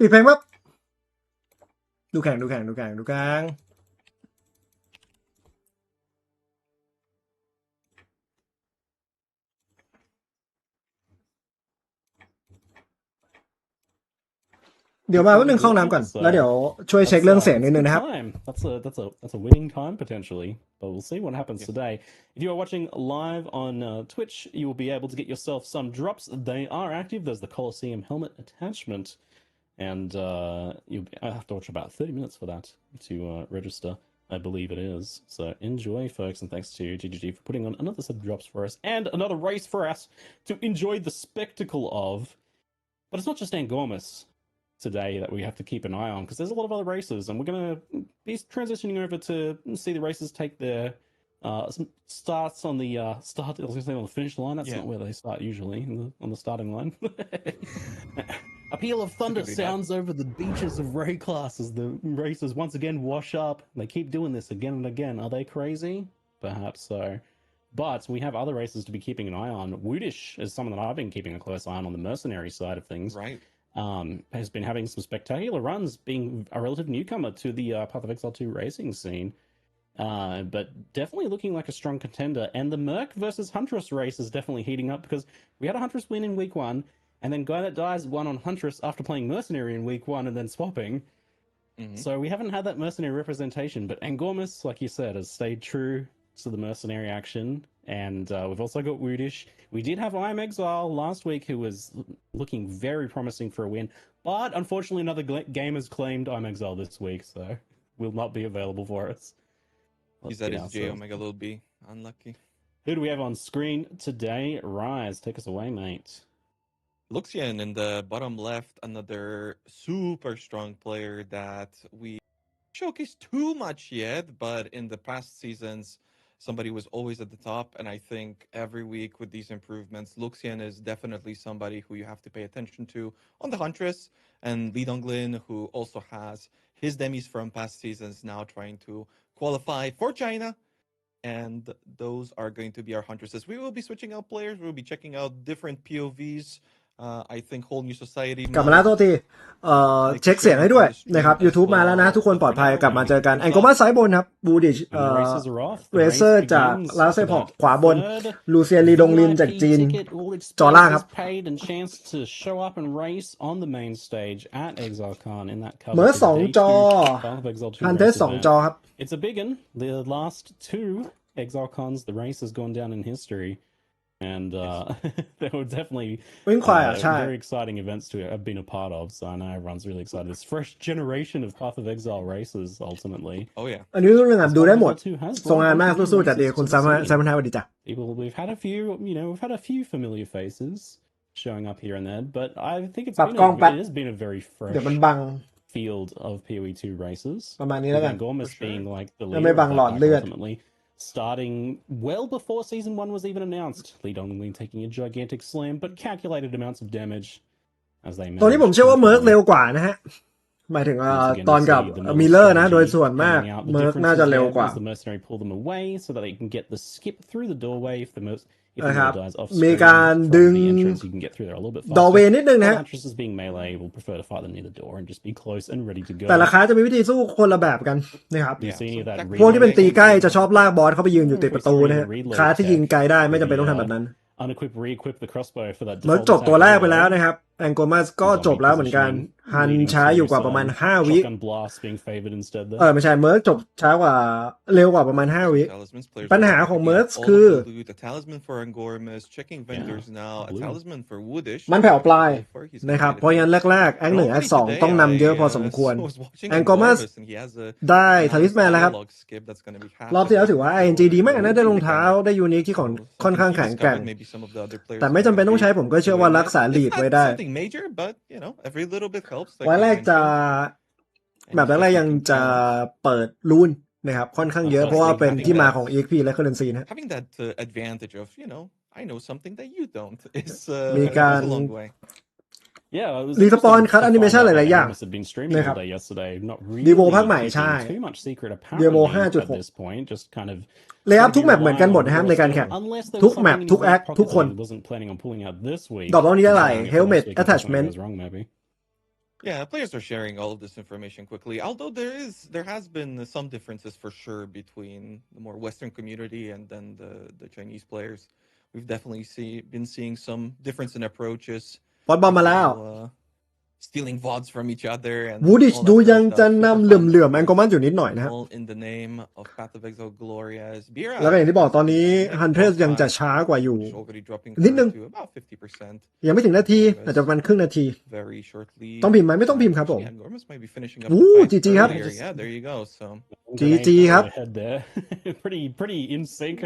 ปิดเพลงปั๊บดูแข่งเดี๋ยวมาวันหนึ่งเข้าน้ำก่อนแล้วเดี๋ยวช่วยเช็คเรื่องเสียงนิดนึงนะครับ That's a winning time potentially, but we'll see what happens today. If you are watching live on Twitch, you will be able to get yourself some drops. They are active. There's the Coliseum helmet attachment, and you'll have to watch about 30 minutes for that to register. I believe it is. So enjoy, folks, and thanks to GGG for putting on another set of drops for us and another race for us to enjoy the spectacle of. But it's not just Angormus today that we have to keep an eye on, because there's a lot of other races, and we're going to be transitioning over to see the races take their starts on the I was going to say on the finish line. That's not where they start usually, on the starting line. A peal of thunder sounds over the beaches of Ray class as the racers once again wash up. They keep doing this again and again. Are they crazy? Perhaps so. But we have other races to be keeping an eye on. Woodish is someone that I've been keeping a close eye on the mercenary side of things. Right. Has been having some spectacular runs, being a relative newcomer to the Path of Exile 2 racing scene. But definitely looking like a strong contender. And the Merc versus Huntress race is definitely heating up, because we had a Huntress win in week 1, and then Guy That Dies won on Huntress after playing Mercenary in week 1 and then swapping. Mm-hmm. So we haven't had that Mercenary representation, but Angormus, like you said, has stayed true to the Mercenary action. And we've also got Woodish. We did have I Am Exile last week, who was looking very promising for a win. But unfortunately, another game has claimed I Am Exile this week, so will not be available for us. Is that his J Omega will be unlucky. Who do we have on screen today? Rise, take us away, mate. Luxian in the bottom left, another super strong player that we showcased too much yet, but in the past seasons, somebody was always at the top, and I think every week with these improvements, Luxian is definitely somebody who you have to pay attention to on the Huntress, and Lee Donglin, who also has his demis from past seasons now trying to qualify for China, and those are going to be our Huntresses. We will be switching out players, we'll be checking out different POVs. I think whole new society กลับมาแล้วโทษทีเช็คเสียงให้ด้วยนะครับ YouTube มาแล้วนะทุกคนปลอดภัยกลับมาเจอกันแองโกมาซ้ายบนครับบูดิชเรเซอร์จาก Last Epoch ขวาบนลูเซียนลีดงลินจากจีนจอล่างครับเมอร์2 จอฮันเทส2 จอครับ It's a big one. The last 2 Exile Cons, the race has gone down in history. And there were definitely very exciting events to have been a part of. So I know everyone's really excited. This fresh generation of Path of Exile races, ultimately. Oh yeah. อันนี้เรื่องดูได้หมดส่งงานมากสู้ๆจัดดีคุณแซมพันธาสวัสดีจ้ะ We've had a few familiar faces showing up here and there, but I think it has been a very fresh field of PoE 2 races. ประมาณนี้แล้วกัน Angormus being like the leader of that ultimately. Starting well before Season 1 was even announced. Lee Donglin taking a gigantic slam, but calculated amounts of damage as they managed. ตอนนี้ผมเชื่อว่าเมิร์กเร็วกว่านะฮะหมายถึงตอนกับมิลเลอร์นะโดยส่วนมากเมิร์กน่าจะเร็วกว่า The mercenary pull them away so that they can get the skip through the doorway if the นะครับมีการดึงดอเวนิดนึงนะฮะแต่ละคลาสจะมีวิธีสู้คนละแบบกันนะครับพวกที่เป็นตีใกล้จะชอบลากบอสเข้าไปยืนอยู่ติดประตูนะฮะคลาสที่ยิงไกลได้ไม่จำเป็นต้องทำแบบนั้นเมิร์กจบตัวแรกไปแล้วนะครับแองโกมัสก็จบแล้วเหมือนกันฮันช้าอยู่กว่าประมาณ5 วิไม่ใช่เมิร์กจบช้ากว่าเร็วกว่าประมาณ5 วิปัญหาของเมิร์กคือมันแผ่วปลายนะครับเพราะงั้นแรกๆแอค1แอค2ต้องนำเยอะพอสมควรแองโกมัสได้ทาริสแมนแล้วครับรอบที่แล้วถือว่า ING ดีมากนะได้รองเท้าได้ยูนิคที่ของค่อนข้างแข็งแกร่งแต่ไม่จำเป็นต้องใช้ผมก็เชื่อว่ารักษาลีดไว้ได้วันแรกจะแบบแรกยังจะเปิดรูนนะครับค่อนข้างเยอะเพราะว่าเป็นที่มาของ EXP และ Currency นะมีการรีสปอนคัทแอนิเมชันหลายๆอย่างนะครับดีโวภาคใหม่ใช่ดีโว 5.6 เลย์อัพทุกแมปเหมือนกันหมดนะครับในการแข่งทุกแมปทุกแอคทุกคนดอกตรงนี้อะไร Helmet Attachment Yeah, players are sharing all of this information quickly. Although there has been some differences for sure between the more Western community and then the Chinese players. We've definitely been seeing some difference in approaches. บอสบอมมาแล้ว Stealing VODs from each other and วูดิช all ดู that ยัง sort of จะ stuff. นำ Super เห fun, ลื่อม of ๆแองกอ course. มันอยู่นิดหน่อยนะฮะ All in the name of Path of Exile Glorious. แล้วก็อย่างที่บอกตอนนี้ฮันเทสยังจะช้ากว่าอยู่ already dropping นิดนึง to about 50%. ยังไม่ถึงนาทีอาจจะประมาณครึ่งนาที Very shortly. ต้องพิมพ์ไหมไม่ต้องพิมพ์ครับผม Yeah, Gormus might be finishing up อู้ the fight จีจีครับ earlier. Yeah, there you go. So GG ครับ Head there. pretty in sync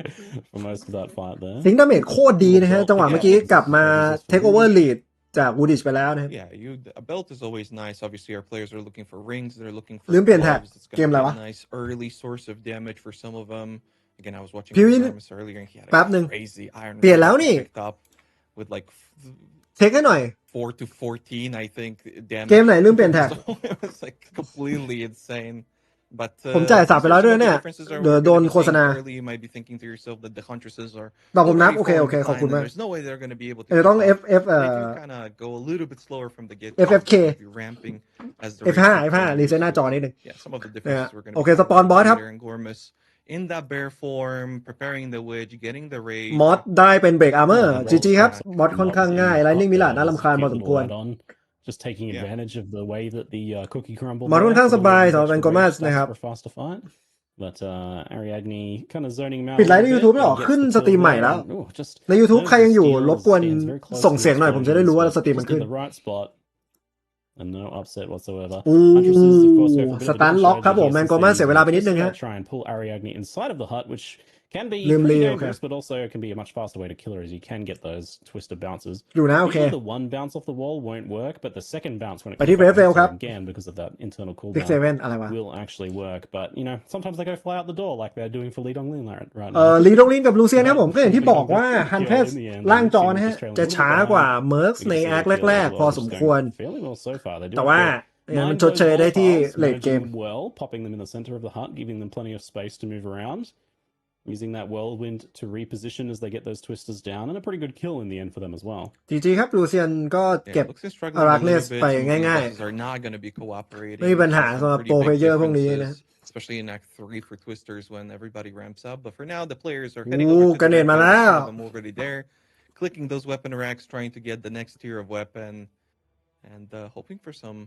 for most of that fight there. ซิงค์ดาเมจโคตรดีนะฮะจังหวะเมื่อกี้กลับมาเทคโอเวอร์ลีดจากวูดิชไปแล้วนะครับ Yeah, a belt is always nice. Obviously, our players are looking for rings. They're looking for ลืมเปลี่ยนแท็ก gloves. It's เกม gonna อะไร be วะ a nice early source of damage for some of them. Again, I was watching พี่วิน Gormus earlier, and he had แป๊บ a นึง crazy iron เปลี่ยนแล้ว ring นี่ picked up with like เทคให้หน่อย 4 to 14, I think, damage. เกมไหนลืมเปลี่ยนแท็ก So it was like completely insane. But ผมจ่ายสับไปแล้วด้วยเนี่ย differences are เดี๋ยวโดนโฆษณา early. You might be thinking to yourself that the huntresses are บอกผมนับ already โอเค falling โอเคขอบ behind, คุณ and มาก there's no way they're going to be able to เดี๋ยวต้อง keep up. FF They do kind of go a little bit slower from the get. FFK ramping as the F5 race F5 รีเซ็ตหน้าจอนิดนึง Yeah, some of the differences we're going to โอเคสปอนบอสครับ Gormus in that bear form, preparing the wedge, getting the rage. มอสได้เป็นเบรกอาร์เมอร์จีจีครับบอสค่อนข้างง่ายไลนิ่งมิลาดน่ารำคาญพอสมควร Just taking advantage of the way that the cookie crumble. มอสค่อนข้างสบายสำหรับแองกอมัสนะครับ faster fight. But Ariadne kind of zoning him out. ปิดไลฟ์ใน YouTube แล้วเหรอขึ้นสตรีมใหม่แล้ว ใน YouTube ใครยังอยู่รบกวนส่งเสียงหน่อยผมจะได้รู้ว่าสตรีมมันขึ้น And no upset whatsoever. อู้สตันล็อกครับผมแมงกอมัสเสียเวลาไปนิดนึงฮะ Try and pull Ariadne inside of the hut, which can be Lim pretty Lee, dangerous, okay. but also can be a much faster way to kill her, as you can get those twisted bounces. อยู่นะโอเค Usually the one bounce off the wall won't work, but the second bounce when it ไปที่ comes back Brave Veil ครับ again because of that internal พิกเซ cooldown เว่นอะไรวะ will actually work. But you know, sometimes they go fly out the door like they're doing for Lee Donglin right ลี now. ดงลินกับลูเซียนครับผมก็อย่างที่บอกว่าฮันเทสล่างจอนะฮะจะช้ากว่าเมิร์กในแอคแรกๆ พอสมควร Fairly well so far. They're แต่ doing ว่า good. เนี่ยมันชดเชยได้ที่เลดเกม Well, popping them in the center of the hut, giving them plenty of space to move around, using that whirlwind to reposition as they get those twisters down, and a pretty good kill in the end for them as well. จีจีครับลูเซียนก็เก็บ Looks like strugglingอารั a กเน little ส bit. ไป Some of the ง่าย bosses are not going to be cooperating. ไม่มีปัญหาสำหรับ Some โปร pretty เพล big เยอร์พวกนี้นะ differences, especially in Act 3 for twisters when everybody ramps up. But for now, the players are ๆ heading อู้ over to กระ the เด็น red มา phase. แล้ว Some of them already there, clicking those weapon racks, trying to get the next tier of weapon, and hoping for some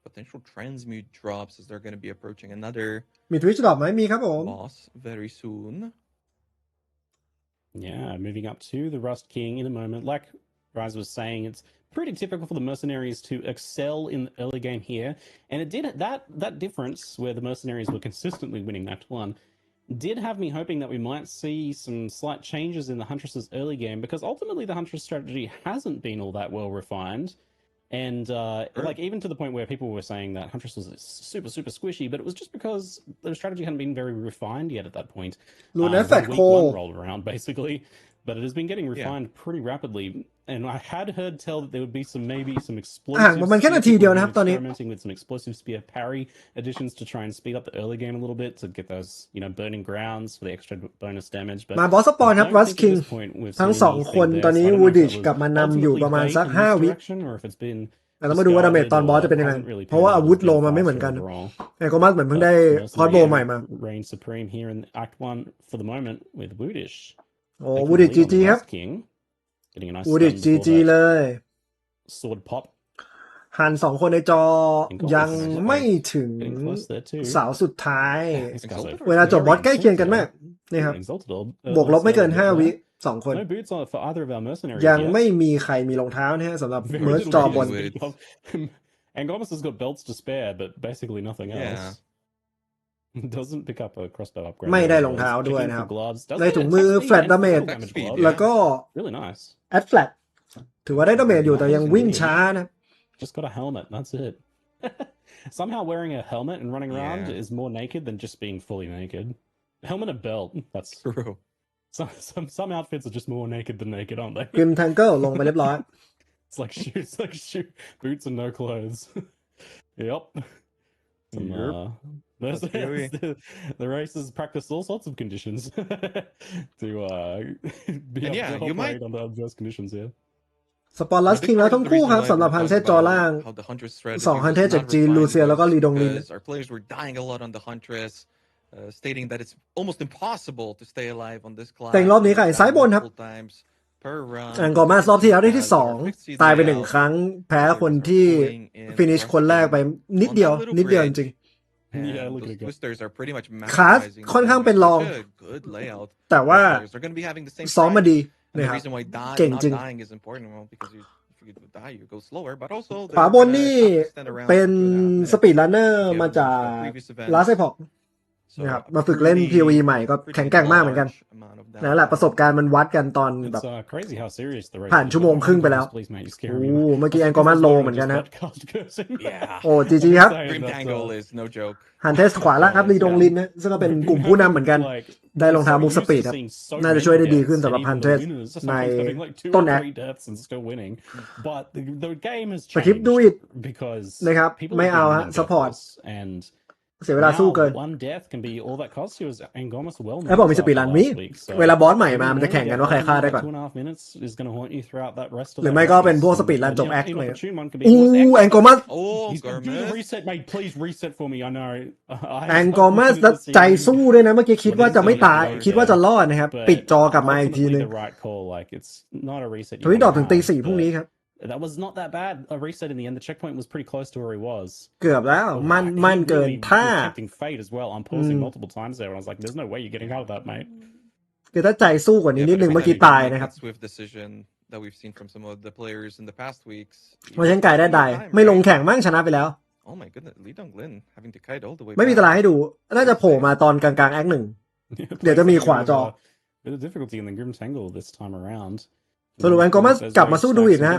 potential transmute drops as they're going to be approaching another มีทวิชดรอปไหมมีครับผม boss very soon. Yeah, moving up to the Rust King in a moment. Like Rise was saying, it's pretty typical for the mercenaries to excel in the early game here, and it did that difference where the mercenaries were consistently winning Act 1 did have me hoping that we might see some slight changes in the Huntress's early game, because ultimately the Huntress strategy hasn't been all that well refined. And like even to the point where people were saying that Huntress was super squishy, but it was just because the strategy hadn't been very refined yet at that point. Lune When effect week call. 1 rolled around basically, but it has been getting refined pretty rapidly. And I had heard tell that there would be maybe some ห่าง explosive ประมาณแค่นาทีเดียวนะครับตอนนี้ experimenting with some explosive spear parry additions to try and speed up the early game a little bit to get those, you know, burning grounds for the extra bonus damage. But มาบอสสปอนครับ I don't Rust think at King this point we've ทั้ง seen สอง anything คน there, ตอน so นี้ I don't know วู if ดิช that was กลับมานำอยู่ ultimately ประมาณ bait สัก in this 5 วิ direction, or if it's been แต่เรามาดูว่าดาเมจตอนบอสจะเป็นยังไง เพราะว่าอาวุธโลมันไม่เหมือนกันแมงกอมัสเหมือนเพิ่งได้คอร์สโบว์ใหม่มา reign supreme here in Act 1 for the moment with Woodish. โอ้วูดิชจีจีครับ King getting a nice วูดิช stun จี for จี that เลย sword pop. หัน2 คนในจอยังไม่ถึง Getting close there too. เสาสุดท้าย This guy's a เวลาจบบอสใกล้เคียงกันมากนี่ครับ exalted orb. บวกลบไม่เกิน 5 วิ 2 คน No boots on for either of our mercenaries ยัง yet. ไม่มีใครมีรองเท้านะฮะสำหรับ Very เมิร์จ little จอบน to speak of. Angomas has got belts to spare, but basically nothing else. Doesn't pick up a crossbow upgrade. ไม่ได้รองเท้าด้วย Checking นะครับ for gloves. Does ได้ get ถุงมือ attack speed flat and damage physical damage gloves. แล้วก็ Really nice. แอดแฟลตถือว่าได้ดาเมจอยู่แต่ยังวิ่งช้านะ Just got a helmet. That's it. Somehow wearing a helmet and running around is more naked than just being fully naked. Helmet and belt. That's True. Some outfits are just more naked than naked, aren't they? กริมแทงเกิลลงไปเรียบร้อย It's like boots and no clothes. Yep. Some, the races practice all sorts of conditions to be And able yeah, to you might operate under adverse conditions here. สปอร์ลัสคิงแล้วทั้งคู่ครับสำหรับฮันเทสจอล่าง2ฮันเทสจากจีนลูเซียแล้วก็ลีดงลิน our players were dying a lot on the Huntress, stating that it's almost impossible to stay alive on this class. แต่รอบนี้ค่ะซ้ายบนครับแองกอร์มารอบที่แล้วได้ที่2ตายไป1ครั้งแพ้คนที่ฟินิชคนแรกไปนิดเดียวจริงๆคลาสค่อนข้างเป็นรองแต่ว่าซ้อมมาดีนะครับเก่งจริงขวาบนนี่เป็นสปีดรันเนอร์มาจาก Last Epoch นะครับมาฝึกเล่น PoE ใหม่ก็แข็งแกร่งมากเหมือนกันนั่นแหละประสบการณ์มันวัดกันตอนแบบผ่านชั่วโมงครึ่งไปแล้วเมื่อกี้แองกอร์มันโลเหมือนกันนะโอ้จีจีครับฮันเทสขวาล่างครับลีดงลินนะซึ่งก็เป็นกลุ่มผู้นำเหมือนกันได้รองเท้ามูฟสปีดครับน่าจะช่วยได้ดีขึ้นสำหรับฮันเทสในต้นแอคสคริปต์ดูอิดนะครับไม่เอาฮะซัพพอร์ตเสียเวลาสู้เกินแล้วบอกมีสปีดรันมีเวลาบอสใหม่มามันจะแข่งกันว่าใครฆ่าได้ก่อนหรือไม่ก็เป็นพวกสปีดรันจบแอคเลยแองกอร์มัสแองกอร์มัสแล้วใจสู้ด้วยนะเมื่อกี้คิดว่าจะไม่ตายคิดว่าจะรอดนะครับปิดจอกลับมาอีกทีนึงทวิตดอกถึงตี 4พรุ่งนี้ครับThat was not that bad. A reset in the end. The checkpoint was pretty close to where he was. เกือบแล้วมันเกินถ้า fate as well. I'm pausing multiple times there, and I was like, "There's no way you're getting out of that, mate." คือถ้าใจสู้กว่านี้นิดนึงเมื่อกี้ตายนะครับ that we've seen from some of the players in the past weeks. ว่าฉันไก่ได้ไม่ลงแข่งมั่งชนะไปแล้ว Oh my goodness, Lee Dong-lin having to kite all the way. ไม่มีตารางให้ดูน่าจะโผล่มาตอนกลางๆแอค 1เดี๋ยวจะมีขวาจอ Bit of difficulty in the Grim Tangle this time around. สรุปแองกอร์มัสกลับมาสู้ดูอีกนะ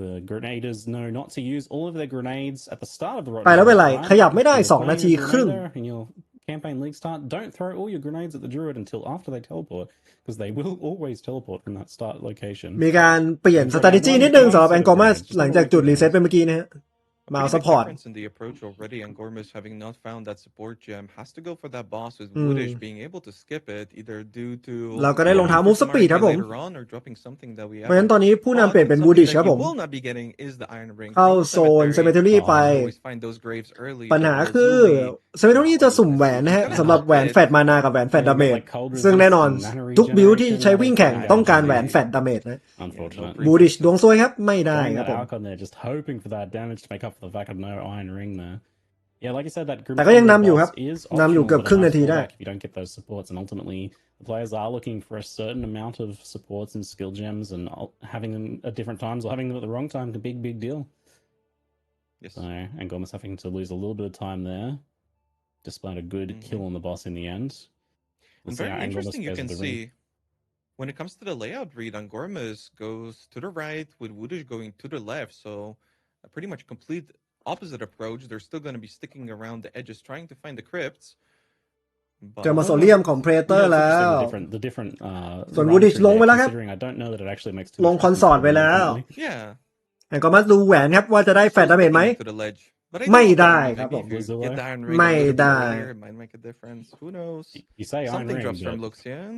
The grenaders know not to use all of their grenades at the start of the rotten ไปแล้วเป็นไรขยับไม่ได้2นาทีครึ่ง in your campaign league start. Don't throw all your grenades at the druid until after they teleport, because they will always teleport from that start location. มีการเปลี่ยน strategy นิดนึงสำหรับแองกอร์มัสหลังจากจุดรีเซ็ตไปเมื่อกี้นะฮะมาซัพพอร์ต in the approach already, and Gormus having not found that support gem has to go for that boss with Woodish being able to skip it either due to เราก็ได้รองเท้ามูฟสปีดครับผมเพราะฉะนั้นตอนนี้ผู้นำเปลี่ยนเป็น Woodish ครับผมเข้าโซน Cemetery ไปปัญหาคือ Cemetery จะสุ่มแหวนนะฮะสำหรับแหวนแฟดมานากับแหวนแฟดดาเมจซึ่งแน่นอนทุกบิลที่ใช้วิ่งแข่งต้องการแหวนแฟดดาเมจนะ Woodish ดวงซวยครับไม่ได้ครับผมdamage to make up for the fact of no iron ring there. Yeah, like I said, that group แต่ก็ยังนำอยู่ครับนำอยู่เกือบครึ่งนาทีได้ If you don't get those supports, and ultimately the players are looking for a certain amount of supports and skill gems, and having them at different times or having them at the wrong time is a big deal. Yes. So Angorma's having to lose a little bit of time there, despite a good kill on the boss in the end. And very interesting, you can see when it comes to the layout read, Angormas goes to the right with Woodish going to the left, so a pretty much complete opposite approach. They're still going to be sticking around the edges trying to find the crypts. เจอมาโซเลียมของ Predator แล้วส่วน Woodish ลงไปแล้วครับลงคอนสอร์ตไปแล้วแองกอร์มัสดูแหวนครับว่าจะได้แฟดดาเมจไหมไม่ได้ครับผมไม่ได้ Something drops from Luxian.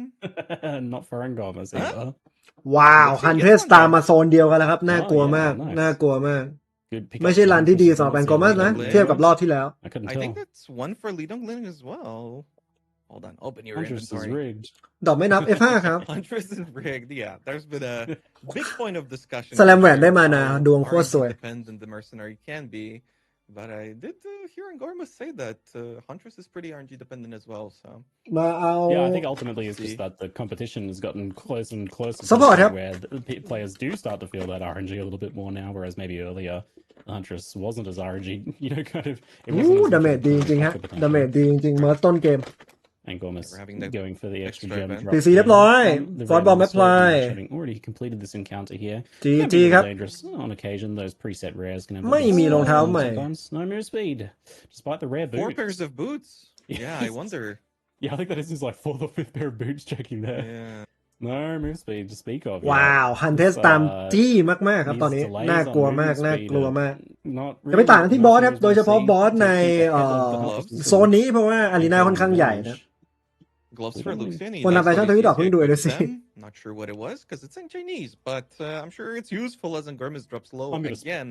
Not for Angormas either. ว้าวฮันเทสตามมาโซนเดียวกันแล้วครับน่ากลัวมากน่ากลัวมากไม่ใช่รันที่ดีสำหรับแองกอร์มัสนะเทียบกับรอบที่แล้ว I think that's one for Lee Dong-lin as well. Hold on, open your inventory. ดอกไม่นับ F5 ครับ Huntress is rigged. Yeah, there's been a big point of discussion. สแลมแหวนได้มานะดวงโคตรสวย Dependent the mercenary can be, but I did hear Angormas say that Huntress is pretty RNG dependent as well. So มาเอา Yeah, I think ultimately it's just that the competition has gotten closer and closer to Support, yep. where the players do start to feel that RNG a little bit more now, whereas maybe earlier Huntress wasn't as RNG, kind of. ดาเมจดีจริงฮะดาเมจดีจริงเมื่อต้นเกมAngormas going for the extra gem. PC เรียบร้อยฟอร์ดบอมแอพพลาย Having already completed this encounter here. GG ครับ Dangerous on occasion. Those preset rares can have ไม่มีรองเท้าใหม่ no move speed, despite the rare boots. 4 pairs of boots. Yeah, I wonder. Yeah, I think that is his like 4th or 5th pair of boots checking there. Yeah. No move speed to speak of. ว้าวฮันเทสตามจี้มากๆครับตอนนี้น่ากลัวมากน่ากลัวมากจะไปต่างที่บอสครับโดยเฉพาะบอสในโซนนี้เพราะว่าอารีนาค่อนข้างใหญ่นะ Gloves for Luxian. คนทำแฟชั่นทวิตดอกเพิ่งดูเลยสิ Not sure what it was because it's in Chinese, but I'm sure it's useful as Angormas drops low again.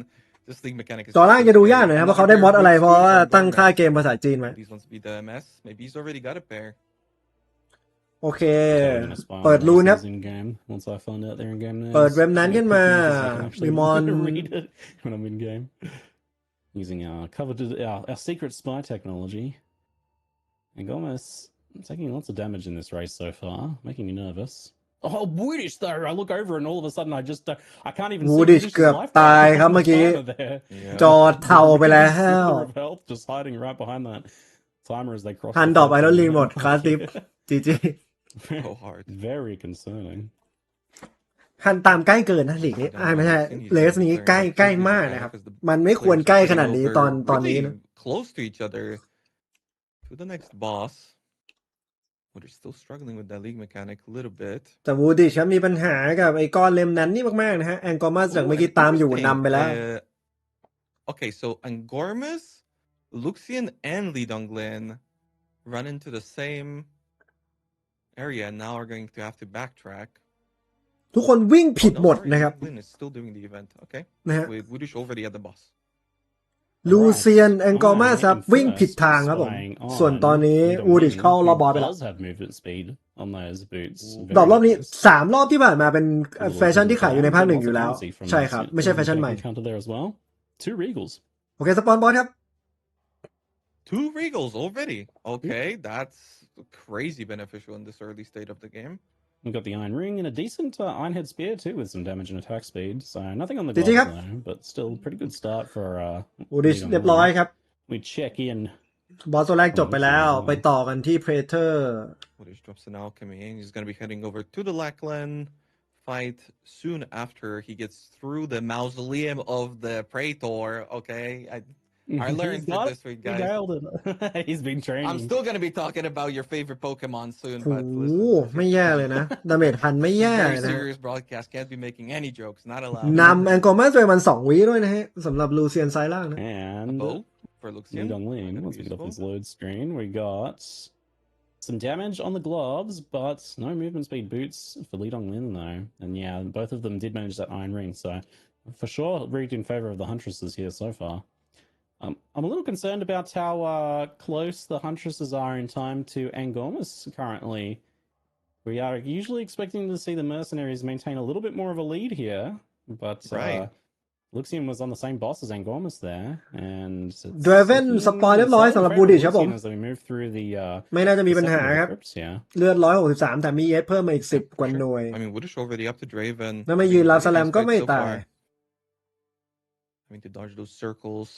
This league mechanic is จอล่างจะดูยากหน่อยนะเพราะเขาได้มอดอะไรเพราะว่าตั้งค่าเกมภาษาจีนไว้ These ones be the MS. Maybe he's already got a pair. โอเคเปิดรูนครับ Once I find out they're in game now. เปิดเว็บนั้นขึ้นมามีมอน read it when I'm in game. Using our coveted our secret spy technology. And Gomez taking lots of damage in this race so far, making me nervous. Oh, Woodish though! I look over and all of a sudden I can't even see Woodish เกือบตายครับเมื่อกี้จอเทาไปแล้ว just hiding right behind that timer as they cross. ฮันดรอปไอรอนลีหมดคลาสติฟจีจี So hard. Very concerning. ฮันตามใกล้เกินนะหลีกนี้ไม่ใช่เลสนี้ใกล้มากนะครับมันไม่ควรใกล้ขนาดนี้ตอนนี้นะ Close to each other to the next boss. But they're still struggling with that league mechanic a little bit. แต่วูดิชครับมีปัญหากับไอ้ก้อนเลมนั้นนี่มากๆนะฮะแองกอร์มาจากเมื่อกี้ตามอยู่นำไปแล้ว Okay, so Angormas, Luxian, and Li Donglin run into the same area and now are going to have to backtrack. ทุกคนวิ่งผิดหมดนะครับ Donglin is still doing the event, okay? นะฮะ With Wudish already at the boss. ลูเซียนแองกอร์มาครับวิ่งผิดทางครับผมส่วนตอนนี้วูดิชเข้ารอบบอสไปแล้วดรอปรอบนี้3รอบที่ผ่านมาเป็นแฟชั่นที่ขายอยู่ในภาคหนึ่งอยู่แล้วใช่ครับไม่ใช่แฟชั่นใหม่โอเคสปอนบอสครับ 2 Regals already. Okay, that's crazy beneficial in this early state of the game. We've got the Iron Ring and a decent Iron Head Spear too with some damage and attack speed. So nothing on the gloves though, but still pretty good start for Woodish เรียบร้อยครับ We check in. บอสตัวแรกจบไปแล้วไปต่อกันที่ Praetor Woodish drops an alchemy and he's going to be heading over to the Lackland fight soon after he gets through the mausoleum of the Praetor. Okay, I learned it this week, guys. He's been training. I'm still going to be talking about your favorite Pokemon soon, but listen. ไม่แย่เลยนะดาเมจพันไม่แย่เลยนะ serious broadcast can't be making any jokes, not allowed. นำแองกอร์มาไปมัน2วิด้วยนะฮะสำหรับลูเซียนไซล่างนะ And for Luxian. Once we get off this load screen, we got some damage on the gloves, but no movement speed boots for Li Donglin though. And yeah, both of them did manage that Iron Ring, so for sure rigged in favor of the Huntresses here so far. I'm a little concerned about how close the Huntresses are in time to Angormas currently. We are usually expecting to see the Mercenaries maintain a little bit more of a lead here, but Luxian was on the same boss as Angormas there, and Draven สปอยเรียบร้อยสำหรับบูดิชครับผม as we move through the ไม่น่าจะมีปัญหาครับเลือด163แต่มีเอสเพิ่มมาอีก10กว่าหน่วย I mean, Woodish already up to Draven. แล้วมายืนรับสแลมก็ไม่ตาย Having to dodge those circles.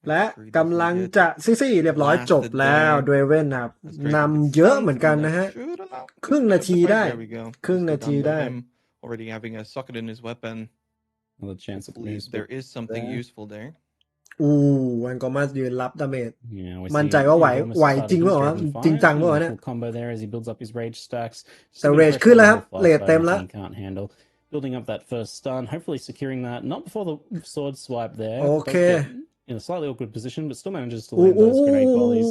และกำลังจะซี่เรียบร้อยจบแล้วเดรเวนครับนำเยอะเหมือนกันนะฮะครึ่งนาทีได้ already having a socket in his weapon. There is something useful there. แองกอร์มายืนรับดาเมจมั่นใจว่าไหวจริงเปล่าวะจริงจังเปล่าวะเนี่ยแต่เรจขึ้นแล้วครับเรจเต็มแล้ว Building up that first stun, hopefully securing that not before the sword swipe there. Okay. In a slightly awkward position, but still manages to land those grenade volleys.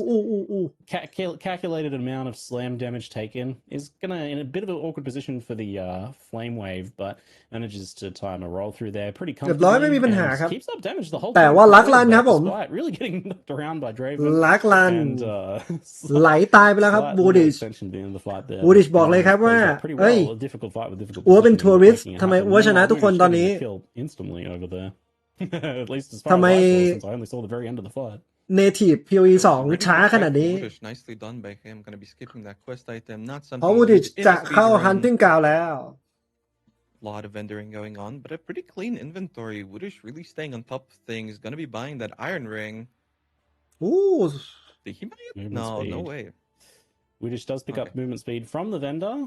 Calculated amount of slam damage taken is gonna in a bit of an awkward position for the flame wave, but manages to time a roll through there pretty comfortably. Keeps up damage the whole time. แต่ว่าลักลันครับผม Really getting knocked around by Draven. ลักลันไหลตายไปแล้วครับบูดิชบอกเลยครับว่าเฮ้ยอัวเป็นทัวริสต์ทำไมอัวชนะทุกคนตอนนี้ At least as far as I saw, since I only saw the very end of the fight. Native PoE 2 ช้าขนาดนี้ Nicely done by him. Gonna be skipping that quest item. Not something. เพราะวูดิชจะเข้า Hunting Ground แล้ว Lot of vendoring going on, but a pretty clean inventory. Woodish really staying on top of things. Gonna be buying that Iron Ring. Ooh. Did he buy it? No way. Woodish does pick up movement speed from the vendor.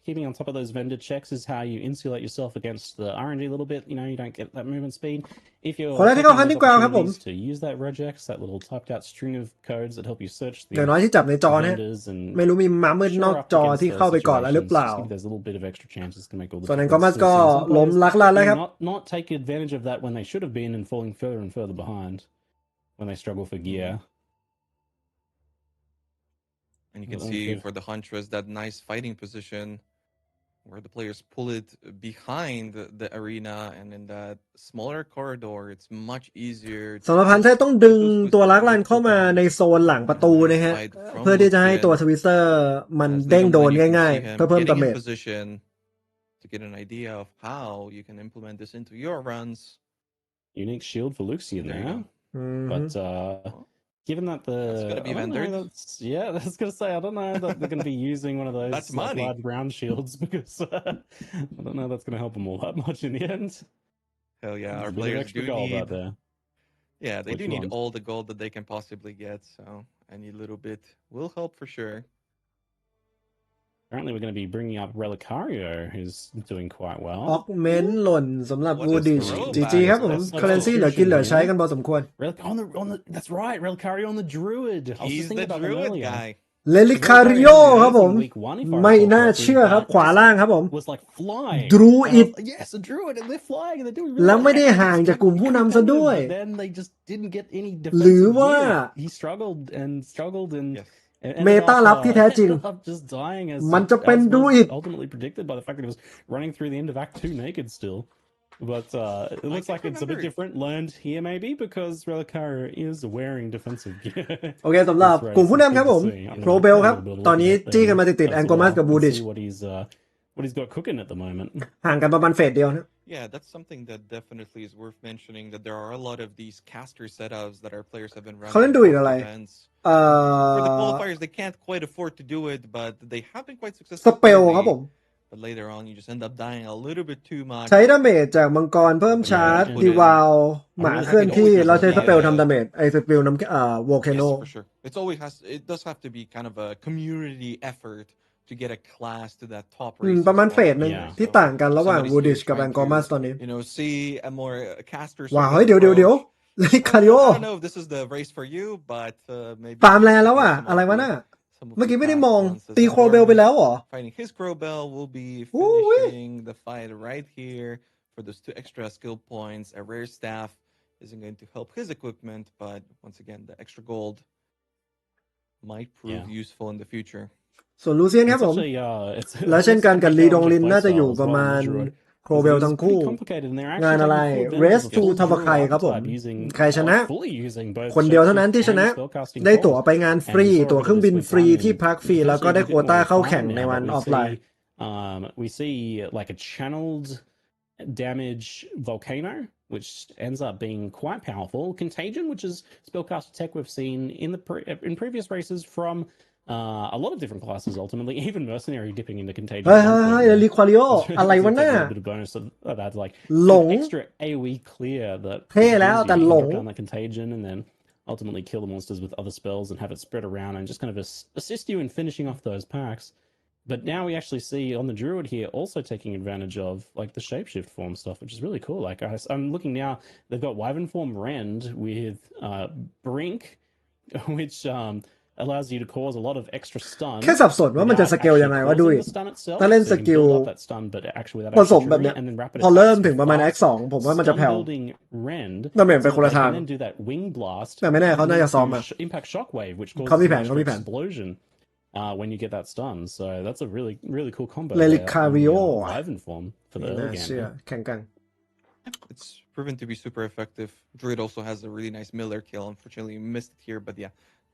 Keeping on top of those vendor checks is how you insulate yourself against the RNG a little bit. You know, you don't get that movement speed. If you're to use that regex, that little typed out string of codes that help you search the vendors and ไม่รู้มีม้ามืดนอกจอที่เข้าไปก่อนแล้วหรือเปล่า there's a little bit of extra chances to make all the ส่วนนั้นก็มัสก็ล้มลักลันแล้วครับ not take advantage of that when they should have been and falling further and further behind when they struggle for gear. And you can see for the Huntress that nice fighting position. where the players pull it behind the arena and in that smaller corridor, it's much easier สำหรับพันธุ์ต้องดึงตัวลักลันเข้ามาในโซนหลังประตูนะฮะเพื่อที่จะให้ตัวสวิสเซอร์มันเด้งโดนง่ายๆเพื่อเพิ่มดาเมจ to get an idea of how you can implement this into your runs. Unique shield for Lucian there, but given that that's going to be rendered. Yeah, I was going to say I don't know that they're going to be using one of those that's large round shields because I don't know that's going to help them all that much in the end. Hell yeah, our players do need. Yeah, they do need all the gold that they can possibly get, so any little bit will help for sure. Apparently, we're going to be bringing up Relicario, who's doing quite well. ออกเมนหล่นสำหรับวูดิชจีครับผมคาเรนซี่เหลือกินเหลือใช้กันพอสมควร That's right, Relicario on the Druid. He's the Druid guy. เลลิคาริโอครับผมไม่น่าเชื่อครับขวาล่างครับผม Druid Yes, a Druid and they're flying and they're doing แล้วไม่ได้ห่างจากกลุ่มผู้นำซะด้วย Then they just didn't get any หรือว่า he struggled andเมตาลับที่แท้จริงมันจะเป็นดูอิด ultimately predicted by the fact that he was running through the end of Act 2 naked still. But it looks like it's a bit different. Learned here maybe because Relicario is wearing defensive gear. โอเคสำหรับกลุ่มผู้นำครับผมโปรเบลครับตอนนี้จี้กันมาติดแองโกมัสกับบูดิช what he's got cooking at the moment. ห่างกันประมาณเฟสเดียวนะ Yeah, that's something that definitely is worth mentioning, that there are a lot of these caster setups that our players have been running. เขาเล่นดูอิดอะไร For the qualifiers, they can't quite afford to do it, but they have been quite successful. สเปลครับผม But later on, you just end up dying a little bit too much. ใช้ดาเมจจากมังกรเพิ่มชาร์จดีวาลหมาเคลื่อนที่เราใช้สเปลทำดาเมจไอ้สเปลน้ำvolcano Yes, for sure. It does have to be kind of a community effort to get a class to that top race. ประมาณเฟสนึงที่ต่างกันระหว่างวูดิชกับแองโกมัสตอนนี้ see a more caster. ว้าวเฮ้ยเดี๋ยวเลคาริโอ I don't know if this is the race for you, but maybe ฟาร์มแลนด์แล้วอ่ะอะไรวะน่ะเมื่อกี้ไม่ได้มองตีโครเบลไปแล้วเหรอ Fighting his Crowbell will be finishing the fight right here for those 2 extra skill points. A rare staff isn't going to help his equipment, but once again, the extra gold might prove useful in the future. ส่วนลูเซียนครับผมและเช่นกันกับลีดงลินน่าจะอยู่ประมาณโครเบลทั้งคู่งานอะไร Race to Tavakai ครับผมใครชนะคนเดียวเท่านั้นที่ชนะได้ตั๋วไปงานฟรีตั๋วเครื่องบินฟรีที่พักฟรีแล้วก็ได้โควต้าเข้าแข่งในวันออฟไลน์ We see like a channeled damage volcano which ends up being quite powerful. Contagion, which is spellcaster tech we've seen in previous races from a lot of different classes ultimately, even mercenary dipping into contagion. ลิควาริโออะไรวะน่ะ like หลง extra AoE clear that เท่แล้วแต่หลง down that contagion and then ultimately kill the monsters with other spells and have it spread around and just kind of assist you in finishing off those packs. But now we actually see on the Druid here also taking advantage of like the shapeshift form stuff, which is really cool. Like I'm looking now, they've got Wyvern form Rend with Brink, which allows you to cause a lot of extra stun. แค่สับสนว่ามันจะสเกลยังไงวะดูถ้าเล่นสกิลผสมแบบเนี้ยพอเริ่มถึงประมาณ X2 ผมว่ามันจะแผ่วดาเมจไปคนละทางแต่ไม่แน่เขาน่าจะซ้อมมาเขามีแผนwhen you get that stun, so that's a really cool combo. Relicario Wyvern form for the early game. แข่งกัน It's proven to be super effective. Druid also has a really nice Miller kill. Unfortunately, we missed it here, but yeah,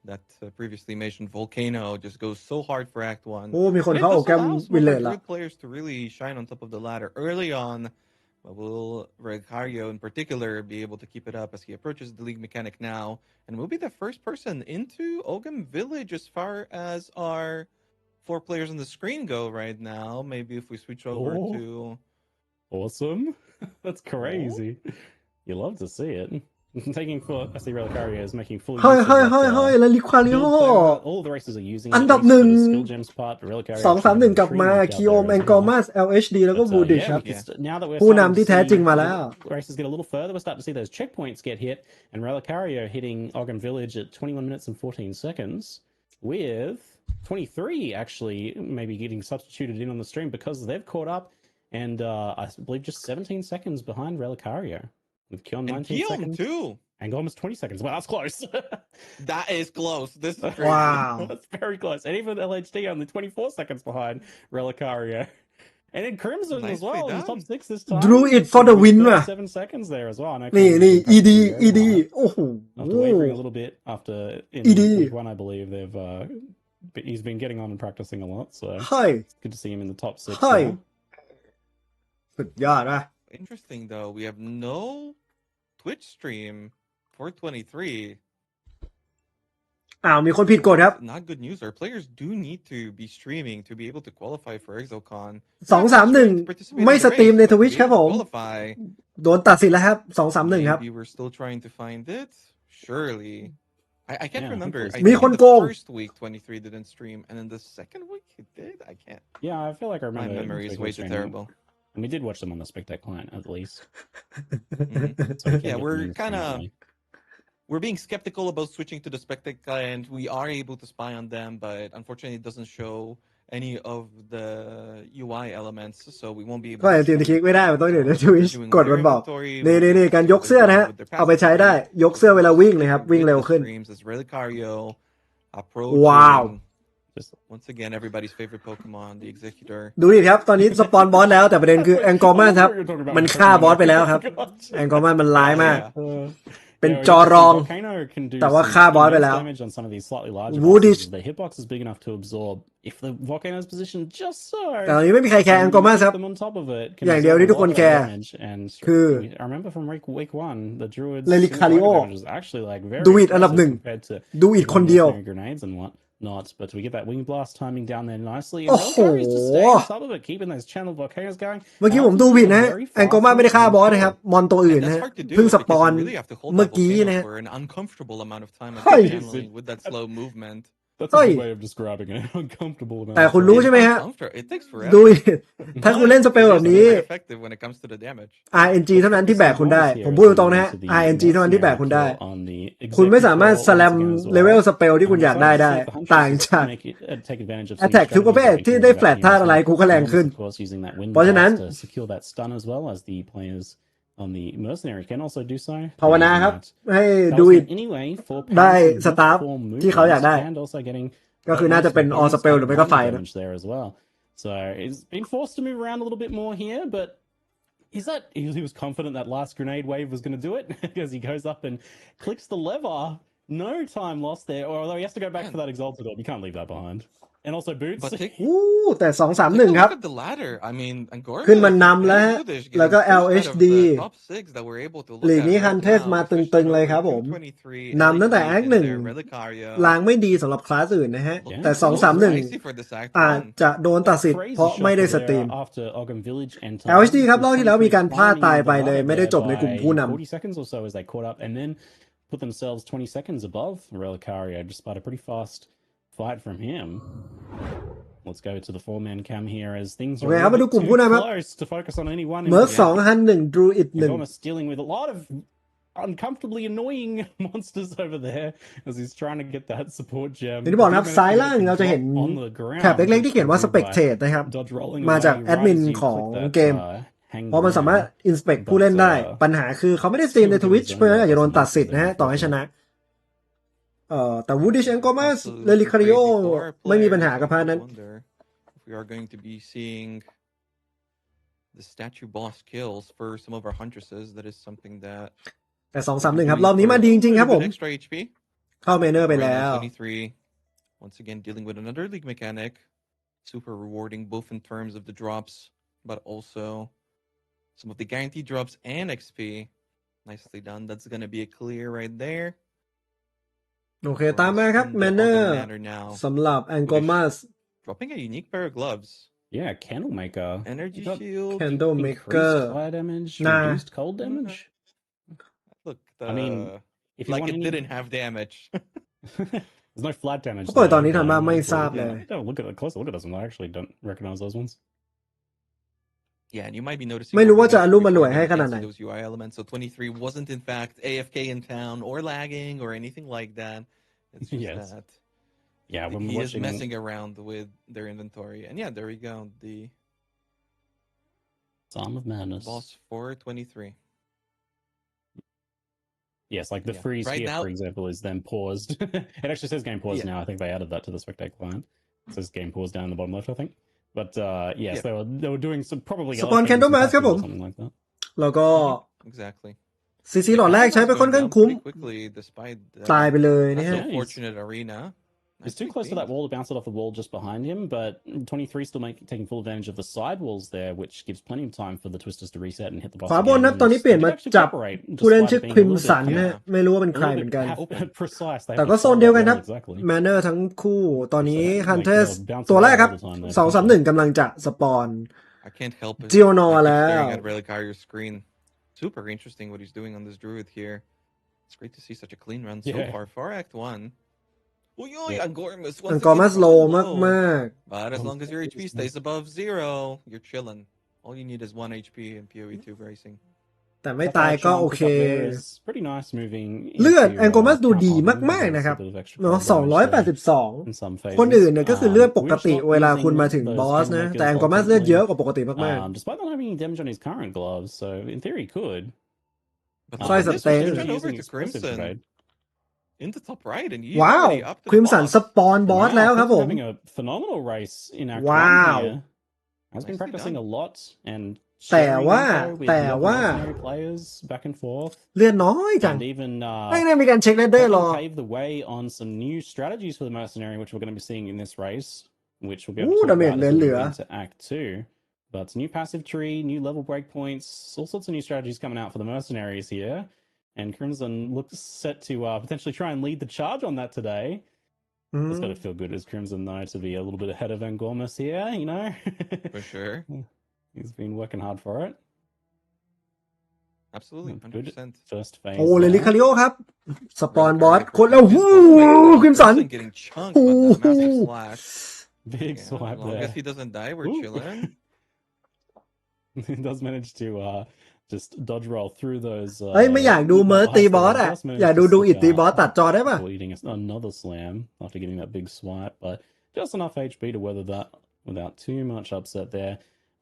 that previously mentioned Volcano just goes so hard for Act 1. โอ้มีคนเข้าโอแกรมวิลเลจละ Druid players to really shine on top of the ladder early on. But will Relicario in particular be able to keep it up as he approaches the league mechanic now, and will be the first person into Ogam Village as far as our 4 players on the screen go right now? Maybe if we switch over to... Awesome. That's crazy. You love to see it. Taking full, I see Relicario is making full use of that, Relicario all the races are using อันดับหนึ่ง skill gems part, but Relicario 2-3-1 กลับมาคิโอมแองกอมัส LHD แล้วก็บูดิชครับผู้นำที่แท้จริงมาแล้ว races get a little further, we're starting to see those checkpoints get hit, and Relicario hitting Ogam Village at 21 minutes and 14 seconds with 23 actually maybe getting substituted in on the stream because they've caught up, and I believe just 17 seconds behind Relicario. With Keon 19 seconds. Too. And almost 20 seconds. Wow, that's close. That is close. This is crazy. Wow. That's very close. And even LHD only 24 seconds behind Relicario. And in Crimson as Nicely well, in the top done. 6 this time. Druid for the win ว่ะ 7 seconds there as well. I know นี่ Crimson นี่ did practice ED very ED hard. โอ้โห After wavering a little bit after in ED week 1, I believe he's been getting on and practicing a lot. So เฮ้ย it's good to see him in the top 6 เฮ้ย now. สุดยอดนะ Interesting though, we have no Twitch stream for 23. อ้าวมีคนผิดกฎครับ Not good news. Our players do need to be streaming to be able to qualify for ExoCon. 231 ไม่สตรีมใน Twitch ครับผม Qualify. โดนตัดสินแล้วครับ 231 ครับ Maybe we're still trying to find it. Surely. I can't Yeah, remember. I มี think คน in โกง the first week 23 didn't stream, and then the second week it did. I can't. Yeah, I feel like I My remember. memory is Twitch way too streaming. terrible. And we did watch them on the Spectac client at least. Mhm. So we can Yeah, get we're them in kind of streaming. we're being skeptical about switching to the Spectac client. We are able to spy on them, but unfortunately, it doesn't show any of the UI elements, so we won't be able ก็ to ยังตีน see คลิกไม่ได้มันต้องอยู่ใน what Twitch they're doing ก with ฎ their มันบอก inventory, นี่ what นี่นี่ they're การยกเสื้อนะฮะ doing with their เอาไปใช้ได้ passive ยกเสื้อเวลาวิ่ง abilities. เลยครับ Taking วิ่งเร็ว good ขึ้น streams as Relicario ว้าว approaching once again everybody's favorite Pokemon, the Executor. ดูดิครับ ตอนนี้สปอนบอสแล้วแต่ประเด็นคือแองกอร์มันครับ มันฆ่าบอสไปแล้วครับ แองกอร์มันมันร้ายมาก Yeah. เป็น Yeah, จอรอง Volcano can do แต่ว่า some ฆ่าบอสไป immense แล้ว damage on some of these slightly larger Woodish bosses. The hitbox is big enough to absorb if the Volcano's positioned just so. แต่ตอนนี้ไม่มีใครแคร์แองกอร์มันครับ Them on top of it can อย่างเดียว absorb ที่ a ทุกคน lot of แคร์ damage. And คือ I remember from week 1, the Druid's Relicario single damage is actually like very ดูอิดอันดับ impressive 1 compared to ดูอิดคนเดียว mercenary grenades and what not, but we get that wing blast timing down there nicely. And โอ้โห Relicario's just staying on top of it, keeping those channel volcanoes going. เมื่อกี้ผมดูผิดนะ แองกอร์มันไม่ได้ฆ่าบอสนะครับ มอนตัวอื่น And นะ that's ฮะ hard to do เพิ่งสปอน because you really have to hold เมื่อ that กี้นะ volcano ฮะ for an uncomfortable amount of time and เฮ้ย channeling with that slow movement. That's a Hey. good way of describing it. Uncomfortable. แต่คุณรู้ใช่ไหมฮะ It takes ดู forever. ถ้าคุณเล่นสเปลแบบนี้ It's very effective when it comes to the damage. RNG เท่านั้นที่แบกคุณได้ ผมพูดตรงๆนะฮะ RNG เท่านั้นที่แบกคุณได้ คุณไม่สามารถสแลมเลเวลสเปลที่คุณอยากได้ได้ ต่างจาก Attack ทุกประเภทที่ได้แฟลตธาตุอะไรกูก็แรงขึ้น เพราะฉะนั้น on the mercenary can also do so. ภาวนาครับ ให้ดูอิด ได้สตาฟที่เขาอยากได้ ก็คือน่าจะเป็น all spell หรือไม่ก็ไฟนะ there as well. So he's been forced to move around a little bit more here, but he was confident that last grenade wave was going to do it because he goes up and clicks the lever. No time lost there, although he has to go back for that exalted orb. You can't leave that behind. And also boots. But take อู้แต่ 2-3-1 a ครับ look at the ladder. I mean, Angora ขึ้นมานำแล้วฮะ and Budish แล้วก็ getting pushed out of LHD the top 6 that we're able to look หลีก at นี้ right ฮันเทส now, มา especially ตึงๆเลย over ครับผม 223, นำตั้งแต่ LHD Act in 1 there, Relicario. ลางไม่ดีสำหรับคลาสอื่นนะฮะ Looking แต่ a little 2-3-1 dicey for this Act อาจ 1. จะโดนตัดสิทธิ์ Crazy เพราะไม่ได้ส shuffle ตรีม there after Ogum Village and LHD ครับรอบที่แล้วมีการพลาดตายไปเลยไม่ได้จบในกลุ่มผู้นำ 40 seconds or so as they caught up and then put themselves 20 seconds above Relicario despite a pretty fast fight from him. Let's go to the 4-man cam here as things are โอเคครับมาดูกลุ่มผู้นำครับ close to focus on any one. เมิร์ก2ฮัน1 ดรูอิด He's almost dealing with a lot of uncomfortably annoying monsters over there as he's trying to get that support gem. อย่างที่บอกนะครับซ้ายล่างเราจะเห็นแถบเล็กๆที่เขียนว่า Spectate นะครับ มาจากแอดมินของเกม เพราะมันสามารถ inspect ผู้เล่นได้ ปัญหาคือเขาไม่ได้สตรีมใน Twitch เพราะฉะนั้นอาจจะโดนตัดสิทธิ์นะฮะต่อให้ชนะแต่ Woodish and Gomas Relicario ไม่มีปัญหากับพาร์ทนั้น If we are going to be seeing the statue boss kills for some of our huntresses, that is something that แต่ 2-3-1 ครับรอบนี้มาดีจริงๆครับผม extra HP เข้าเมเนอร์ไปแล้ว 23 once again dealing with another league mechanic, super rewarding both in terms of the drops but also some of the guaranteed drops and XP. Nicely done. That's going to be a clear right there. โอเคตามมาครับแมนเนอร์สำหรับแองกอมัส dropping a unique pair of gloves. Yeah, Candlemaker. Energy shield. Candlemaker Increased fire damage, Nah. reduced cold damage. Look, I mean, if you like want it any- didn't have damage. There's no flat damage. เขาเปิดตอนนี้ทันมาไม่ทราบเลย Don't look at a closer look at this one. I actually don't recognize those ones. Yeah, and you might be noticing ไม่รู้ว่าจะอ more ลุ่มอร่วย when ให้ it ข comes นาดไหน to those UI elements. So 23 wasn't in fact AFK in town or lagging or anything like that. It's just Yes. that Yeah, when he we're is watching, messing around with their inventory. And yeah, there we go. The Psalm of Madness. boss for 23. Yes, like the Yeah. freeze Right here, now- for example, is then paused. It actually says game paused Yeah. now. I think they added that to the Spectac client. It says game paused down in the bottom left, I think. But yes, they were doing some probably สปอนแคนโดมาสครับผม something like that. แล้วก็ Exactly. ซีหลอดแรกใช้ไปค่อนข้างคุ้ม ตายไปเลยนะฮะ Fortunate arena. He's too close to that wall to bounce it off the wall just behind him, but 23 still taking full advantage of the side walls there, which gives plenty of time for the Twisters to reset and hit the boss ขวาบน again. นะตอนนี้เปลี่ยนมาจับผู้เล่นชื่อคริมสันนะไม่รู้ว่าเป็นใครเหมือนกัน precise. แต่ก็โซนเดียวกันครับแมนเนอร์ทั้งคู่ตอนนี้ฮันเทสตัวแรกครับ231กำลังจะสปอน I can't help it. จิโอนอแล้ว Staring at Relicario's screen. Super interesting what he's doing on this druid here. It's great to see such a clean run so far. For Act 1. Angormas low มาก But as long as your HP stays above 0, you're chilling. All you need is 1 HP in PoE 2 racing. แต่ไม่ตายก็โอเค Pretty nice moving. เลือดแองโกมัสดูดีมากๆนะครับเนาะ282คนอื่นเนี่ยก็คือเลือดปกติเวลาคุณมาถึงบอสนะแต่แองโกมัสเลือดเยอะกว่าปกติมากๆ Despite not having damage on his current gloves, so in theory he could. ใช่สเตน In the top right and ว้าวคริมสันสปอนบอสแล้วครับผม Having a phenomenal race in our has been practicing a lot and แต่ว่า players back and forth เลือดน้อยจัง and even ไม่ได้มีการเช็คเรดเดอร์รอ pave the way on some new strategies for the mercenary which we're going to be seeing in this race which will be ดาเมจเหลือ into Act 2 but new passive tree new level breakpoints all sorts of new strategies coming out for the mercenaries here and Crimson looks set to potentially try and lead the charge on that today. It's got to feel good as Crimson, though, to be a little bit ahead of Angormas here, you know? For sure. He's been working hard for it. Absolutely, 100%. First phase. โอ้เลลิคาริโอครับสปอนบอสคนแล้วหูคริมสัน Getting chunked by that massive slash. Big swipe there. I guess he doesn't die, we're chilling. He does manage to just dodge roll through those เฮ้ยไม่อยากดูเมิร์ตีบอสอ่ะอยากดูอิดตีบอสตัดจอได้ป่ะ Eating another slam after getting that big swipe, but just enough HP to weather that without too much upset there.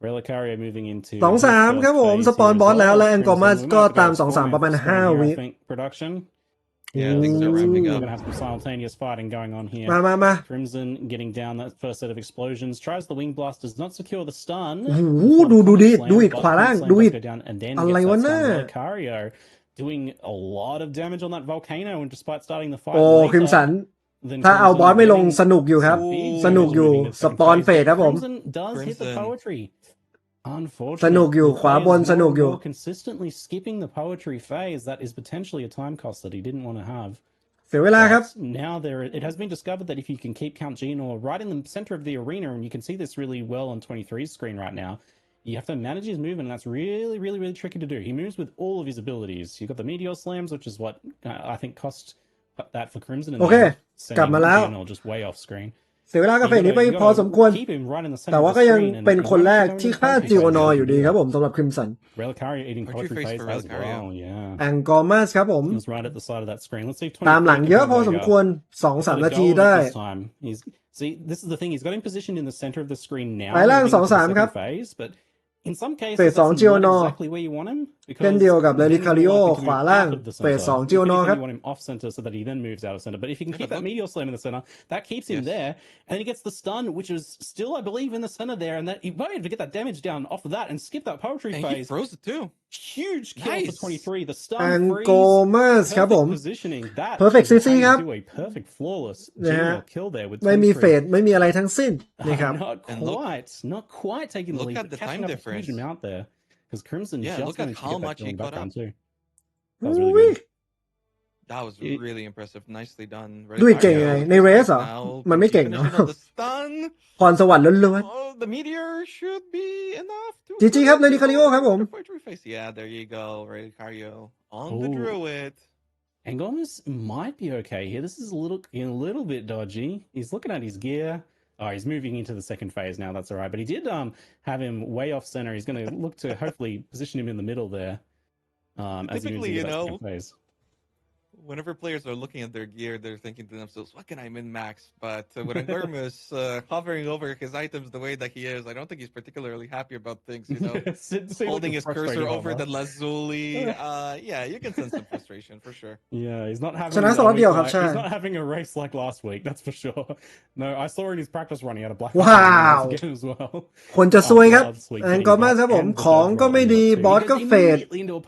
Relicario moving into 2-3 ครับผมสปอนบอสแล้วและแองกอมัสก็ตาม 2-3 ประมาณ 5 วิ production. Yeah, things are ramping up. We're gonna have some simultaneous fighting going on here. มา Crimson getting down that first set of explosions. Tries the wing blast, does not secure the stun. โอ้โหดูอิดขวาล่างดูอิดอะไรวะน่า Relicario doing a lot of damage on that volcano, and despite starting the fight, โอ้คริมสันถ้าเอาบอสไม่ลงสนุกอยู่ครับสนุกอยู่สปอนเฟสครับผม Crimson does hit the poetry. สนุกอยู่ขวาบนสนุกอยู่ consistently skipping the poetry phase that is potentially a time cost that he didn't want to have เสียเวลาครับ now it has been discovered that if you can keep Count Genor right in the center of the arena, and you can see this really well on 23's screen right now, you have to manage his movement, and that's really tricky to do. He moves with all of his abilities. You've got the meteor slams, which is what I think cost that for Crimson, and โอเคกลับมาแล้ว just way off screen. เสียเวลากับเฟสนี้ไปพอสมควรแต่ว่าก็ยังเป็นคนแรกที่ฆ่าจิโอนออยู่ดีครับผมสำหรับคริมสัน Relicario eating poetry phase as well, yeah. แองกอมัสครับผม right at the side of that screen. Let's see ตามหลังเยอะพอสมควร 2-3 นาทีได้ See, this is the thing. He's got him positioned in the center of the screen now. ไปล่าง 2-3 ครับ phase, but in some cases เฟส 2 จิโอนอ exactly where you want him. เช่นเดียวกับเลลิคาริโอขวาล่างเฟส 2 จิโอนอครับ You want him off center so that he then moves out of center. But if you can keep that meteor slam in the center, that keeps him there, and he gets the stun, which is still, I believe, in the center there, and that he might be able to get that damage down off of that and skip that poetry and phase. He throws it too. Huge kill for 23. The stun แอง freeze, โกมัสครับผม positioning that Perfect CC ครับ do a perfect flawless นะฮะ kill there with ไม่มี 23. เฟสไม่มีอะไรทั้งสิ้นนะครับ Not quite taking the lead. Look at the time difference. Huge amount there because Crimson just look at how much he got up. Too. That was really good. That was really impressive. Nicely done. ดูอีกเก่งไงในเรสเหรอมันไม่เก่งเนาะ พรสวรรค์ล้วน Oh, the meteor should be enough to ๆ GG ครับเลลิคาริโอครับผม Yeah, there you go. Relicario on the druid. Angormas might be okay here. This is a little bit dodgy. He's looking at his gear. Oh, he's moving into the second phase now. That's all right. But he did have him way off center. He's going to look to hopefully position him in the middle there. As he moves into that second phase. whenever players are looking at their gear, they're thinking to themselves, "What can I min-max?" But when Angormus hovering over his items the way that he is, I don't think he's particularly happy about things. Holding his cursor over the lazuli. Yeah, you can sense some frustration for sure. Yeah, he's not having ชนะสล็อตเดียวครับใช่ he's not having a race like last week, that's for sure. No, I saw in his practice run he had a black ว้าว again as well. คนจะซวยครับ After last week แอน getting กอร์มา that ครับผม and the ของ third ก็ไม่ roll ดี too. บอส He ก็ goes เฟด immediately into a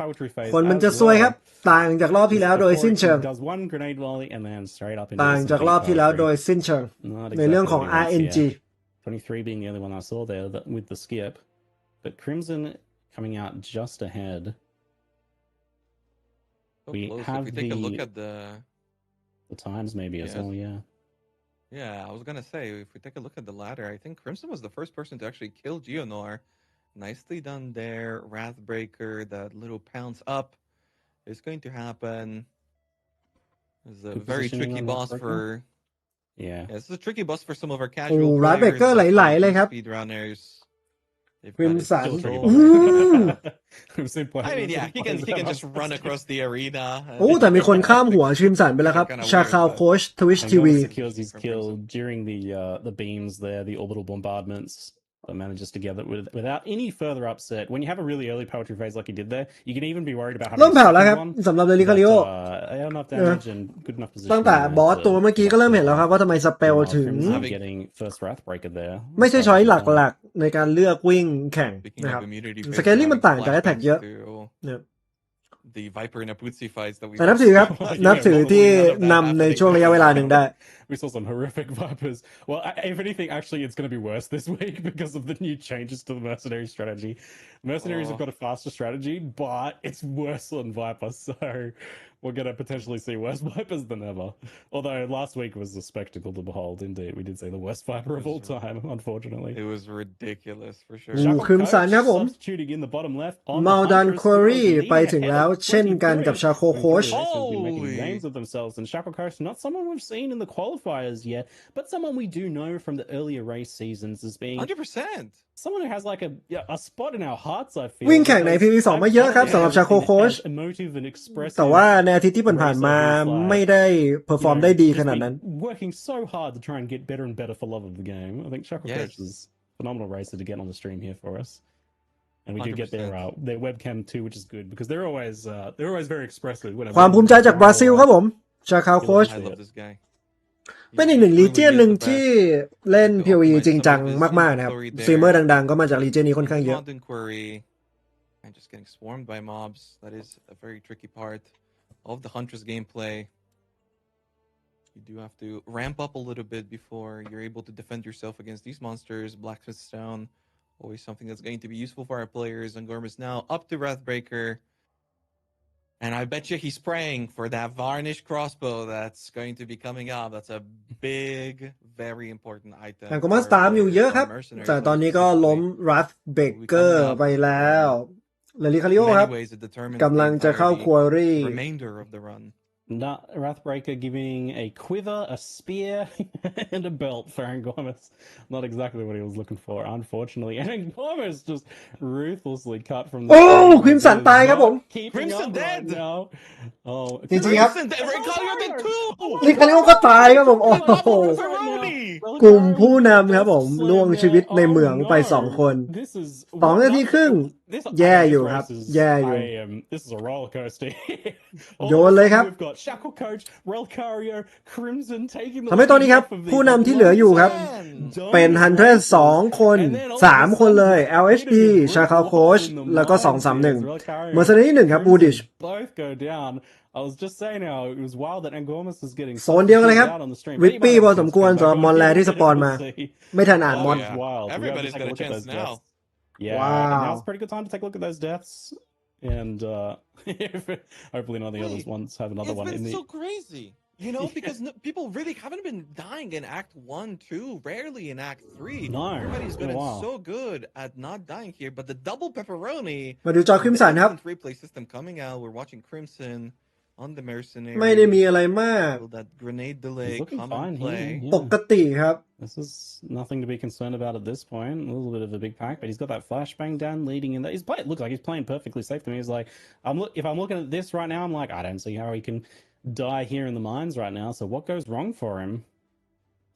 poetry phase คนมันจะ as ซวยครับ well. ต่างจากรอบที่แล้วโดยสิ้นเชิง Does one grenade volley and then straight up into ต่าง some จาก deep รอบที่แล้วโดย poetry. สิ้นเชิง Not ในเรื่องของ exactly what he wants RNG here. 23 being the only one I saw there with the skip, but Crimson coming out just ahead. So We close. have If we take a look the- at the times maybe as Yes. well, yeah. Yeah, I was gonna say, if we take a look at the ladder, I think Crimson was the first person to actually kill Geonor. Nicely done there. Wrathbreaker, that little pounce up is going to happen. This is a Good very positioning tricky on boss Wrathbreaker. for... Yeah. Yeah, this is a tricky boss for some of our โอ้ casual ราเบ players. เกอร์ but ไหล for ๆเลยครับ speedrunners, they've got it Crimson. so- Still Ooh. I mean, yeah, he can just run across the arena. โอ้แต่มีคนข้ามหัวชิมสันไปแล้วครับ ชาคาวโค้ชทวิชทีวี Angormus secures his kill during the beams there, the orbital bombardments, but manages to get it without any further upset. When you have a really early poetry phase like he did there, you can even be worried about having เริ่ม a แผ่วแล้วค second รับ one. สำหรับเดลิคาริโอ Enough damage and good enough position. ตั้งแต่บอสตัวเมื่อกี้ก็เริ่มเห็นแล้วครับว่าทำไมสเปลถึง getting first Wrathbreaker there. ไม่ใช่ช้อยหลักๆ ในการเลือกวิ่งแข่ง Speaking นะครับ of immunity, Scaling มันต่างจาก flashbacks attack เยอะ to เนี่ย the Viper and Apuzzi fights that we แต่นับถือครับ นับถือที่นำในช่วงระยะเวลาหนึ่งได้ We saw some horrific Vipers. Well, if anything, actually, it's going to be worse this week because of the new changes to the mercenary strategy. Mercenaries have got a faster strategy, but it's worse on Vipers, so we're going to potentially see worse Vipers than ever. Although last week was a spectacle to behold, indeed. We did see the worst Viper of all time, unfortunately. It was ridiculous for sure. อู้ครึมสันครับผม Substituting in the bottom left on มาลดัน Huntress ควอรี่ Heroes ไปถึงแล้ว เช่นกันกับชาโคโค้ช Has been making Holy. names of themselves, and Shackle Coast, not someone we've seen in the qualifiers yet, but someone we do know from the earlier race seasons as being 100%. someone who has like a spot in our hearts, I feel. วิ่งแข่งใน because PV2 มาเยอะครับสำหรับชาโคโค้ช as emotive and expressive แต่ว่าในอาทิตย์ที่ผ่านๆมาไม่ได้เพอร์ฟอร์มได้ดีขนาดนั้น working so hard to try and get better and better for love of the game. I think Shackle Yes. Coach is a phenomenal racer to get on the stream here for us. And we do get 100%. their webcam too, which is good because they're always very expressive. ความภูมิใจจากบราซิลครับผม ชาคาวโค้ช I love this guy. เป็นอีกหนึ่งลีเจียนหนึ่งที่เล่น PoE จริงจังมากๆนะครับซีเมอร์ดังๆ ก็มาจากลีเจียนนี้ค่อนข้างเยอะ Content query and just getting swarmed by mobs. That is a very tricky part of the Huntress gameplay. You do have to ramp up a little bit before you're able to defend yourself against these monsters. Blacksmith Stone, always something that's going to be useful for our players. And Gormus now up to Wrathbreaker. And I bet you he's praying for that varnish crossbow that's going to be coming up. That's a big, very important item. แต่ก็มาสตาร์มอยู่เยอะครับ แต่ตอนนี้ก็ล้มรัฟเบเกอร์ไปแล้วเลลิคาริโอครับ กำลังจะเข้าควอรี่ remainder of the run. Wrathbreaker giving a quiver, a spear, and a belt for Angormus. Not exactly what he was looking for, unfortunately. And Angormus just ruthlessly cut from the... โอ้ควิมสันตายครับผม Crimson dead! Now. Oh, จริงๆครับ Crimson dead! Recallier did too! ลิคาริโอก็ตายครับผม โอ้โห กลุ่มผู้นำครับผมล่วงชีวิตในเหมืองไป2 คน2 นาทีครึ่ง แย่อยู่ครับ แย่อยู่ This is a roller coaster. โยนเลยครับ We've got Shackle Coach, Relcario, Crimson taking the ทำให้ตอนนี้ครับ ผู้นำที่เหลืออยู่ครับ เป็นฮันเทอร์2 คน 3 คนเลย LHD ชาคาวโค้ชแล้วก็ 231เมอร์เซเนอรี่1ครับบูดิช Both go down. I was just saying how it was wild that Angormus was getting โซนเดียวกันเลยครับ วิปปี้พอสมควรสำหรับมอนแลที่สปอนมา ไม่ทันอ่านมอน Yeah. Wild. Everybody's got a chance now. Yeah, Wow. and now's a pretty good time to take a look at those deaths. And hopefully none of the others ones have another It's one in been the... so crazy, you know, because people really haven't been dying in Act 1, 2, rarely in Act 3. No, Everybody's it's been been a while. so good at not dying here, but the double pepperoni... มาดูจอคริมสันครับ Replay system coming out. We're watching Crimson on the ไม่ได้มี mercenary. อะไรมาก Will that grenade He's delay looking come in fine play? here. ป Yeah. กติครับ This is nothing to be concerned about at this point. A little bit of a big pack, but he's got that flashbang down leading in there. Looks like he's playing perfectly safe to me. He's like, if I'm looking at this right now, I'm like, I don't see how he can die here in the mines right now. So what goes wrong for him?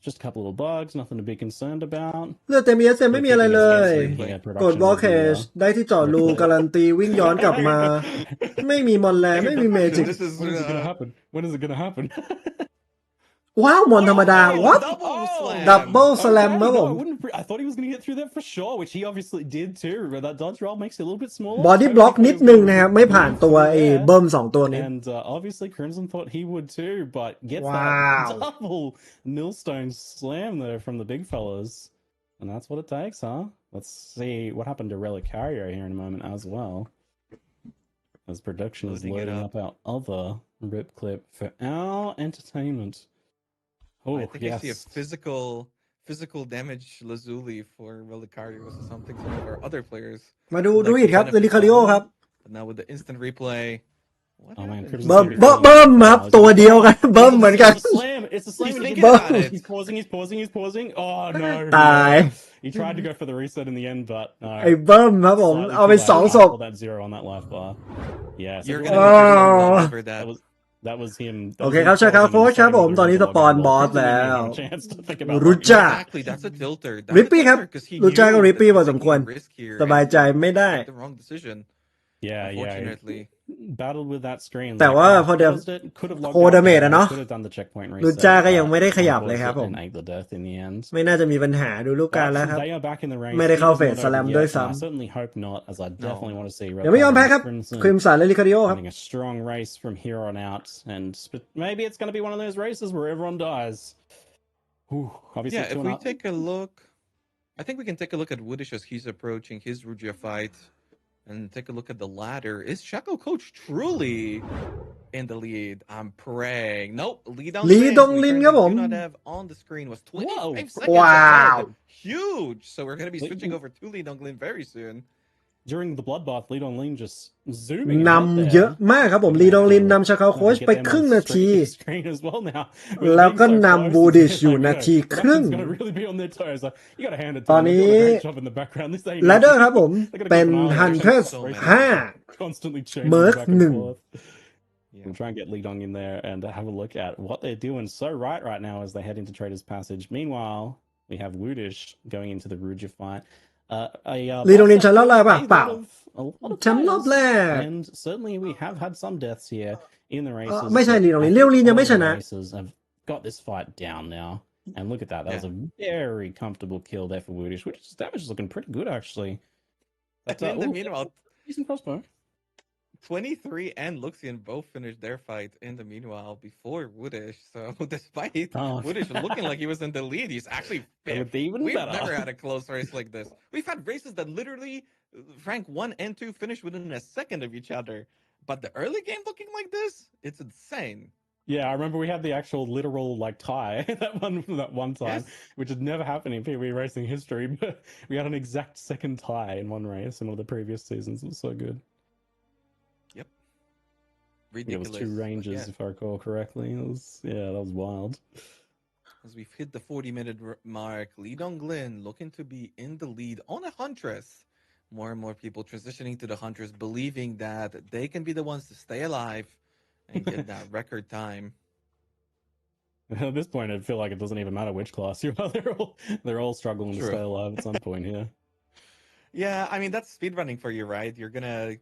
Just a couple little bugs, nothing to be concerned about. เลือดเต็มเอสไม่มีอะไรเลย Yeah, กดบล็อกเคชได้ที่เจาะรูการันตีวิ่งย้อนกลับมา ไม่มีมอนแลไม่มีเมจิก This is When is it gonna happen? When is it gonna happen? ว้าวมอนธรรมดา what double slam. ดับเบิลสแลม Okay, ครับผ no, ม I thought he was gonna get through that for sure, which he obviously did too. But that dodge roll makes it a little bit smaller. บอดี้บล็อกนิดนึงนะครับไม่ผ่านตัวไอ้เบิ้ม2ตัวนี้ And obviously Crimson thought he would too, but gets Wow. that double millstone slam there from the big fellas. And that's what it takes, huh? Let's see what happened to Relic Carrier here in a moment as well. As production is Loading it loading up. up our other rip clip for our entertainment. Oh, I think yes. I see a physical damage Lazuli for Relicario or something some of our other players. มาดูอีกครับเดลิคาริโอครับ But now with the instant replay. What Oh man, happened? Crimson เบิ้ม Saber เบิ้มครับตัวเดียวกันเบิ้มเหมือนกัน It's a slam. It's a slam. He's and he thinking gets about it. it. He's pausing. Oh no. ตาย He tried to go for the reset in the end, but no. ไอ้เบิ้มครับผม Slightly เอาไป too late. 2ศพ That zero on that life bar. Yes. You're everyone- gonna have to Oh. remember that. That was him. โอเคครับเชิญครับโค้ชครับผมตอนนี้สปอนบอสแล้ว รุจ้า Exactly, that's a tilter. That's Rippy a ครับ tilter 'cause he รุจ้า knew ก็ that ริปปี้ he พอ was สมควร taking risk here สบายใจไม่ได้ and made the wrong decision. Yeah. Unfortunately. Battled with that screen. แต่ว่าพอเดี๋ยว could have logged โคดาเมจอะเนาะ could have done the checkpoint reset. รุจ้าก็ยังไม่ได้ขยับเลยครับผม And ate the death in the end. ไม่น่าจะมีปัญหาดูลูกการแล้วครับ They are back in the race. ไม่ได้เข้าเฟส Not สแลม over ด้วย yet, ซ้ and I certainly hope not, as I definitely want to see ำยังไม่ยอมแพ้ครับ Crimson คริมสันและลิคาริโอครับ having a strong race from here on out, and maybe it's going to be one of those races where everyone dies. Whew, obviously, Yeah, if we take a look, I think we can take a look at Woodish as he's approaching his Rugia fight and take a look at the ladder. Is Shaco Coach truly in the lead? I'm praying. Nope, Lee Dong Lee Lin, Dong we Lin currentlyครับผม do not have on the screen was 25 Whoa. seconds Wow. ahead. Huge. So we're going to be Lee- switching over to Lee Dong Lin very soon. During the bloodbath, Lee Dong Lin just zooming น ahead ำเยอะ there. มากครับผมลีดองลินนำชาคาโค้ช Get ไป them ครึ่ง on นาที screen as well now. แล้วก็ With being so นำ close, บูดิช it's อยู่ like, นา no, ทีครึ่ง production's gonna really be on their toes. Like, you gotta hand it to ตอน them. นี้ They're doing a great job in the background. This ain't แลดเดอ easy. ร์ครับผม They're gonna เป็น keep an eye on ฮัน it. เทอร์ So many. 5 Constantly changing Merc back and หนึ่ง forth. Yeah. We'll try and get Lee Dong in there and have a look at what they're doing so right now as they head into Trader's Passage. Meanwhile, we have Wudish going into the Ruja fight. ลีดองลินชนะรอบแรกป่ะเปล่า a lot of แชมป์รอบแรก and certainly we have had some deaths here in the races. ไม่ใช่ลีดองลิน I ลีดองลิน think ยังไม่ all ช the นะ races have got this fight down now. And look at that. That was a very comfortable kill there for Wudish, which his damage is looking pretty good actually. And in the meanwhile, decent crossbow. 23 and Luxian both finished their fight in the meanwhile before Woodish. So despite Woodish looking like he was in the lead, he's actually With even We've better. never had a close race like this. We've had races that literally rank 1 and 2 finish within a second of each other. But the early game looking like this, it's insane. Yeah, I remember we had the actual literal like tie that one time, Yes. which had never happened in PoE racing history. But we had an exact second tie in one race in one of the previous seasons. It was so good. Yep. It was Ridiculous. 2 ranges, Yeah. if I recall correctly. That was wild. As we've hit the 40-minute mark, Lee Dong Lin looking to be in the lead on a Huntress. More and more people transitioning to the Huntress, believing that they can be the ones to stay alive and get that record time. At this point, I feel like it doesn't even matter which class you are. They're all struggling to True. stay alive at some point here. Yeah, I mean that's speedrunning for you, right?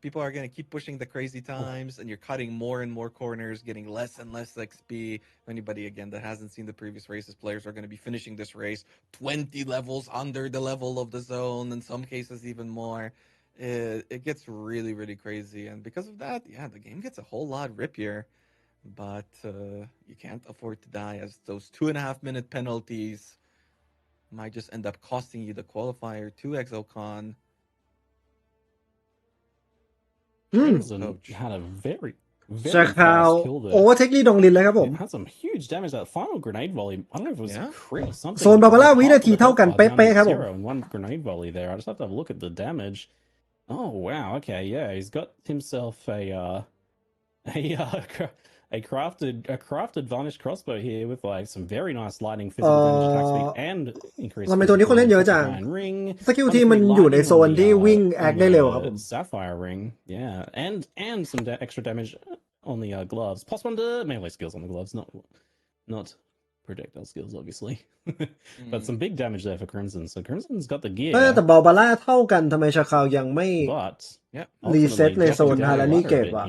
People are gonna keep pushing the crazy times, and you're cutting more and more corners, getting less and less XP. Anybody again that hasn't seen the previous races, players are gonna be finishing this race 20 levels under the level of the zone, in some cases even more. It gets really, really crazy, and because of that, yeah, the game gets a whole lot rippier. But you can't afford to die, as those 2.5-minute penalties might just end up costing you the qualifier to ExoCon. อืม Crimson had a very ชาคาว fast kill โอ there. เวอร์เทคลีดองลินเลยครับผม It had some huge damage. That final grenade volley, I don't know if it was Yeah. a crit or something. โซนบาบาร่าวินาทีเท่ากัน Half of the เป๊ะๆครับผม zero and 1 grenade volley there. I just have to have a look at the damage. Oh wow, okay, yeah, he's got himself a a crafted varnished crossbow here with like some very nice lightning physical damage attack speed and increased ทำไมตัวนี้คนเล่นเยอะจัง ring สกิลที่มันอยู่ในโซนที่วิ่งแอคได้เร็วครับผม sapphire ring, yeah, and some extra damage on the gloves, plus one to melee skills on the gloves, not projectile skills obviously. But some big damage there for Crimson, so Crimson's got the gear. แต่บาบาร่าเท่ากันทำไมชาคาวยังไม่ But รีเซ็ตในโซนฮารานีเกตวะ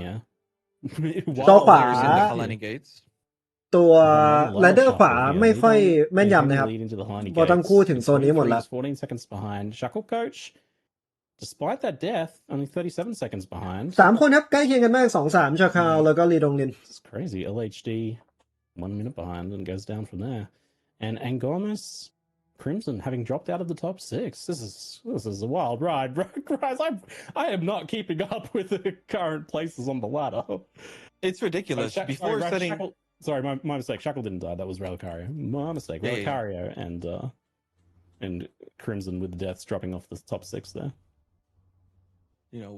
While จอขวา Players in the Kalani Gates. ตัวแลนเดอร์ขวาไม่ค่อยแม่นยำนะครับเพราะทั้งคู่ถึงโซนนี้หมดแล้ว 14 seconds behind. Shackle Coach, despite that death, only 37 seconds behind. 3 คนครับใกล้เคียงกันมาก 2-3 ชาคาวแล้วก็ลีดงลิน It's crazy. LHD 1 minute behind and goes down from there. And Angomas, Crimson having dropped out of the top 6. This is a wild ride, guys. I am not keeping up with the current places on the ladder. It's ridiculous. Before setting. Sorry, my mistake. Shackle didn't die. That was Relicario. My mistake. Relicario and Crimson with the deaths dropping off the top 6 there.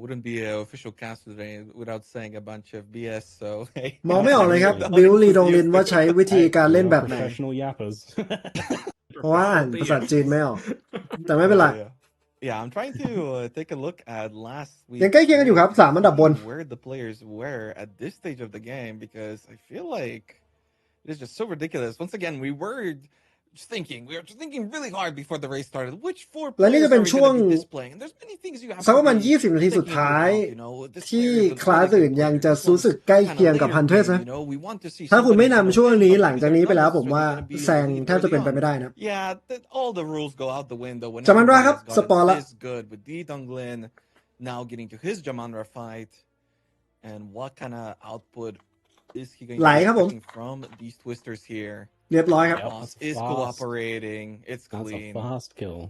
Wouldn't be an official cast today without saying a bunch of BS. So hey. มองไม่ออกเลยครับบิลลีดงลินว่าใช้วิธีการเล่นแบบไหน Professional yappers. เพราะว่าอ่านภาษาจีนไม่ออกแต่ไม่เป็นไร Yeah, I'm trying to take a look at last week. ยังใกล้เคียงกันอยู่ครับ3 อันดับบน Where the players were at this stage of the game, because I feel like it is just so ridiculous. Once again, we were just thinking really hard before the race started. Which 4 และนี่ players จะเป็น are we ช่วง going to be displaying? And there's many things you have สักประมาณ to be 20 นาทีสุด thinking ท้าย about, this ที่ player is คลาสอื่นยังจะรู้สึกใกล้เคียงกับ Huntress นะ we want to see ถ้าคุณไม่ somebody นำช่วงนี้ who's หลังจากนี้ไปแล้วผมว่า gonna be แซงแทบจะเป็นไปไม่ได้นะ Yeah, all the rules go out the window when จามันราครับ everybody has สปอร์ gotten ละ this good with D Donglin now getting to his Jamandra fight, and what kind of output is he going to ไหล be ครับผม expecting from these twisters here? เรียบร้อยครับ Boss is cooperating. It's That's clean. a fast kill.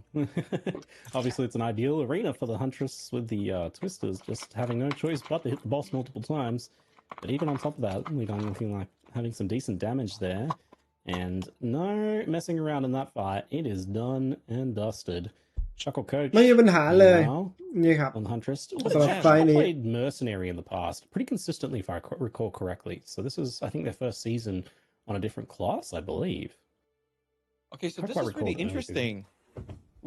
Obviously, it's an ideal arena for the Huntress with the Twisters just having no choice but to hit the boss multiple times. But even on top of that, we don't feel like having some decent damage there. And no messing around in that fight. It is done and dusted. Chuckle Coach ไม่มีปัญหาเลย now นี่ครับ on the Huntress. สำหรับไฟล์นี้ Played Mercenary in the past pretty consistently, if I recall correctly. So this is, I think, their first season on a different class, I believe. Okay, so this is pretty interesting.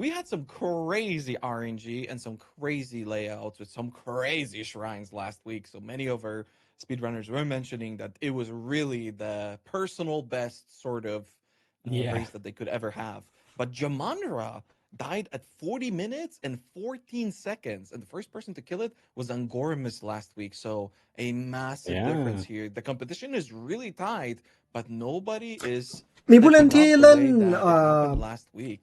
We had some crazy RNG and some crazy layouts with some crazy shrines last week. So many of our speedrunners were mentioning that it was really the personal best sort of race that they could ever have. But Jamandra died at 40 minutes and 14 seconds, and the first person to kill it was Angormus last week. So a massive difference here. The competition is really tight, but nobody is มีผู้เล่นที่เล่น last week.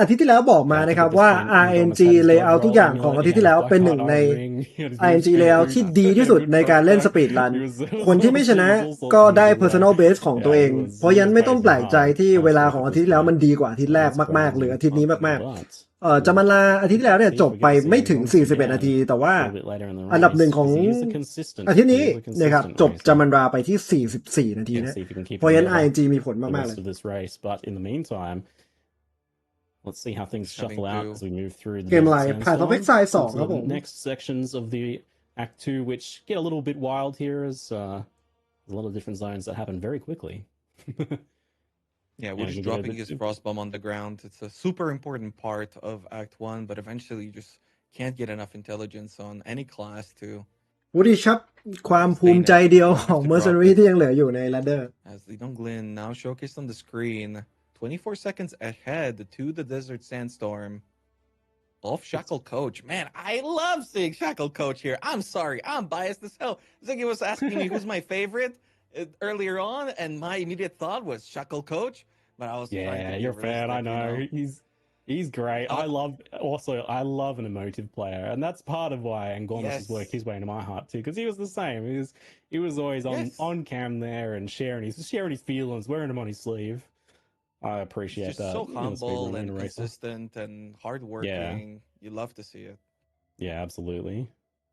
อาทิตย์ที่แล้วบอกมานะครับว่า RNG layout ทุกอย่างของอาทิตย์ที่แล้วเป็นหนึ่งใน RNG layout ที่ดีที่สุดในการเล่นสปีดรันคนที่ไม่ชนะก็ได้ personal base ของตัวเอง เพราะฉะนั้นไม่ต้องแปลกใจที่เวลาของอาทิตย์ที่แล้วมันดีกว่าอาทิตย์แรกมากๆหรืออาทิตย์นี้มากๆจามันลาอาทิตย์ที่แล้วเนี่ยจบไปไม่ถึง41นาทีแต่ว่าอันดับหนึ่งของอาทิตย์นี้นะครับจบจามันราไปที่44นาทีนะเพราะฉะนั้น RNG มีผลมากๆเลย Let's see how things shuffle out as we move through the เกมไลน์ผ่านท็อปิกไซด์2ครับผม next sections of the Act 2, which get a little bit wild here as there's a lot of different zones that happen very quickly. Yeah, we're just dropping his frostbomb on the ground. It's a super important part of Act 1, but eventually you just can't get enough intelligence on any class to วูดี้ครับความภูมิใจเดียวของ Mercenary ที่ยังเหลืออยู่ใน Ladder as the Donglin now showcased on the screen 24 seconds ahead to the Desert Sandstorm of Shackle Coach. Man, I love seeing Shackle Coach here. I'm sorry, I'm biased as hell. Ziggy was asking me who's my favorite earlier on, and my immediate thought was Shackle Coach. But I was you're a fan. I know. He's great. I love an emotive player, and that's part of why Angomas has worked his way into my heart too, because he was the same. He was always on cam there and sharing his feelings, wearing them on his sleeve. I appreciate He's just that. so humble and consistent and hardworking. You love to see it. Yeah, absolutely.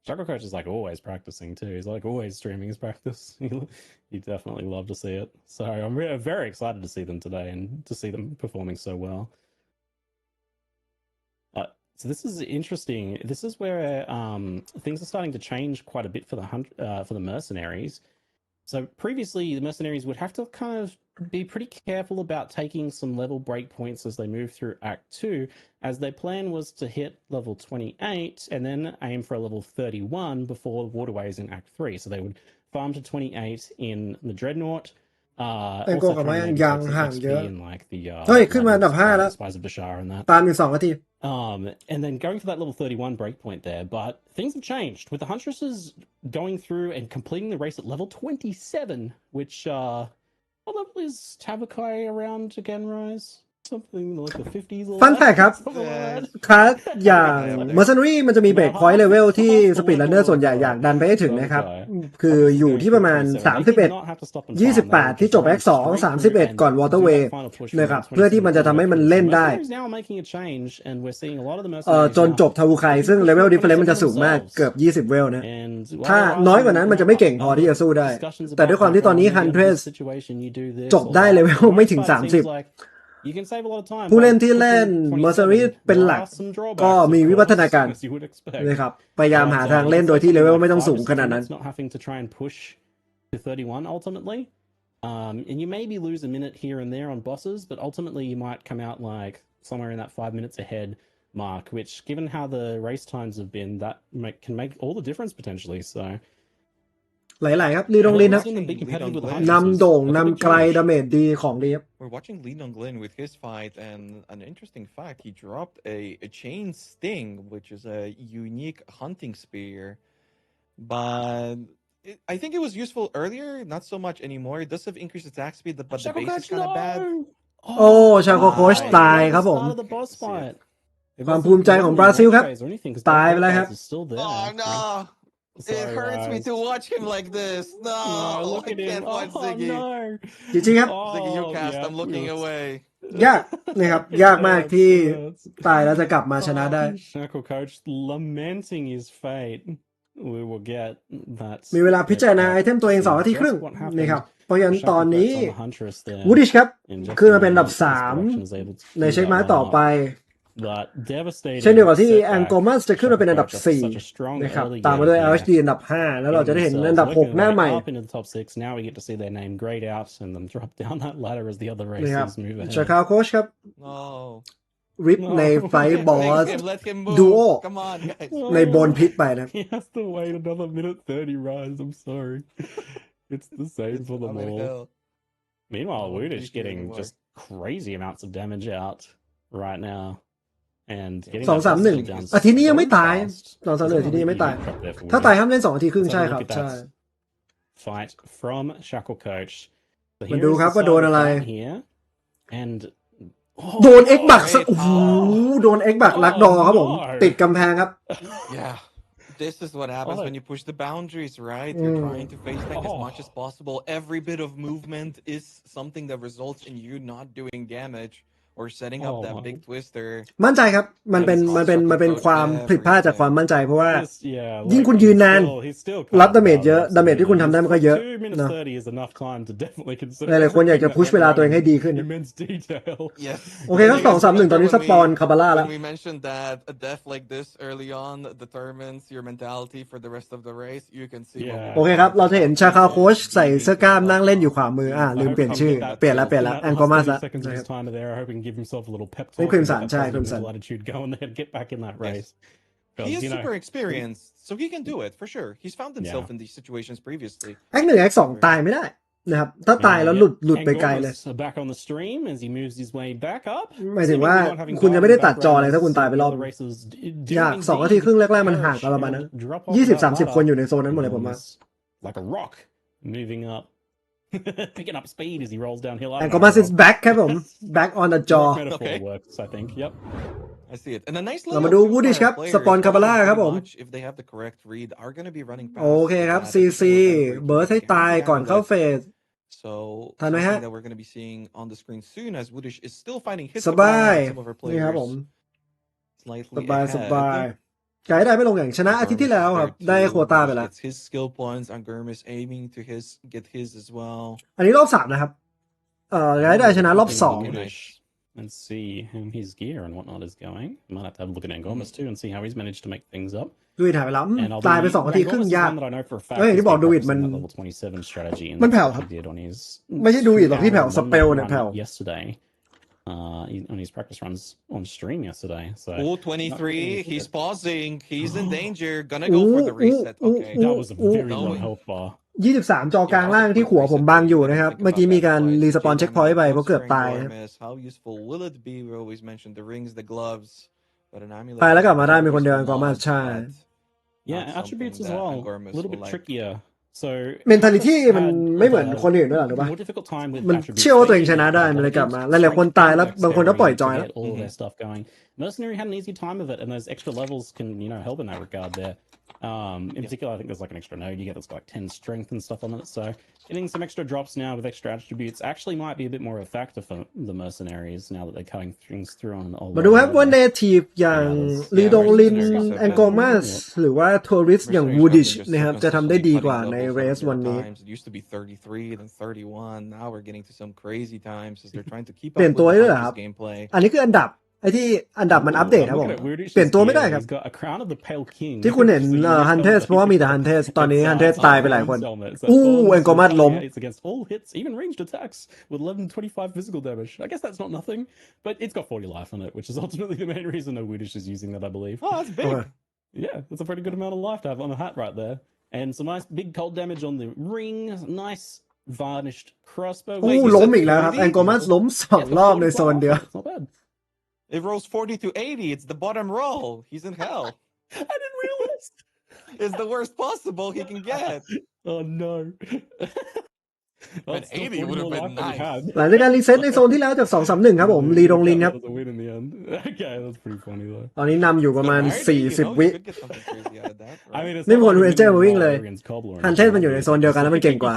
Shackle Coach is like always practicing too. He's like always streaming his practice. You definitely love to see it. So I'm very excited to see them today and to see them performing so well. So this is interesting. This is where things are starting to change quite a bit for the mercenaries. So previously, the mercenaries would have to kind of be pretty careful about taking some level breakpoints as they move through Act 2, as their plan was to hit level 28 and then aim for a level 31 before waterways in Act 3. So they would farm to 28 in the Dreadnought. แต่โกกับไม่ยังห่างเยอะ like the เฮ้ยขึ้นมาอันดับ5แล้ว Spies of Bashar and that. ตามอีก2 นาที And then going for that level 31 breakpoint there, but things have changed with the Huntresses going through and completing the race at level 27, which what level is Tavakai around again, Rise? Something like the 50s or Fun fact ครับคลาสอย่าง Mercenary มันจะมีเบรกพอยต์เลเวลที่สปีดรันเนอร์ส่วนใหญ่อยากดันไปให้ถึงนะครับคืออยู่ที่ประมาณ31 28ที่จบ Act 2 31ก่อน Waterway นะครับเพื่อที่มันจะทำให้มันเล่นได้จนจบทาวูไคซึ่งเลเวลดิฟเฟอเรนซ์มันจะสูงมากเกือบ20เวลนะถ้าน้อยกว่านั้นมันจะไม่เก่งพอที่จะสู้ได้แต่ด้วยความที่ตอนนี้ Huntress จบได้เลเวลไม่ถึง30ผู้เล่นที่เล่น Mercenary เป็นหลักก็มีวิวัฒนาการนะครับพยายามหาทางเล่นโดยที่เลเวลไม่ต้องสูงขนาดนั้น and you maybe lose a minute here and there on bosses, but ultimately you might come out like somewhere in that 5 minutes ahead mark, which given how the race times have been, that can make all the difference potentially. So หลายๆครับลีดงลินครับนำโด่งนำไกลดาเมจดีของดีครับ We're watching Li Donglin with his fight, and an interesting fact, he dropped a chain sting, which is a unique hunting spear, but I think it was useful earlier, not so much anymore. It does have increased attack speed, but the base is kind of bad. โอ้ชาโคโคชตายครับผมความภูมิใจของบราซิลครับตายไปแล้วครับ Oh no! It hurts me to watch him like this. No, look at I can't him. watch Ziggy. No. จริงๆครับ Ziggy, you cast. I'm looking away. ยากนะครับยากมากที่ตายแล้วจะกลับมาชนะได้ Shackle Coach lamenting his fate. We will get that. มีเวลาพิจารณาไอเทมตัวเอง2 นาทีครึ่งนะครับเพราะฉะนั้นตอนนี้วูดิชครับขึ้นมาเป็นอันดับ3ในเช็คม้าต่อไปเช่นเดียวกับที่แองโกมัสจะขึ้นมาเป็นอันดับ4นะครับตามมาด้วย LHD อันดับ5แล้วเราจะได้เห็นอันดับ6หน้าใหม่ชาคาโคชครับริปในไฟบอสดูโอในบนพิษไปนะ He has to wait another minute 30 rise. I'm sorry. It's the same for them all. Meanwhile, Wudish getting just crazy amounts of damage out right now. And 2-3-1 อาทิตย์นี้ยังไม่ตาย2-3-1อาทิตย์นี้ยังไม่ตายถ้าตายห้ามเล่น2 นาทีครึ่งใช่ครับใช่ Fight from Shackle Coach. มาดูครับว่าโดนอะไร and โดน X บักโอ้โหโดน X บักลักดอครับผมติดกำแพงครับ Yeah. This is what happens when you push the boundaries, right? You're trying to face back as much as possible. Every bit of movement is something that results in you not doing damage or setting up that big twister. มั่นใจครับมันเป็นความผิดพลาดจากความมั่นใจเพราะว่ายิ่งคุณยืนนานรับดาเมจเยอะดาเมจที่คุณทำได้มันก็เยอะเนาะหลายๆคนอยากจะพุชเวลาตัวเองให้ดีขึ้นโอเคครับ2-3-1ตอนนี้สปอนคาบาร่าแล้ว We mentioned that a death like this early on determines your mentality for the rest of the race. You can see. โอเคครับเราจะเห็นชาคาโค้ชใส่เสื้อกล้ามนั่งเล่นอยู่ขวามือลืมเปลี่ยนชื่อเปลี่ยนแล้วแองโกมาสละgive himself a little pep talk. นี่คริมสันใช่คริมสัน attitude going there to get back in that race. He is super experienced, so he can do it for sure. He's found himself in these situations previously. แอค1 แอค2ตายไม่ได้นะครับถ้าตายแล้วหลุดไปไกลเลย back on the stream as he moves his way back up. หมายถึงว่าคุณจะไม่ได้ตัดจอเลยถ้าคุณตายไปรอบยาก2 นาทีครึ่งแรกๆมันห่างกันประมาณนั้น20-30 คนอยู่ในโซนนั้นหมดเลยผมว่า like a rock moving up. Picking up speed as he rolls downhill. And Gomas is back ครับผม back on the jaw. Okay. Works, I think. Yep. I see it. And a nice เรามาดู Woodish ครับสปอนคาบาร่าครับผม If they have the correct read, are going to be running past. โอเคครับ CC เบิร์ดให้ตายก่อนเข้าเฟส So ทันไหมฮะ that we're going to be seeing on the screen soon as Woodish is still finding his สบาย some of her นี่ครับ players. ผม Slightly สบายไกด์ได้ไม่ลงอย่างชนะอาทิตย์ที่แล้วครับได้โควต้าไปแล้ว His skill points and Gurmis aiming to get his as well. อันนี้รอบ3นะครับไกด์ได้ชนะรอบ2 and see how his gear and whatnot is going. Might have to have a look at Angomas too and see how he's managed to make things up. ดูวิดหายไปแล้ว And I'll ตายไป be, 2 นาทีครึ่ง Angomas is ยาก one that I know for a fact เอ้ย he's ที่บอก been ดูวิด practicing มัน that level 27 strategy, and มัน that's แผ่ว what ครับ he did on his ไม่ใช่ดูวิดหรอกที่แผ่ว 2-hour สเปล one-minute เนี่ย run แผ่ว yesterday. On his practice runs on stream yesterday. So Oh, not 23. really He's good. pausing. He's in danger. Gonna go for the reset. Okay. That was a very low Going. health bar. 23 จอกลางล่างที่หัวผมบังอยู่นะครับ เมื่อกี้มีการรีสปอนเช็คพอยต์ไปเพราะเกือบตายนะ How useful will it be? We always mention the rings, the gloves, but an amulet. ไปแล้วกลับมาได้มีคนเดียวอันกอร์มาใช่ Yeah, attributes as well. A little bit trickier. So mentality มันไม่เหมือนคนอื่นด้วยหรอปะ more difficult time with มัน attributes. เชื่อว่าตัวเองชนะได้มันเลยกลับมาหลายๆคนตายแล้วบางคนก็ปล่อยจอยแล้ว All of their stuff going. Mercenary had an easy time of it, and those extra levels can help in that regard there. In particular, I think there's like an extra node you get that's got like 10 strength and stuff on it. So getting some extra drops now with extra attributes actually might be a bit more of a factor for the mercenaries now that they're cutting things through on all. มาดูครับว่าเนทีฟอย่างลีดงลินแองโกมาสหรือว่าทัวริสอย่างวูดิชนะครับจะทำได้ดีกว่าในเรสวันนี้ It used to be 33, then 31. Now we're getting to some crazy times as they're trying to keep เปลี่ยน up ตัว with ได้ the ด้วยเหรอครับ Fighters gameplay. อันนี้คืออันดับไอ้ที่อันดับมันอัปเดตครับผม เปลี่ยนตัวไม่ได้ครับ He's got a crown of the Pale King. ที่คุณเห็นฮันเทสเพราะว่ามีแต่ฮันเทสตอนนี้ฮันเทสตายไปหลายคนแองโกมาสล้ม It's against all hits, even ranged attacks with 1125 physical damage. I guess that's not nothing, but it's got 40 life on it, which is ultimately the main reason Awudish is using that, I believe. Oh, that's big. Okay. Yeah, that's a pretty good amount of life to have on a hat right there. And some nice big cold damage on the ring. Nice varnished crossbow. โอ้ล้มอีกแล้วครับแองโกมาสล้ม2 รอบในโซนเดียว It's not bad. It rolls 40 to 80. It's the bottom roll. He's in hell. I didn't realize. It's the worst possible he can get. Oh no. An 80 would have been nice. หลังจากการรีเซ็ตในโซนที่แล้วจาก 2-3-1 ครับผมลีดงลินครับ That was a win in the end. Okay, that's pretty funny though. ตอนนี้นำอยู่ประมาณ 40 วิ You could get something crazy out of that, right? I mean, it's นี่ not คน like เรนเจอร์มาวิ่งเลย against Cobbler ฮันเทสมันอยู่ในโซนเดียวกันแล้วมันเก่งกว่า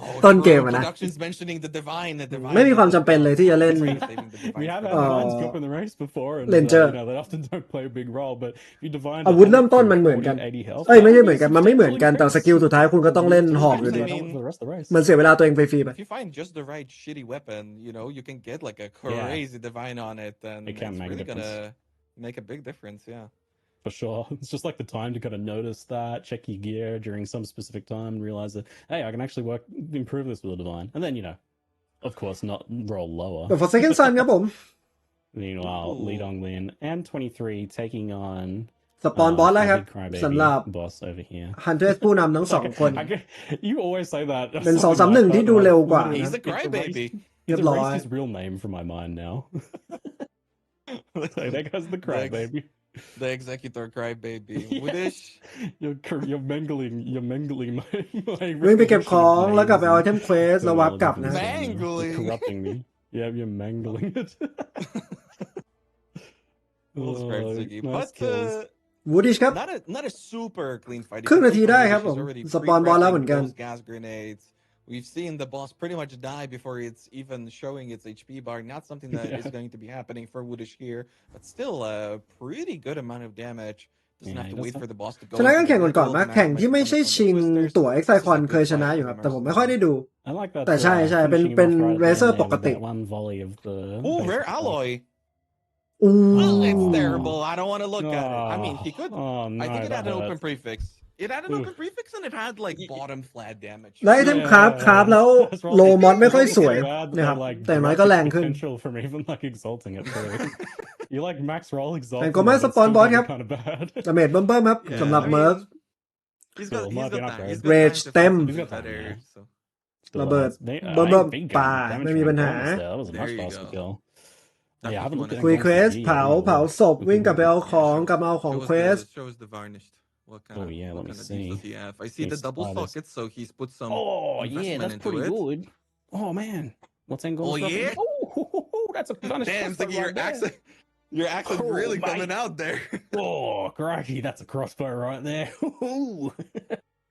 Oh, ต้นเกม true. อะนะ Production's mentioning the divine. ไม่มีความจำเป็นเลยที่จะเล่น Saving the divine We have for had last. divines come up in the race before, and Ranger. they often don't play a big role. But if you divine อาวุธเริ่มต้นมันเหมือนกัน 80 health, เอ้ยไม่ใช่เหมือนกันมันไม่เหมือนกันแต่สกิลสุดท้ายคุณก็ต้องเล่นหอกอยู่ดี I mean, for the rest of the race. มันเสียเวลาตัวเองไปฟรีไป If you find just the right shitty weapon, you can get like a crazy divine on it, and It can it's make a really difference. gonna make a big difference. Yeah. For sure. It's just like the time to kind of notice that, check your gear during some specific time, and realize that, hey, I can actually improve this with a divine. And then, of course, not roll lower. แต่ for second sun ครับผม Meanwhile, Ooh. Lee Donglin and 23 taking on สปอนบอสแล้วครับ Big Crybaby สำหรับ boss over here. ฮันเทสผู้นำทั้ง 2 คน You always say that. เป็น 2-3-1 ที่ดูเร็วกว่า He's a crybaby. เรีย He's บร้อย erased his real name from my mind now. So there goes the crybaby. The executor crybaby. Yeah. Widish. You're mangling my วิ่งไปเก็บของ reputation of แล้วกลับไปเอาไอ names. เทมเควสแล้ววับกลับนะ Mangling. You're corrupting me. Yeah, you're mangling it. Little scrap Ziggy. Nice But kills. วูดิชครับ not a super clean fight. ครึ่งนาทีได้ครับ He's ผม already สปอนบอสแล้วเหมือนกัน pre-prepping those gas grenades. We've seen the boss pretty much die before it's even showing its HP bar. Not something that is going to be happening for Woodish here, but still a pretty good amount of damage. Doesn't have to wait for the boss to go. ชนะการแข่งก่อนๆมาแข่งที่ไม่ใช่ชิงตั๋วเอ็กไซคอนเคยชนะอยู่ครับ แต่ผมไม่ค่อยได้ดู I like that. แต่ใช่ใช่เป็น finishing him off right at the racer end there ปก with ติ that one volley of the. Oh, basic rare stuff. alloy. อู้ Well, it's terrible. I don't want to look at it. I mean, he could. Oh no, I think it that had an open hurts. prefix. It had an Oof. open prefix and it had like bottom flat damage. แล้วไอเทมคราฟแล้วโลมอดไม่ค่อยสวย Bad, นะครับ like, แต่อย่างน้อยก็แรงขึ้น potential from even like exalting it too. You like max roll exalt. แต่ก็ไม่สปอนบอสครับ kind of bad. ดาเมจเบิ่มๆครับ Yeah, สำหรับ I mean, เมิร์ฟ He's Cool, got might be an that. upgrade. He's got Rage time to stem. find He's got something time, better. yeah. So. Stillระเบิด has- เบิ่ม big ๆป่า damage ไม่มีปัญหา from That was a much There you faster go. kill. That Yeah, I was haven't one looked at คุย Angomas เควส yet. เผาศพวิ่งกลับไปเอาของกลับมาเอาของเควส Shows the varnished. What kind Oh, of, yeah, what let me kind of see. deeds does he have? I see the These double spiders. sockets, so he's put some Oh yeah, investment that's into pretty it. good. Oh man, what's Angomas? Oh, yeah? Oh, that's a vanished Damn, crossbow Ziggy, right your accent Oh, really mate. coming out there. Oh, crikey, that's a crossbow right there.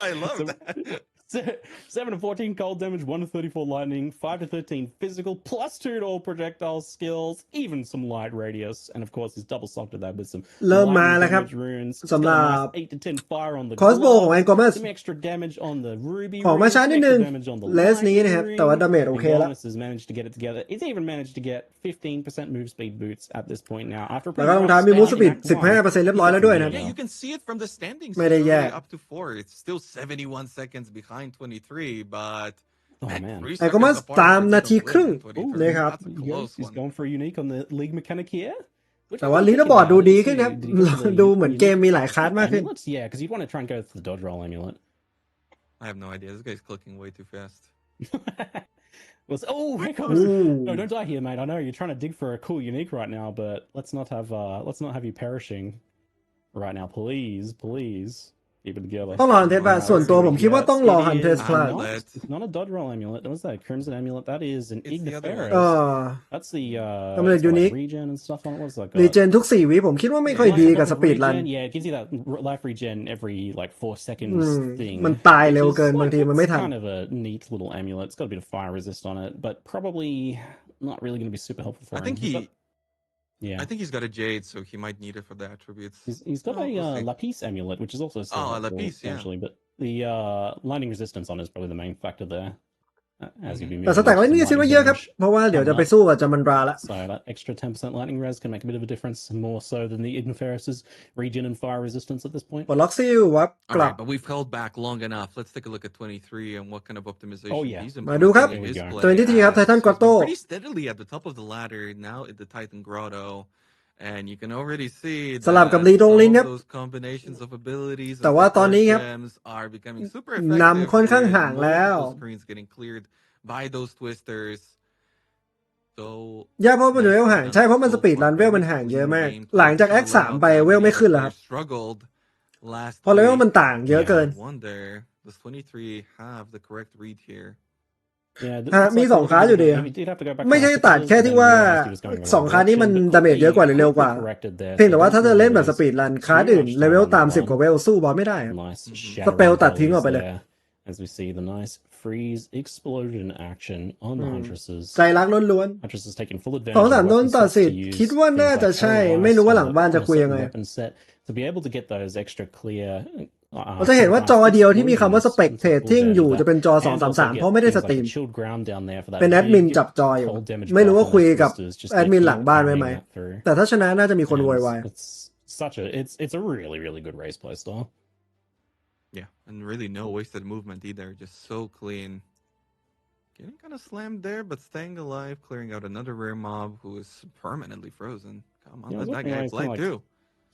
I love So- that. 7 to 14 cold damage, 1 to 34 lightning, 5 to 13 physical, plus 2 to all projectile skills, even some light radius, and of course he's double socked with that with some เริ่มมา lightning แล้วครับ damage runes. It's สำห got รั a บ nice 8 to 10 fire on the คอสโบ glove, ของแอนกอมัส some extra damage on the ruby ของมา runes, ช้า some นิดนึง extra damage on the เลสนี้ lightning นะครับ rune. แต่ว่าดาเมจโอเคแล้ว Has managed to get it together. He's even managed to get 15% move speed boots at this point now. After a แล้ว pretty ก็รอง rough เท้ามีมูฟ start สปี in ด Act 15% เรียบร้อยแล้วด้วยนะครับ Yeah, you can see it from the standings. ไม่ได้ He's แย่ already up to 4. It's still 71 seconds behind 23, but Oh, man, man. 3 แอนกอ seconds มัส apart 3 from นาที Tito ครึ่ง Flynn and นะครับ That's a Yes, close he's one. going for a unique on the league mechanic here. Which แต่ I've ว่า been ลีดเดอร์ thinking บอร์ด about. ดู Did ดี you ขึ้น see- ครับ did you go for the ดูเหมือนเกม unique มีหลายคลาสมากขึ้น amulets? Yeah, because you'd want to try and go for the dodge roll amulet. I have no idea. This guy's clicking way too fast. Oh, here comes. Ooh. No, don't die here, mate. I know you're trying to dig for a cool unique right now, but let's not have you perishing right now, please. Keep it together. ต้องรอฮันเทส Now, ส่วนตัว let's ผม see คิด what ว่า we ต้อง get. รอ It ฮันเทส is พลาด It's not a dodge roll amulet. That was that crimson amulet. That is an It's the other igniferous. เออ That's the Amulet it's got, like, unique. regen and stuff on it. What's that รี got? เจนทุก 4 วิผมคิดว่าไม่ค่อย Life ดีกับ level สปีดรัน regen, yeah, it gives you that life regen every like 4 seconds thing. มันตาย which เร็ว is เกิน บาง like, ทีมันไม่ it's ทัน kind of a neat little amulet. It's got a bit of fire resist on it, but probably not really going to be super helpful for I him. think He's he. got- yeah. I think he's got a jade, so he might need it for the attributes. He's got Oh, a we'll see. lapis amulet, which is also still Oh, a helpful, lapis, yeah. essentially, but the lightning resistance on it is probably the main factor there. As you'd be แต่ moving สแต็ก into ไว้ some นี่คิดว่า lightning เยอะครับ damage. เพราะว่าเดี๋ยวจะไปสู้กับจามันราละ So that extra 10% lightning res can make a bit of a difference, more so than the igniferous regen and fire resistance at this point. ปลดล็อกซิลวับ All กลับ right, but we've held back long enough. Let's take a look at 23 and what kind of optimization Oh, yeah. he's มาดูครับ implementing in his There we go. play. 20 ครับ as Titan he's been Grotto pretty steadily at the top of the ladder now at the Titan Grotto. And you can already see สลับกับ that ลีดงลิน some ครับ of those combinations of abilities แต่ and ว่า support ตอนนี้ครับ gems are becoming super น effective ำค่อนข้าง with ห่างแล้ว multiple screens getting cleared by those twisters. So ยากเพราะมันเวลห่างใช่เพราะมันสปีดรันเวลมันห่างเยอะมาก หลังจากแอค3ไปเวลไม่ขึ้นแล้วครับ struggled last เพราะเลเวล week. มันต่างเยอะเกิน I wonder does 23 have the correct read here? Yeah, ฮะ looks มี like สอง he คลาส did อยู่ดี he did have to go back ไม่ใช่ to ตัด Nexus, แค่ but ที่ then ว่า realized he was going the wrong 2 คลาสนี้มัน direction, ดาเมจ but เยอะกว่าหรือเร็วกว่า quickly corrected there, เพียง so แต่ว่าถ้าจะ didn't เล่นแบบ lose สปีดรันคลาส too อื่น much เลเว time ล on ตาม that 10 กว่า one. เวลสู้บอลไม่ได้ครับ Nice สเปล shattering ตัดทิ้งออก blows ไปเลย there as we see the nice freeze explosion action on the Huntresses. ใจรักล้วน Huntresses taking full ๆ advantage of 2-3 the ต้น weapon ต่อ sets to 10 use คิดว่า things น่า like จะใช่ Paralyze ไม่รู้ว่า on หลังบ้าน on จะ a คุยยัง certain ไง weapon set to be able to get those extra clear เราจะเห็นว่าจอเดียวที่มีคำว่า explosions and spectating pull อยู่ damage จะเป็นจอ and also 233 get เพราะไม่ได้ things ส like ตรีม a chilled ground down there for that เป็นแอดมิน big จับจออยู่ cold damage ไม่รู้ว่า buff คุย on those กับ twisters, just แอด to มิน keep หลังบ้านไว้ไหม pounding that through. แต่ถ้าชนะน่าจะมีคนโว And ยวาย it's such a it's a really good race play style. Yeah, and really no wasted movement either. Just so clean. Getting kind of slammed there, but staying alive, clearing out another rare mob who is permanently frozen. Come on, Yeah, I was let that wondering why guy he's play kinda, like, too.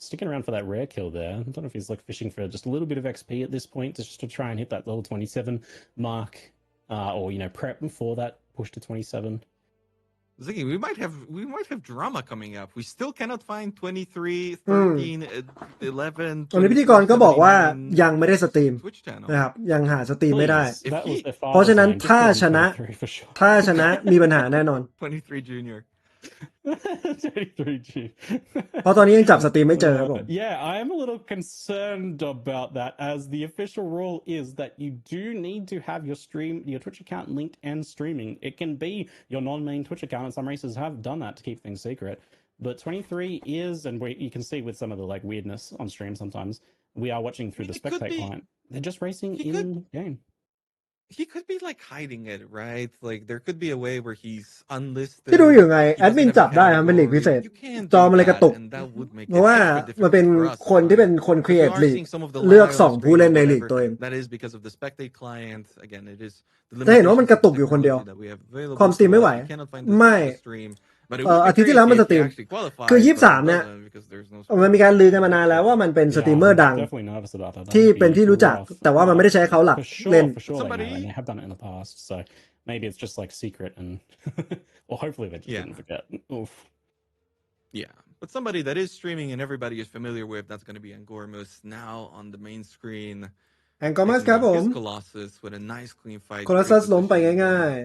sticking around for that rare kill there. I don't know if he's like fishing for just a little bit of XP at this point, just to try and hit that level 27 mark, or prep for that push to 27. Ziggy, we might have drama coming up. We still cannot find 23, 13, 11. ตอนนี้พิธีกรก็บอกว่ายังไม่ได้สตรีม Twitch channel. นะครับยังหาสตรีมไม่ได้ Please, that was their เพราะฉะ father's นั้น name. Just ถ้า call him ชนะ 23 for sure. ถ้าชนะมีปัญหาแน่นอน 23 Junior. 23G. เพราะตอนนี้ยังจับสตรีมไม่เจอครับผม Yeah, I am a little concerned about that, as the official rule is that you do need to have your Twitch account linked and streaming. It can be your non-main Twitch account, and some races have done that to keep things secret. But 23 is, and you can see with some of the like weirdness on stream sometimes, we are watching through the spectate client. They're just racing in game. He could be like hiding it, right? Like there could be a way where he's unlisted. ที่ดูอยู่ไง He แอดมิน doesn't จับ have a ได้ครับเป็นลีก category. พิเศษ You can't จอ do มันเลยกระตุก that, and that would make เพราะ it ว่า extra มันเป็น difficult for us. คนที่เป็นคนครีเอท If you are ลีก seeing some of the เลือก live ส่อง stream ผู้ or เล่นในลีก whatever, ตัวเอง that is because of the spectate client. Again, it is the จะเห็นว่ามัน limitations กระตุก of อยู่คนเดียว technology that we have available ความสตรีม to ไม่ไหว us. We cannot find the ไม่ stream. But it would be อาทิตย์ที่ great แล้วมัน if สตรี he ม actually qualified, คือ but he 23 เนี่ย doesn't because there's no มัน stream. มีการลือกันมานานแล้วว่ามันเป็นสตรีมเมอร์ดัง definitely nervous about that. ที่ That'd เป็น be ที่รู้จัก rough. แต่ว่ามันไม่ได้ใช้เขาหลัก For เล่น sure, they know, Somebody- and they have done it in the past. So maybe it's just like secret, and or hopefully they just Yeah. didn't forget. Oof. Yeah, but somebody that is streaming and everybody is familiar with, that's going to be Angormus now on the main screen. แองกอมัส taking ครับ on ผม his Colossus with a nice clean fight. โคลัส great ล้มไป position. ง่าย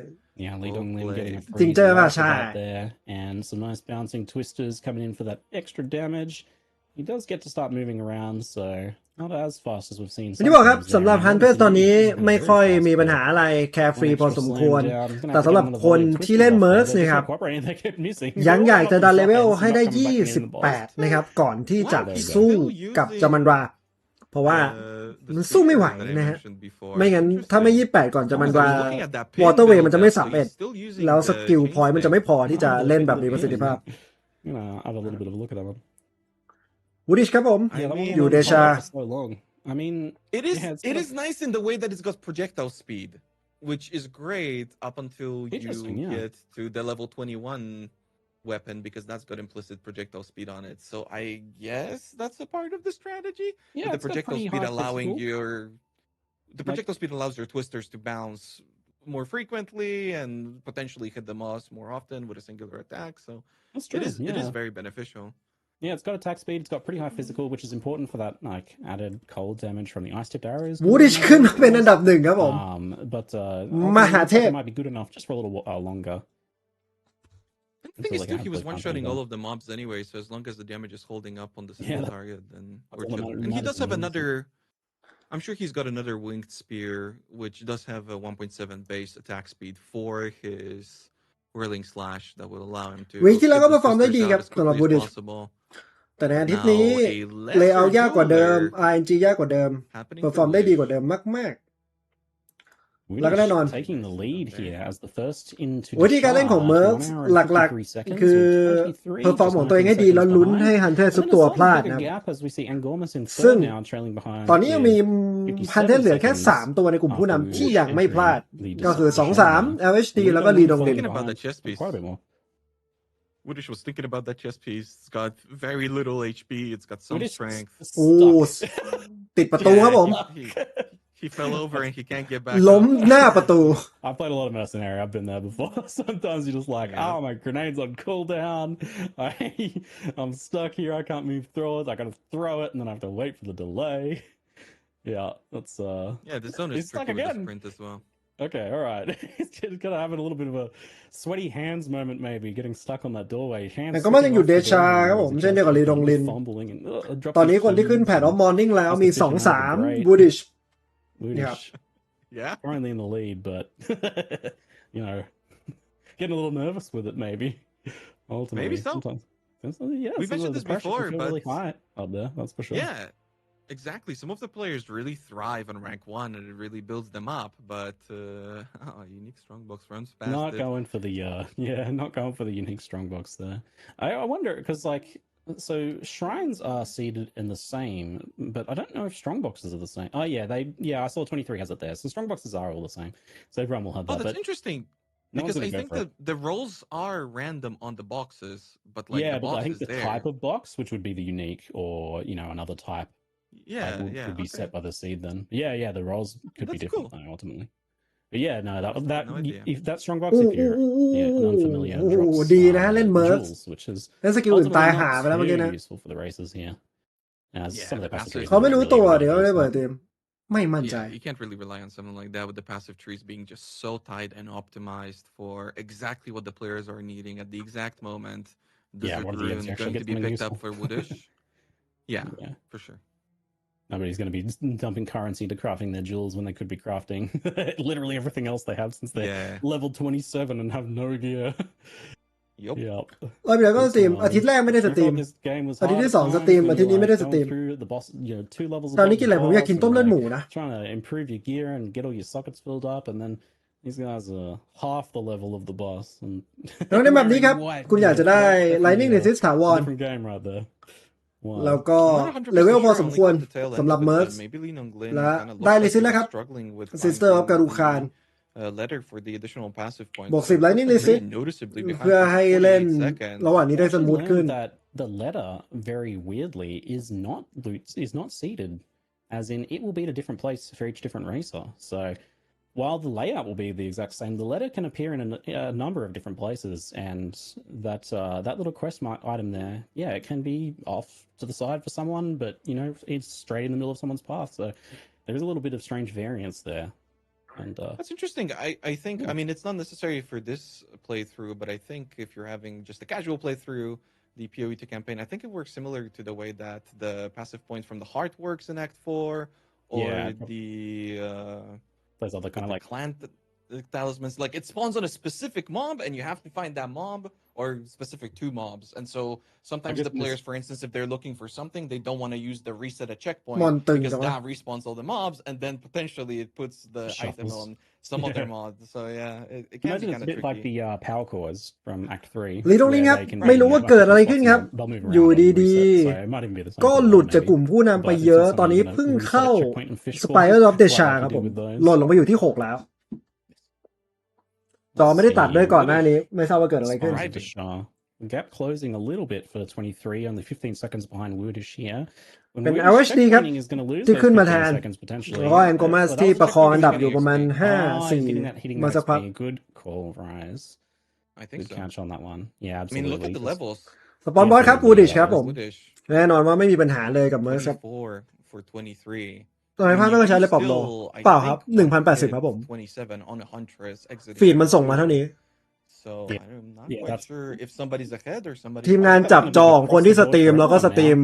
Yeah, Lee Well Dong Lin getting a played. free จริงเจอป่ะ drop ใช่ out there, and some nice bouncing twisters coming in for that extra damage. he does get to start moving around, so not as fast as we've seen. ที่บอกครับสำหรับฮันเพสตอนนี้ไม่ค่อยมีปัญหาอะไรแคร์ฟรีพอสมควรแต่สำหรับคนที่เล่นเมิร์กเนี่ยครับยังอยากจะดันเลเวลให้ได้28นะครับก่อนที่จะสู้กับจามันราเพราะว่ามันสู้ไม่ไหวนะฮะไม่งั้นถ้าไม่28ก่อนจามันราวอเตอร์เวย์มันจะไม่31แล้วสกิลพอยต์มันจะไม่พอที่จะเล่นแบบมีประสิทธิภาพวูดิชครับผมอยู่เดชาI mean, it is nice in the way that it's got projectile speed, which is great up until you get to the level 21 weapon because that's got implicit projectile speed on it. So I guess that's a part of the strategy. Yeah, the projectile speed allowing projectile speed allows your twisters to bounce more frequently and potentially hit the moss more often with a singular attack. So it is very beneficial. Yeah, it's got attack speed, it's got pretty high physical, which is important for that like added cold damage from the ice-tipped arrows. วูดิชขึ้นมาเป็นอันดับ1ครับผม but มหาเทพ might be good enough just for a little longer. The thing is, too, he was one-shotting all of the mobs anyway, so as long as the damage is holding up on the single target, then we're chilling. And he does have another... I'm sure he's got another winged spear, which does have a 1.7 base attack speed for his whirling slash that will allow him to... วีคที่แล้วก็เปอร์ฟอร์มได้ดีครับสำหรับวูดิชแต่ในอาทิตย์นี้เลเยอร์ยากกว่าเดิม RNG ยากกว่าเดิมเปอร์ฟอร์มได้ดีกว่าเดิมมากๆแล้วก็แน่นอนวิธีการเล่นของเมิร์กหลักๆคือเพอร์ฟอร์มของตัวเองให้ดีแล้วลุ้นให้ฮันเทอร์ซุปตัวพลาดนะครับซึ่งตอนนี้ยังมีฮันเทอร์เหลือแค่3ตัวในกลุ่มผู้นำที่ยังไม่พลาดก็คือ 2-3 LHD แล้วก็ลีดงลินWoodish was thinking about that chess piece. It's got very little HP. It's got some strength. โอ้ติดประตูครับผม He fell over and he can't get back. ล้มหน้าประตู I've played a lot of Mercenary. I've been there before. Sometimes you're just like, oh, my grenade's on cooldown. I'm stuck here. I can't move through it. I gotta throw it and then I have to wait for the delay. Yeah, that's Yeah, this zone is tricky with the sprint as well.Okay, all right. He's gonna have a little bit of a sweaty hands moment, maybe getting stuck on that doorway. แต่ก็ไม่ยังอยู่เดชาครับผมเช่นเดียวกับลีดงลินตอนนี้คนที่ขึ้นแพทออฟมอร์นิ่งแล้วมี 2-3 วูดิช Yeah, currently in the lead, but you know, getting a little nervous with it, maybe. Ultimately, maybe so. Yeah, we mentioned this before, but really high up there, that's for sure. Yeah.Exactly. Some of the players really thrive on rank 1 and it really builds them up, but unique strongbox runs past not going for the not going for the unique strongbox there. I wonder because like so shrines are seeded in the same, but I don't know if strongboxes are the same. Oh yeah, I saw 23 has it there. So strongboxes are all the same. So everyone will have that. Oh, that's interesting. Because I think the rolls are random on the boxes, but like the box but I think is the there. type of box, which would be the unique or another type. Could be set by the seed then. Yeah, the rolls could be different ultimately. But yeah, no, that if that strongbox, if you're unfamiliar, drops ดีนะเล่นเมิร์ก jewels, which is เล่นสกิลอื่นตายหาไปแล้วเมื่อกี้นะ useful for the races here. As some of the passive เขาไม่รู้ตัวเดี๋ยวได้เปิดเต็มไม่มั่นใจ You can't really rely on something like that with the passive trees being just so tight and optimized for exactly what the players are needing at the exact moment. Desert Rune going to be picked up for Woodish. Yeah, for sure.Nobody's going to be dumping currency to crafting their jewels when they could be crafting literally everything else they have since they're level 27 and have no gear. Yep. เดี๋ยวก็สตรีมอาทิตย์แรกไม่ได้สตรีมอาทิตย์ที่2สตรีมอาทิตย์นี้ไม่ได้สตรีมตอนนี้กินอะไรผมอยากกินต้มเลือดหมูนะ Trying to improve your gear and get all your sockets filled up and then these guys are half the level of the boss. แล้วในแบบนี้ครับคุณอยากจะได้ Lightning Resist ถาวร Different game right there.แล้วก็เลเวลพอสมควรสำหรับเมิร์กและได้ลิซินแล้วครับ Sister of การุคานบวก10 Lightning Resist เพื่อให้เล่นระหว่างนี้ได้สมูทขึ้น The letter very weirdly is not seeded, as in it will be at a different place for each different racer. So while the layout will be the exact same, the letter can appear in a number of different places, and that little quest item there, it can be off to the side for someone, but it's straight in the middle of someone's path. So there is a little bit of strange variance there. And that's interesting. I think I mean it's not necessary for this playthrough, but I think if you're having just a casual playthrough the PoE to campaign. I think it works similar to the way that the passive point from the heart works in Act 4, or those other kind of like clan talismans. Like it spawns on a specific mob, and you have to find that mob or specific 2 mobs. And so sometimes the players, for instance, if they're looking for something, they don't want to use the reset a checkpoint because that respawns all the mobs, and then potentially it puts the item on some other mod. So it can be kind of tricky. Like the power cores from Act 3. ลีตรงนี้ครับไม่รู้ว่าเกิดอะไรขึ้นครับอยู่ดีๆก็หลุดจากกลุ่มผู้นำไปเยอะตอนนี้เพิ่งเข้า Spire of the Shah ครับผมหล่นลงไปอยู่ที่6แล้วจอไม่ได้ตัดด้วยก่อนหน้านี้ไม่ทราบว่าเกิดอะไรขึ้น The gap closing a little bit for the 23, only 15 seconds behind Woodish here. เป็น LHD ครับที่ขึ้นมาแทนแล้วก็แองโกมัสที่ประคองอันดับอยู่ประมาณ 5-4 มาสักพัก Good call, Rise. I think Good catch on that one. Yeah, I absolutely. mean, look at the levels. สปอนบอสครับ Woodish ครับผมแน่นอนว่าไม่มีปัญหาเลยกับเมอร์ครับ for 23. ตอนนี้ภาพต้องใช้เลยปรับโลเปล่าครับ 1,080 ครับผมฟีดมันส่งมาเท่านี้ So I'm not quite sure if somebody's ahead or somebody. ทีมงานจับจอของคนที่สตรีมแล้วก็สตรีม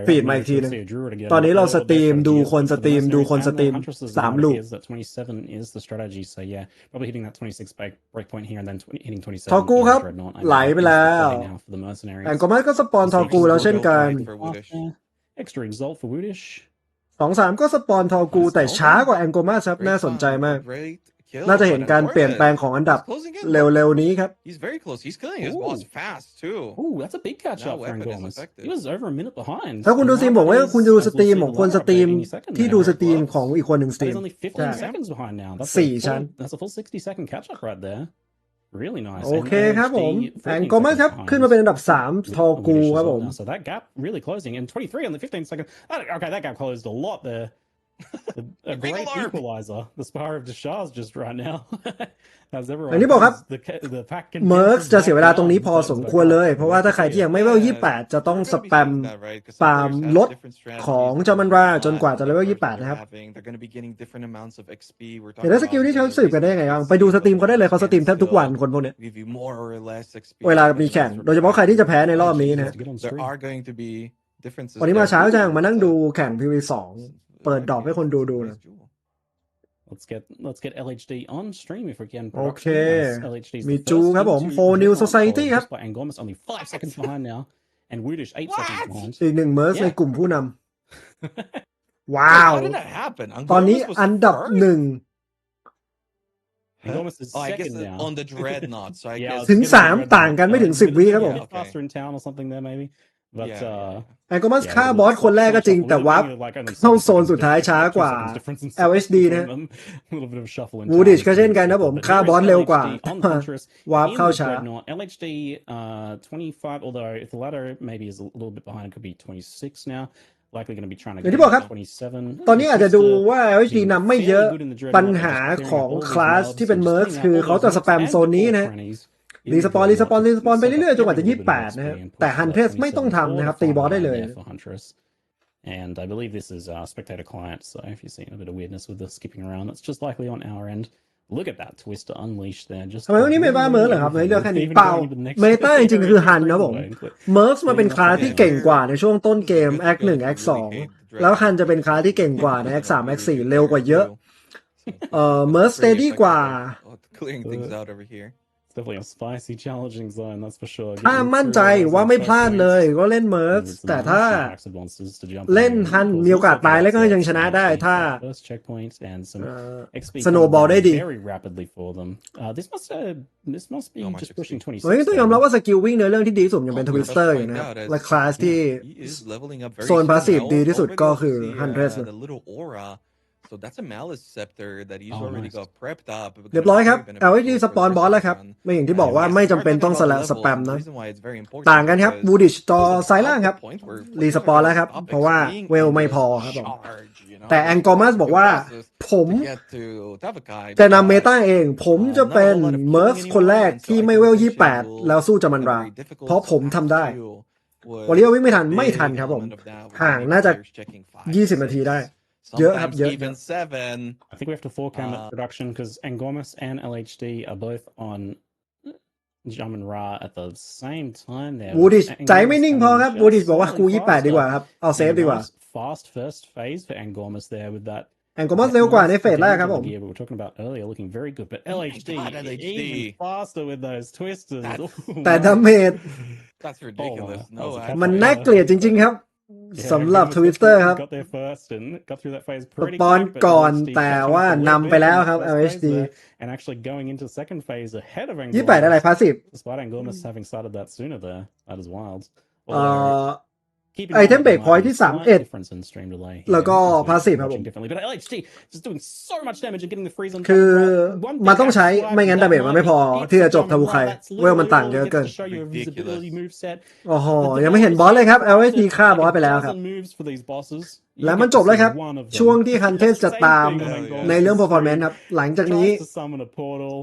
ฟีดมาอีกทีนึงตอนนี้เราสตรีมดูคนสตรีมดูคนสตรีม3ลูก 27 is the strategy, so yeah, probably hitting that 26 breakpoint here and then hitting 27. ทอกูครับไหลไปแล้วแองโกมัสก็สปอนทอกูแล้วเช่นกัน Extra result for Woodish. 2-3 ก็สปอนทอกูแต่ช้ากว่าแองโกมัสครับน่าสนใจมากน่าจะเห็นการเปลี่ยนแปลงของอันดับเร็วๆนี้ครับ He's very close. He's killing his boss fast too. Oh, that's a big catch up for Angomas. He was over a minute behind. ถ้าคุณดูสตรีมผมว่าคุณดูสตรีมของคนสตรีมที่ดูสตรีมของอีกคนหนึ่งสตรีม He's only 15 seconds behind now. That's a full 60-second catch up right there. Really nice. โอเคครับผมแองโกมัสครับขึ้นมาเป็นอันดับ3ทอกูครับผม So that gap really closing and 23 on the 15 seconds. Okay, that gap closed a lot there. A great equalizer. The Spire of the Shahs just right now. As everyone อย่างที่บอกครับ the pack เมิร์กจะเสียเวลาตรงนี้พอสมควรเลยเพราะว่าถ้าใครที่ยังไม่เลเวล28จะต้องสแปมปาล์มลดของเจ้ามันราจนกว่าจะเลเวล28นะครับเห็นได้สกิลที่เขาสืบกันได้ยังไงบ้างไปดูสตรีมเขาได้เลยเขาสตรีมแทบทุกวันคนพวกนี้เวลามีแข่งโดยเฉพาะใครที่จะแพ้ในรอบนี้นะวันนี้มาเช้าจังมานั่งดูแข่ง PV2 เปิดดอกให้คนดูนะ Let's get LHD on stream if we can. โอเคมีจูครับผม4 New Society ครับ Angomas only 5 seconds behind now and Woodish 8 seconds behind. อีก1เมิร์สในกลุ่มผู้นำว้าวตอนนี้อันดับ1 Angomas is second now. On the dreadnought, so I guess ถึง3ต่างกันไม่ถึง10วิครับผม Faster in town or something there maybe. But แองโกมัสฆ่าบอสคนแรกก็จริงแต่วับเข้าโซนสุดท้ายช้ากว่า LHD นะวูดิชก็เช่นกันนะผมฆ่าบอสเร็วกว่าวับเข้าช้า LHD 25 although if the ladder maybe is a little bit behind it could be 26 now likely going to be trying to อย่างที่บอกครับ 27 ตอนนี้อาจจะดูว่า LHD นำไม่เยอะปัญหาของคลาสที่เป็นเมิร์กคือเขาจะสแปมโซนนี้นะรีสปอนไปเรื่อยๆจนกว่าจะ28นะครับแต่ฮันเทสไม่ต้องทำนะครับตีบอสได้เลย And I believe this is spectator client, so if you're seeing a bit of weirdness with the skipping around, that's just likely on our end. Look at that twister unleashed there. Just ทำไมวันนี้เมตาเมิร์กเหรอครับไม่เลือกแค่นี้เปล่าเมตาจริงๆคือฮันนะผมเมิร์กมาเป็นคลาสที่เก่งกว่าในช่วงต้นเกมแอค1แอค2แล้วฮันจะเป็นคลาสที่เก่งกว่าในแอค3แอค4เร็วกว่าเยอะเมิร์กสเตดี้กว่า Definitely a spicy, challenging zone, that's for sure. ถ้ามั่นใจว่าไม่พลาดเลยก็เล่นเมิร์กแต่ถ้าเล่นฮันมีโอกาสตายแล้วก็ยังชนะได้ถ้าสโนว์บอลได้ดีต้องยอมรับว่าสกิลวิ่งในเรื่องที่ดีสุดยังเป็นทวิสเตอร์อยู่นะครับและคลาสที่โซนพาสซีฟดีที่สุดก็คือฮันเทสSo that's a malice scepter that he's already got prepped up. เรียบร้อยครับ LHD สปอนบอสแล้วครับไม่อย่างที่บอกว่าไม่จำเป็นต้องสแปมนะต่างกันครับบูดิชต่อซ้ายล่างครับรีสปอนแล้วครับเพราะว่าเวลไม่พอครับผมแต่แองโกมัสบอกว่าผมจะนำเมตาเองผมจะเป็นเมิร์กคนแรกที่ไม่เวล28แล้วสู้จามันราเพราะผมทำได้วอลเลย์วิ่งไม่ทันครับผมห่างน่าจะ20นาทีได้เยอะครับเยอะ even 7. I think we have to 4 cam production because Angomas and LHD are both on Jum and Ra at the same time there. วูดิชใจไม่นิ่งพอครับวูดิชบอกว่ากู28ดีกว่าครับเอาเซฟดีกว่า Fast first phase for Angormus there with that. แองโกมัสเร็วกว่าในเฟสแรกครับผม We were talking about earlier looking very good, but LHD even faster with those twisters. แต่ดาเมจ That's ridiculous. No, มันน่าเกลียดจริงๆครับสำหรับทวิตเตอร์ครับ got there first and got through that phase ส pretty ปอน quick, ก่อน LHD แต่ catching ว่า up a little นำไป bit แล้ว in the ครับ first phase LHD there, and actually going into second phase ahead of 28อะไร Angormus. พาสซีฟ Despite Angormus having started that sooner there, that is wild. เอ่อ Keep in ไอ mind เทม that เบร there กพอย might ท์ be ที่ a slight difference in stream delay 31แล้วก็ here, because พาสซีฟ we're ครับผม watching differently. But LHD just doing so much damage and getting the freeze on คือ One มัน big ต้องใช้ axe ไม่งั้น swipe, ดาเมจ that มัน might ไม่พอ be it ที่ for จะจบ Jum ทา and วุไค Ra. That's เวลมัน literally ต่าง all เย it อะ gets เกิน to show you a visibility moveset. โอ้โหยังไม่เห็นบอสเลยครับ LHD ฆ่าบอสไปแล้วครับ moves for these bosses. แล้วมันจบแล้วครับ ช่วงที่ฮันเทสจะตาม Same thing. ในเรื่อง performance ครับ หลังจากนี้ Tries to summon a portal.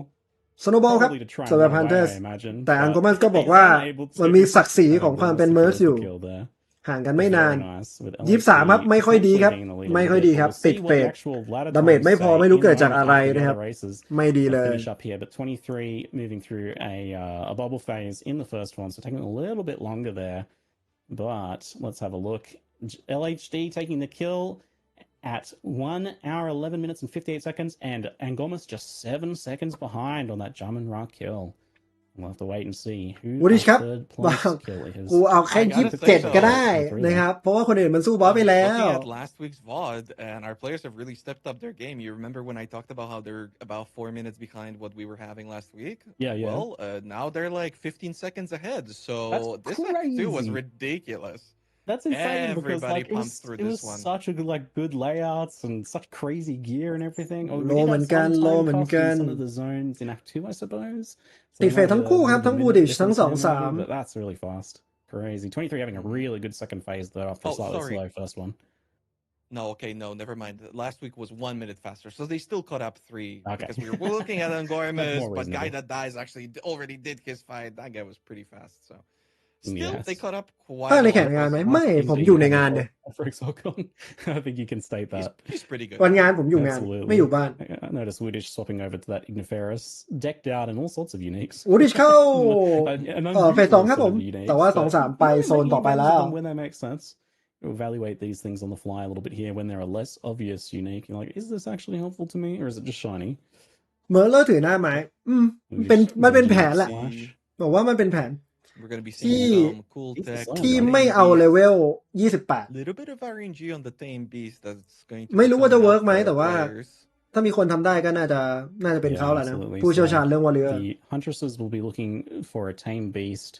สโนว์บอลครับ Probably to try and สำหรับ run ฮันเท away, ส I imagine. แต่ but อังโกมัสก็บอก he's ว่า unable to. มันมีศักดิ์ศรีของความเป็น Angormus เมิร์ส secures อยู่ the kill there. ห่างกันไม่นาน Very nice with 23ครับ ไม่ค่อยดีครับ potentially being in the lead a ไม่ little ค่อย bit, ดี but ครับ we'll ติด see เฟ what the ส actual ladder ดาเมจ times ไม่พอ say ไม่รู้ in เกิดจาก one อะไร after the นะครับ other races. ไม่ดีเลย Finish up here, but 23 moving through a bubble phase in the first one, so taking a little bit longer there. But let's have a look. LHD taking the kill at 1 hour 11 minutes and 58 seconds, and Angormus just 7 seconds behind on that Jum and Ra kill. We'll have to wait and see who วูดิช the ครับ third บาง place kill is. กูเอาแค่ I gotta 27 say ก็ได้ so. นะครับ เพราะว่าคนอื่นมันสู้บอสไปแล้ว Looking at last week's VOD, and our players have really stepped up their game. You remember when I talked about how they're about 4 minutes behind what we were having last week? Yeah. Well, now they're like 15 seconds ahead. So That's this Act 2 was crazy. ridiculous. That's insane because Everybody like pumped through it was this one. such a good good layouts and such crazy gear and everything. Oh, we Low did have เหมือนกัน some low time เหมือน cost กั in น some of the zones in Act 2, I suppose. So ติดเฟส there ทั้ง might คู่ be a ครับ bit ทั้ of ง a บู minute ดิชทั้ง difference สอ there ง maybe, 3 but that's really fast. Crazy. 23 having a really good second phase though after a Oh, slightly sorry. slow first one. No, okay, no, never mind. Last week was 1 minute faster, so they still caught up 3 Okay. because we were looking at That's Angormus, more but guy reasonable. that dies actually already did his fight. That guy was pretty fast, so still they Yes. caught up ภาค quite ใน a แข่ง lot. งานไหม Last ไม่ season ผมอยู่ใน having งานเดย for Exalcon. I think you can state that. He's pretty good. วันงานผมอยู่งาน Absolutely. ไม่อยู่บ้าน I noticed Woodish swapping over to that Igniferous, decked out in all sorts of uniques. วูดิชเข้า An เฟส 2 unusual ครับ set ผ of ม uniques, แต่ว่า but 2-3 ไปโซน taking ต่อไป advantage แล้ of ว them when they make sense. You evaluate these things on the fly a little bit here when there are less obvious unique. You're like, is this actually helpful to me or is it just shiny? เมอร์เลอร์ถือหน้าไม้มันเป็นแผนแหละ Slash. บอกว่ามันเป็นแผน We're gonna be He- seeing some cool he's the tech. son, ที่ right? ไม่เอาเลเวล Little bit of RNG on the tame beast that's going to ไม่ be รู้ว่าจะ coming เวิร์ก out ไหม for แต่ our ว่า players. ถ้ามีคนทำได้ก็น่าจะเป็น Yeah, เขาแหละนะ absolutely. ผู้เชี่ยวชาญ So เรื่องวอลเลอร์ the Huntresses will be looking for a tame beast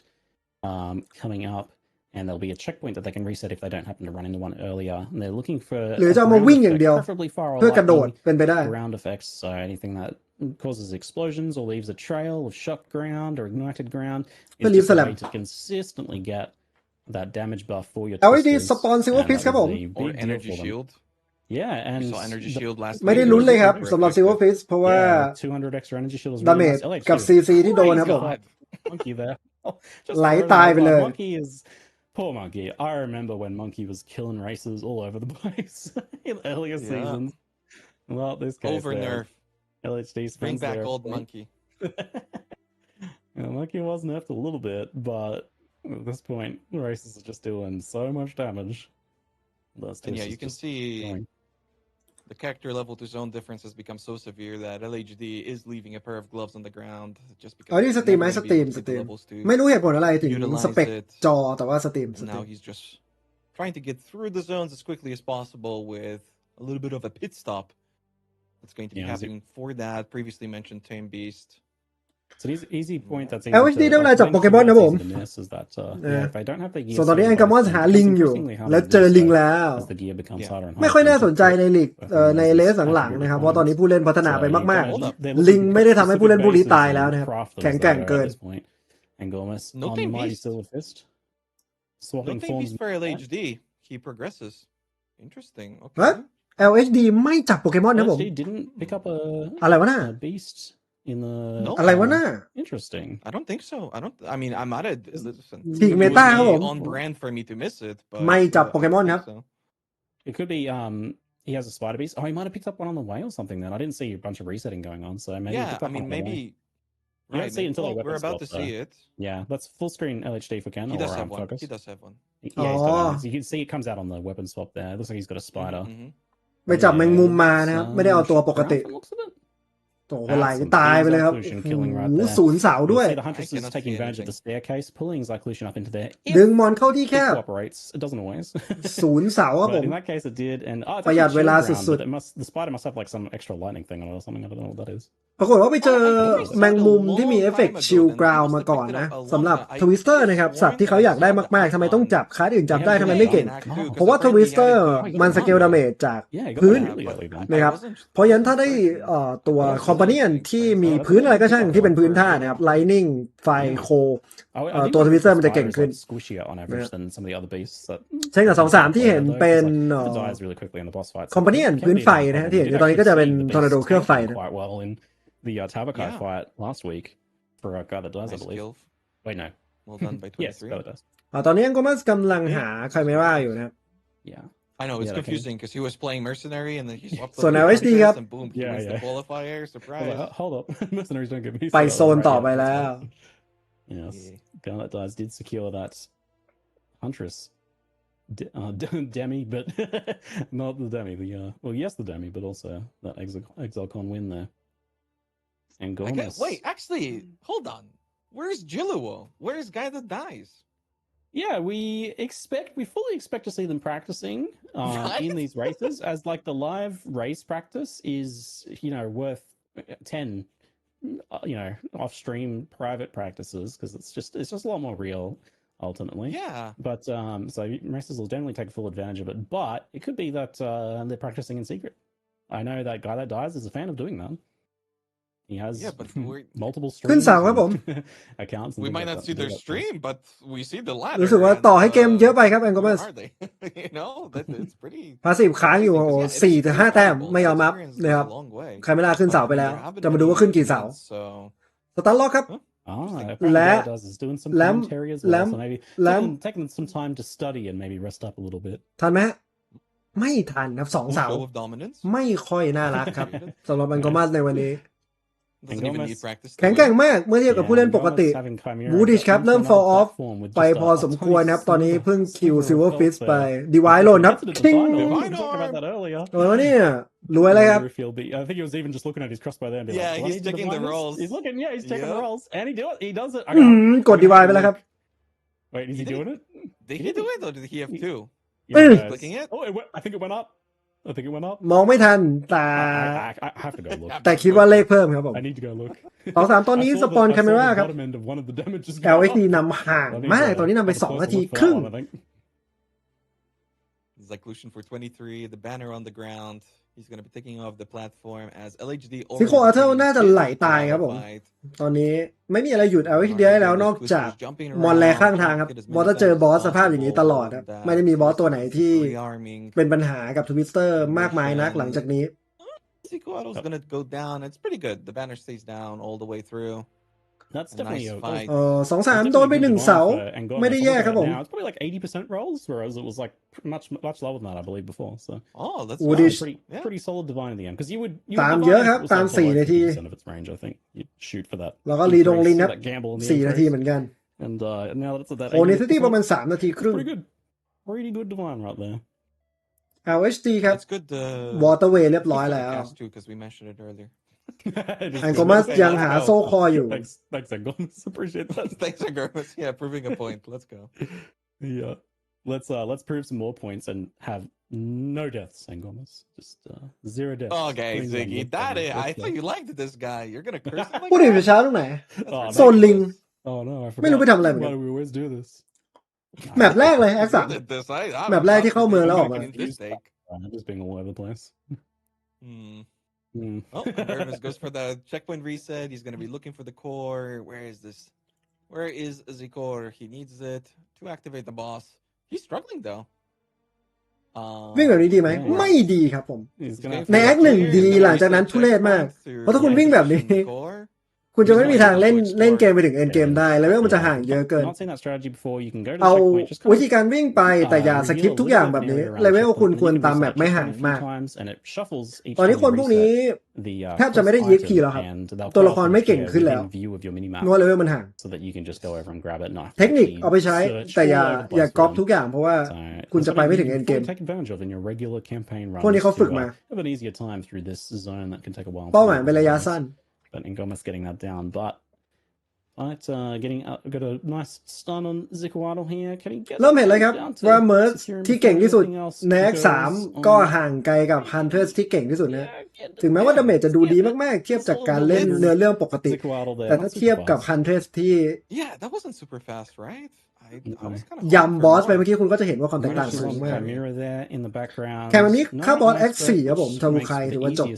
coming up, and there'll be a checkpoint that they can reset if they don't happen to run into one earlier. And they're looking for หรือ a จะเอามา ground วิ่งอย่าง effect, เดียว preferably fire or เพื่อกระโดด lightning เป็นไปได้ ground effects. So anything that causes explosions or leaves a trail of shot ground or ignited ground is Believe just a Salam. way to consistently get that damage buff for your LED twisters. สปอนซิล And พิส that ครับ is ผม a Or big deal energy for them. shield. Yeah, We and saw energy shield last ไม่ได้ week. ลุ้น It เลย was ครับ super สำหรับซิลเวอร์ effective. ฟิสเพราะว่า yeah, 200 extra energy shield is ดา really เมจ nice. LH กับ too. ซีซีที่โดนครับผม God. Monkey there. Just ไหล throws ตาย it ไป over. เลย Monkey is poor Monkey. I remember when Monkey was killing races all over the place in earlier Yeah. seasons. Well, this case Over there, nerf. LHD Bring spends back their old point. monkey. Monkey was nerfed a little bit, but at this point, the races are just doing so much damage. Those And yeah, twists you is can just see going. the character level to zone difference has become so severe that LHD is leaving a pair of gloves on the ground just because เอาที่ส he's ตรีม never ไหม going ส to ต be รีม able to ส get ตรี the ม levels to ไม่รู้เหตุผลอะไรถึง utilize สเปค it. จอแต่ว่าสตรีม And now he's just trying to get through the zones as quickly as possible with a little bit of a pit stop that's going to be Yeah, is it- happening for that previously mentioned tame beast. It's an easy point that's LHD easy ได้เวลาจับโปเกมอนนะผม to miss is that yeah, if they don't have their gear ส่วนตอนนี้ sorted แองกามอน out, หา it ลิง becomes อยู่ increasingly harder แล้ว to เจอ do ลิง so แล้ว as the gear becomes Yeah. harder and harder ไม่ค่อย to น่าสนใจ get ในลีก through ใน those เลสหลังๆ accurate นะครับเพราะตอนนี้ requirements. ผู้เล่นพัฒนา So ไป you มาก gotta- they're ๆ ลิง looking ไม่ได้ทำให้ผู้เล่น specific ผู้นี้ bases ตาย and แล้วนะครับ craft them แข็ง as แกร่ง they go เกิ at น this point. Angormus No on tame Mighty beast. Silver Fist. No Swapping tame forms. beast for LHD. He progresses. Interesting. Okay. What? LHD ไม่จับโปเกมอนนะผม LHD didn't pick up อะไรวะน่ะ a beast in the. No. อะไรวะน่ะ Interesting. I don't think so. I mean, I might have. Listen, Big it would meta ครับ be ผม on brand for me to miss it, but ไม่จับโป I เกมอน don't ครับ think so. It could be he has a spider beast. Oh, he might have picked up one on the way or something then. I didn't see a bunch of resetting going on, so maybe he Yeah, picked I up mean, one on the way. maybe You won't see it until Well, they we're weapon about swap, to see though. it. Yeah, that's full screen LHD for Ken He or does have one. focus. He does have one. Yeah, he's got Oh. one. You can see it comes out on the weapon swap there. It looks like he's got a spider. Mhm. ไปจับแมงมุมมานะครับไม่ได้เอาตัวปกติ From looks of it. โอ้โหไหลตายไปเลยครับ Exclusion โอ้ killing right โห there. ศูนย์เสาด้วย You'll see the Huntress I is cannot taking see advantage of the anything. staircase, pulling Exclusion up into there. ดึงมอนเข้าที่ It แคบ cooperates. It doesn't always. ศูนย์เสาครับผ But ม in that case, it did. And it's ประหยัด actually เวลา shield สุ ground, ด but the spider must have like some extra lightning thing on it or something. I don't know what that is. ปรากฏว่าไปเจอแมงมุมที่มีเอฟเฟกต์ชิลกราวมาก่อนนะสำหรับทวิสเตอร์นะครับสัตว์ที่เขาอยากได้มากๆทำไมต้องจับคลาสอื่นจับได้ทำไมไม่เก่ง เพราะว่าทวิสเตอร์มันสเกลดาเมจจาก Yeah, you got พื้น that really early then. นะครับเพราะฉะนั้นถ้าได้ตัวคอมพานีนที่มีพื้นอะไรก็ช่างที่เป็นพื้นท่านะครับไลนิ่งไฟโค I do ตัว think Twister the มันจะเก่ง spider is, ขึ้น like, squishier on average than some of the other beasts that เช่นกับ2-3ที่เห็นเป็น it dies really quickly in the boss fights. คอมพานีนพื้นไฟนะฮะที่เห็นอยู่ตอนนี้ก็จะเป็นทอร์นาโดเครื่องไฟนะ quite well in the Tavakai Yeah. fight last week for a guy that dies, I Nice believe. kill. Wait, no. Well done by Yes, 23. that does. ตอนนี้ก็มัสกำลังหาไคเมราอยู่นะครับ Yeah. I know, it's Yeah, that confusing because he was playing mercenary and then he swapped So now the SD focus up. and boom, he Yeah, wins the yeah. qualifier. I was Surprise. like, hold up. Mercenaries don't get me ไป started โซน right ต่อ yet. ไปแล้ว Yes. Yeah. Guy that dies did secure that Huntress demi, but not the demi. Well, yes, the demi, but also that Exalcon win there. And I Gormus. wait, actually, hold on. Where's Jilluo? Where's guy that dies? Yeah, we fully expect to see them practicing in these races, as like the live race practice is, worth 10, off stream private practices because it's just a lot more real ultimately. Yeah. But so races will generally take full advantage of it, but it could be that they're practicing in secret. I know that guy that dies is a fan of doing that. He has Yeah, but multiple ขึ้น streams เสาครับผม and accounts. And we things might like not that see to do their that. stream, but we see the ladder. รู้สึกว่า and, ต่อให้เกมเยอะไปครับแองโกมั where ส are they? It's pretty. พาสซีฟค้างอยู่ interesting 'cause, yeah, 4 it's ถึง very 5 แต้ม valuable. ไม่ยอม That รับ experience นะครับ goes a long way. ไคเมราขึ้นเสาไปแล้ว There haven't จะมา been ดูว่า any ขึ้นกี่เสา events, so สตาร์ล็อกครับ Ah, Interesting. apparentlyและ what it does is doing some commentary as well. So maybe taking some time to study and maybe rest up a little bit. ทันไหมฮะไม่ทันครับ2 เสา show of dominance. ไม่ค่อยน่ารักครับสำหรับแองโกมัสในวันนี้ Doesn't even need practice. แข็งแกร่งมากเมื่อเทียบกับผู้เล่นปกติ บูดิชครับเริ่ม fall off ไปพอสมควรนะครับตอนนี้เพิ่งคิวซิลเวอร์ฟิสไปดีไวโลนครับคิง Talking about that earlier. เนี่ยรวยเลยครับ I think he was even just looking at his crossbow there and being Yeah, like, "Do I he's need to checking the divine this?" rolls. He's looking, yeah, he's checking the Yep. rolls. And he does it. กดดีไวไปแล้วครับ Wait, is he doing it? Did he do it or did he have two? Yeah, Clicking it? Oh, I think it went up. I think it went up. มองไม่ทันแต่ I have to go look. แต่คิดว่าเลขเพิ่มครับผม I need to go look. 2-3 ตอนนี้สปอน I แค saw มเมรา the ครับ bottom end of one of the damages go up. LHD นำห่างมากตอนนี้นำไป 2 นาทีครึ่ง I think. Execution for 23, the banner on the ground. He's going to be taking off the platform as LHD ซิโคอาเทลน่าจะไหลตายครับผมตอนนี้ไม่มีอะไรหยุด LHD ได้แล้วนอกจากมอนแลข้างทางครับบอสจะเจอบอสสภาพอย่างนี้ตลอดครับไม่ได้มีบอสตัวไหนที่เป็นปัญหากับทวิสเตอร์มากมายนักหลังจากนี้ Zico Auto's going to go down. It's pretty good. The banner stays down all the way through. That's A definitely nice a fight. 2-3 โดนไป 1 เสา ไม่ได้แย่ครับผม Now it's probably like 80% rolls, whereas it was like much lower than that, I believe, before. So Oh, that's Would nice. it- Yeah. pretty solid divine in the end because you would ตาม divine เยอะ if ครับ it was ตาม like for 4 นาที 50% of its range, I think you'd shoot for that. แล้วก็รีดงลินครับ that gamble in the 4 นาที increase. เหมือนกัน And now that's at that โอเนซิตี้ 80%. ประมาณ 3 นาทีครึ่ง Pretty good, pretty good divine right there. LHD ครับ It's good. Waterway เรียบร้อยแล้ว Too, because we mentioned it earlier. แองโกมัสยังหาโซ่คออยู่ Thanks, Angonis. Appreciate that. Thanks, Agurus. Yeah, proving a point. Let's go. Yeah. Let's prove some more points and have no deaths, Angonis. Just 0 deaths. Okay, Bring them Ziggy. up. That is, I Let's thought go. you liked this guy. You're gonna curse him like พูดถึง that? เช้าตรงไหน That's โซนลิง Oh no, I forgot. ไม่รู้ไปทำอะไรเหมือนกัน Why do we always do this? แมปแรกเลย X3 Good at this. I'm แมปแรกที่เข้าเมืองแล้วออกมา making this take. I'm just being all over the place. Oh, Agurus goes for the checkpoint reset. He's gonna be looking for the core. Where is this? Where is the core? He needs it to activate the boss. He's struggling though. วิ่งแบบนี้ดีไหม Yeah. ไม่ดีครับผม He's gonna ใน Act 1 ดีหลังจากนั้นทุเรศมาก เพราะถ้าคุณวิ่งแบบนี้ คุ คุณจะไม่มีทางเล่นเกมไปถึงเอ็นเกมได้เลเวลมันจะห่างเยอะเกิน เอาวิธีการวิ่งไปแต่อย่าสคิปทุกอย่างแบบนี้เลเวลคุณควรตามแมปไม่ห่างมากตอนนี้คนพวกนี้แทบจะไม่ได้ EXP แล้วครับตัวละครไม่เก่งขึ้นแล้วเพราะเลเวลมันห่างเทคนิคเอาไปใช้แต่อย่าก๊อปทุกอย่างเพราะว่าคุณจะไปไม่ถึงเอ็นเกมพวกนี้เขาฝึกมาเป้าหมายเป็นระยะสั้นBut Ngoma's getting that down. But got a nice stun on Zikuato here. Can he get เริ่มเห็นเลยครับว่าเมิร์กที่เก่งที่สุดในแอค3ก็ห่างไกลกับฮันเทอร์ที่เก่งที่สุดนะถึงแม้ว่าดาเมจจะดูดีมากๆเทียบจากการเล่นเนื้อเรื่องปกติแต่ถ้าเทียบกับฮันเทอร์ที่ยำบอสไปเมื่อกี้คุณก็จะเห็นว่าความแตกต่างสูงมากแค่วันนี้ค่าบอสแอค4ครับผมทารุไคถือว่าจบ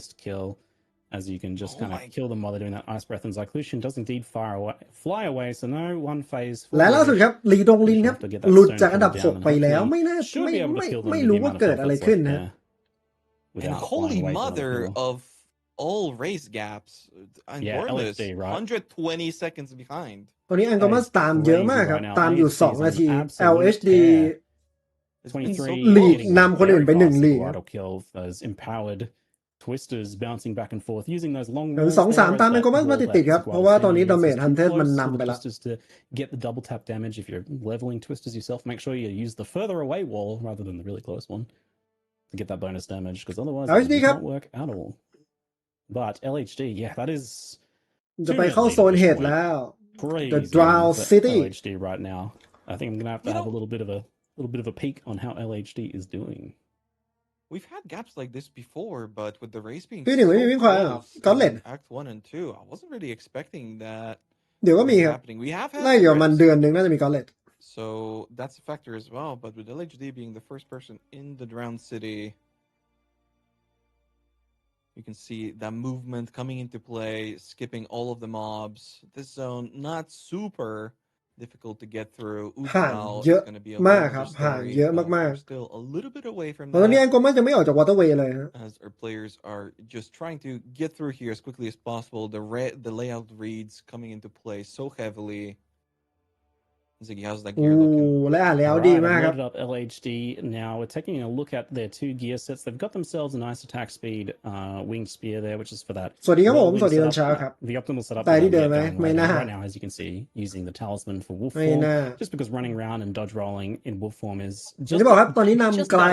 as you can just kind of kill them while they're doing that ice breath and Zyclusion does indeed fly away so no one phase และล่าสุดครับลีดงลินครับหลุดจากอันดับ6ไปแล้วไม่รู้ว่าเกิดอะไรขึ้นนะ And holy mother of all race gaps enormous 120 seconds behind ตอนนี้อังกอมัสตามเยอะมากครับตามอยู่2นาที LHD ลีดนำคนอื่นไป1ลีดTwisters bouncing back and forth using those long 2-3 ตามเป็นก็มาติดๆครับเพราะว่าตอนนี้ดาเมจฮันเทสมันนำไปแล้ว to get the double tap damage if you're leveling twisters yourself make sure you use the further away wall rather than the really close one to get that bonus damage because otherwise it doesn't work at all but LHD yeah that is จะไปเข้าโซนเฮดแล้ว The Drow City LHD right now I think I'm gonna have to have a little bit of a peek on how LHD is doing We've had gaps like this before, but with the race being พี่หนึ่งไม่มีวิ่งควายอ่ะก็เล่น Act 1 and 2, I wasn't really expecting that. เดี๋ยวก็มีครับน่าอยู่มันเดือนนึงน่าจะมีก็เล่น So that's a factor as well. But with LHD being the first person in the drowned city, you can see that movement coming into play, skipping all of the mobs. This zone not super.difficult to get through ห่างเยอะมากครับห่างเยอะมากๆ still a little bit away from ตอนนี้แองโกมันจะไม่ออกจากวอเตอร์เวย์เลยฮะ as our players are just trying to get through here as quickly as possible the layout reads coming into play so heavily Ziggy how's that gear looking และอ่านแล้วดีมากครับ up LHD now we're taking a look at their 2 gear sets they've got themselves a nice attack speed winged spear there which is for that สวัสดีครับผมสวัสดีตอนเช้าครับ the optimal setup แต่ที่เดิมไหมไม่น่า right now as you can see using the talisman for wolf ไม่ form น่า just because running around and dodge rolling in wolf form is อย่างที่บอกครับตอนนี้นำไกล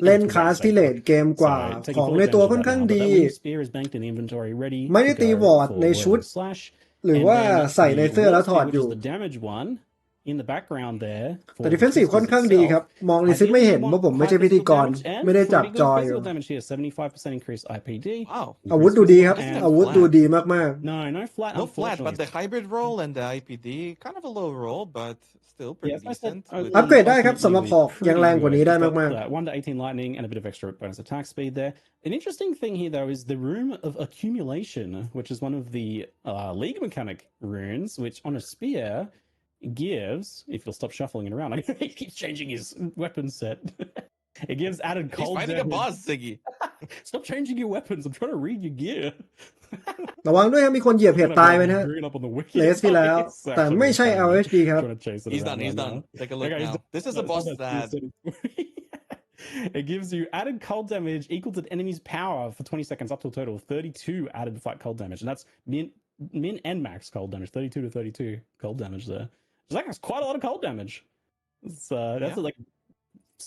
เล่นคลาสที่เลดเกมกว่าของในตัวค่อนข้างดีไม่ได้ตีวอร์ดในชุดหรือว่าใส่ในเสื้อแล้วถอดอยู่ in the background there แต่ defensive ค่อนข้างดีครับมองในซิปไม่เห็นเพราะผมไม่ใช่พิธีกรไม่ได้จับจอยอยู่ 75% increase IPD อาวุธดูดีครับอาวุธดูดีมากๆ no flat but the hybrid roll and the IPD kind of a low roll but still pretty decent อัปเกรดได้ครับสำหรับหอกยังแรงกว่านี้ได้มากๆ 1 to 18 lightning and a bit of extra bonus attack speed there an interesting thing here though is the rune of accumulation which is one of the league mechanic runes which on a spear gives if you'll stop shuffling it around he keeps changing his weapon set it gives added cold He's fighting a boss Ziggy stop changing your weapons I'm trying to read your gear ระวังด้วยครับมีคนเหยียบเห็ดตายไปนะเลสที่แล้วแต่ไม่ใช่ LHD ครับ He's done take a look now this is a boss that it gives you added cold damage equal to the enemy's power for 20 seconds up to a total of 32 added fight cold damage and that's min and max cold damage 32 to 32 cold damage there so that's quite a lot of cold damage that's like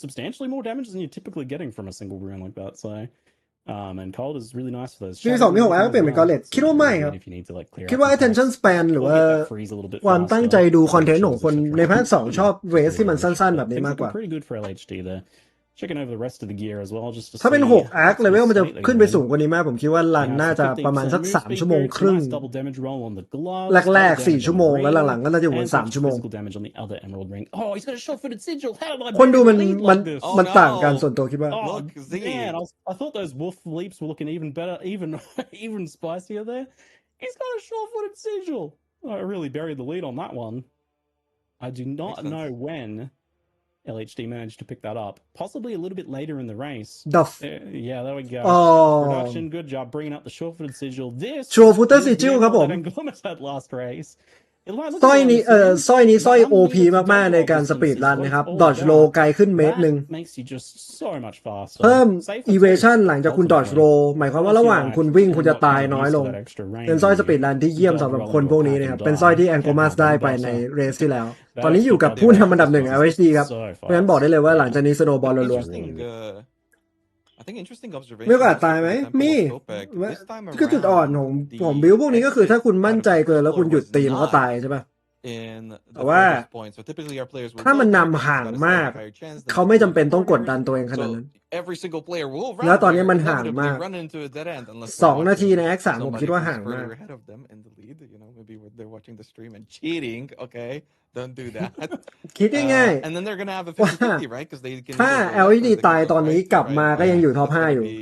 substantially more damage than you're typically getting from a single rune like that so and cold is really nice for those ปี2มี6แล้วเปลี่ยนเป็นกอเลตคิดว่าไม่ครับคิดว่า attention span หรือว่าความตั้งใจดูคอนเทนต์ของคนในภาค2ชอบเรสที่มันสั้นๆแบบนี้มากกว่า pretty good for LHD there checking over the rest of the gear as well just to ถ้าเป็น6 arc level มันจะขึ้นไปสูงกว่านี้มากผมคิดว่ารันน่าจะประมาณสัก3ชั่วโมงครึ่งแรกๆ4ชั่วโมงแล้วหลังๆก็น่าจะอยู่บน3ชั่วโมงคนดูมันต่างกันส่วนตัวคิดว่า man I thought those wolf leaps were looking even better even spicier there he's got a short-footed sigil I really buried the lead on that one I do not know when LHD managed to pick that up, possibly a little bit later in the race. Duff Yeah, there we go. อ๋อ Production, good job bringing up the short-footed sigil. This Short-footed is sigil the ครับผม angle that Angomas had last race. It might look สร้อย a bit นี้unassuming, สร้อยนี้ but สร้อย 1 OP minute to มากๆใน double การ distance สปีด is รัน what นะครับ it's all dodge low about. ไกลขึ้นเมตรหนึ่ง That makes you just so much faster. เพิ่ม Safer too, evasion หลังจากคุณ dodge ultimately. low หมายความว่าระหว่างคุณวิ่งคุณจะตายน้อยลง Not used to that extra range เป็นสร้อยสปีด when รันที่เยี่ยม you สำหรับ dodge คน well พวก and นี้ go นะครับ back เป็น and สร้อยที่ die. Angomas Yeah, ได้ well ไป done, ใน sir. เรสที่แล้ว That ตอนนี้อยู่กับ body ผู้นำ roll อันดับ 1 was LHD ครับ so เพราะฉะนั้นบอก fast. ได้เลยว่าหลังจากนี้สโนบอลรัว I think interesting ๆ observation มีโอกาสตายไหม yesterday, มี Temple of Topek. This time คือจุดอ่อน around, ของ the บิลพวกนี้ก็คือ exit ถ้าคุณ out มั่น of ใจ the เกิน first แล้วคุณ floor หยุด was ตีมันก็ not ตายใช่ป่ะ in แต่ the ว่า furthest point. So typically our players will ถ้า go มัน there นำ because ห่าง it's got a มาก slightly higher chance than เขา the ไม่จำ previous เป็นต้องกด corners. ดันตัวเองขนาด So นั้น every single player will แล้ว run ตอนนี้ there, มันห่าง inevitably มาก run into a dead end unless ส they're องนาที watching ใน X3 ผม somebody คิดว่า who's ห่างมาก further ahead of them in the lead. You know, maybe they're watching the stream and cheating. Okay, don't do that. คิดง่าย And then they're gonna have a ๆ ว่า 50-50, right? Because they can ถ้า either go left LED or they ตาย can ต go อนนี้ right, กลับ right? มาก็ยังอยู่ท็อป That's 5 gonna อยู่ be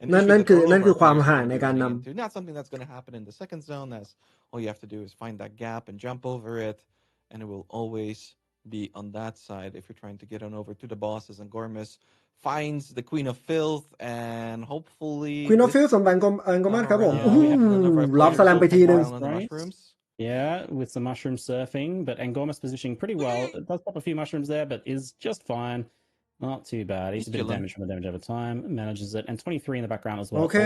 an นั่น issue นั่น that คือ all นั่น of คือ our ความ players ห่าง are ใน gonna be การน running into. Not something that's gonna happen in the second zone, as all you have to do is find that gap and jump over it, and it will always be on that side if you're trying to get on over to the bosses. And Gormis finds the Queen of Filth, and hopefully ำ Queen of this Field สำหรับอังกอมัส time ครับผม around, อู้หู none of our รับ players สแลม will ไปที fall นึง down on the mushrooms. Yeah, with some mushroom surfing, but Angomas positioning pretty well. It does pop a few mushrooms there, but is just fine. Not too bad. Eats a bit of chilling. damage from the damage over time, manages it, and 23 in the background as โอ well. เค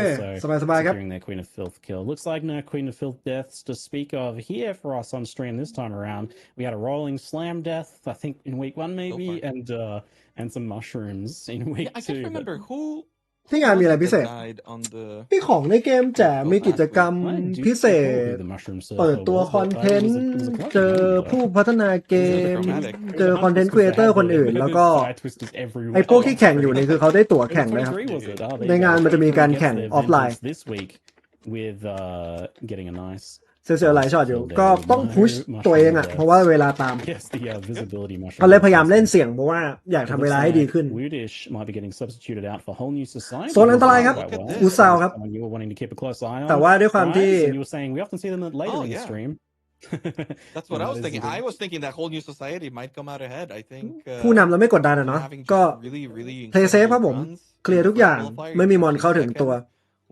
Also สบายๆครับ securing their Queen of Filth kill. Looks like no Queen of Filth deaths to speak of here for us on stream this time around. We had a rolling slam death, I think in week 1 maybe, and some mushrooms in week Yeah, I 2. can't remember who ที่งานมี was อะไร it พิเศ that ษ died on the มีของในเกมแจก มีกิจกรรม I do พิเศ recall ษ who the mushroom เปิด surfer ตัว was, คอน but เทน it ต์ was a quite เจอ good ผู้พัฒนาเก It was ม dramatic. เจอคอนเทนต์ครีเอเตอร์คนอื่น แล้วก็ fire twisters everywhere. ไอ้พวกที่แข่งอยู่นี่คือเขาได้ตั๋วแข่งด้วยครับ 23 was it? Oh, there ใน you งาน go. มันจะมีการแข่ง Their ออฟไลน์ vengeance this week with getting a nice เสียๆหลายช็อตอยู่ ก็ต้องพุชตัวเองอ่ะ เพราะว่าเวลาตาม yes the visibility mushroom. เขาเลยพยายามเล่นเสี่ยงเพราะว่าอยากทำเวลาให้ดีขึ้น Woodish might be getting substituted out for whole new society. โซนอันตรายครับ อุซาวครับ You were wanting to keep a close eye on. แต่ว่าด้วยความที่ Right? And you were saying we often see them later Oh, in the yeah. stream. That's what I was That is thinking. the- I was thinking that whole new society might come out ahead. I think ผู้นำเราไม่กดดันอะเนาะ having ก็ just really play safe ครับผม incredible runs เคลียร์ in ทุก the อย่าง first qualifier, ไม่มีมอนเข้าถึงตัว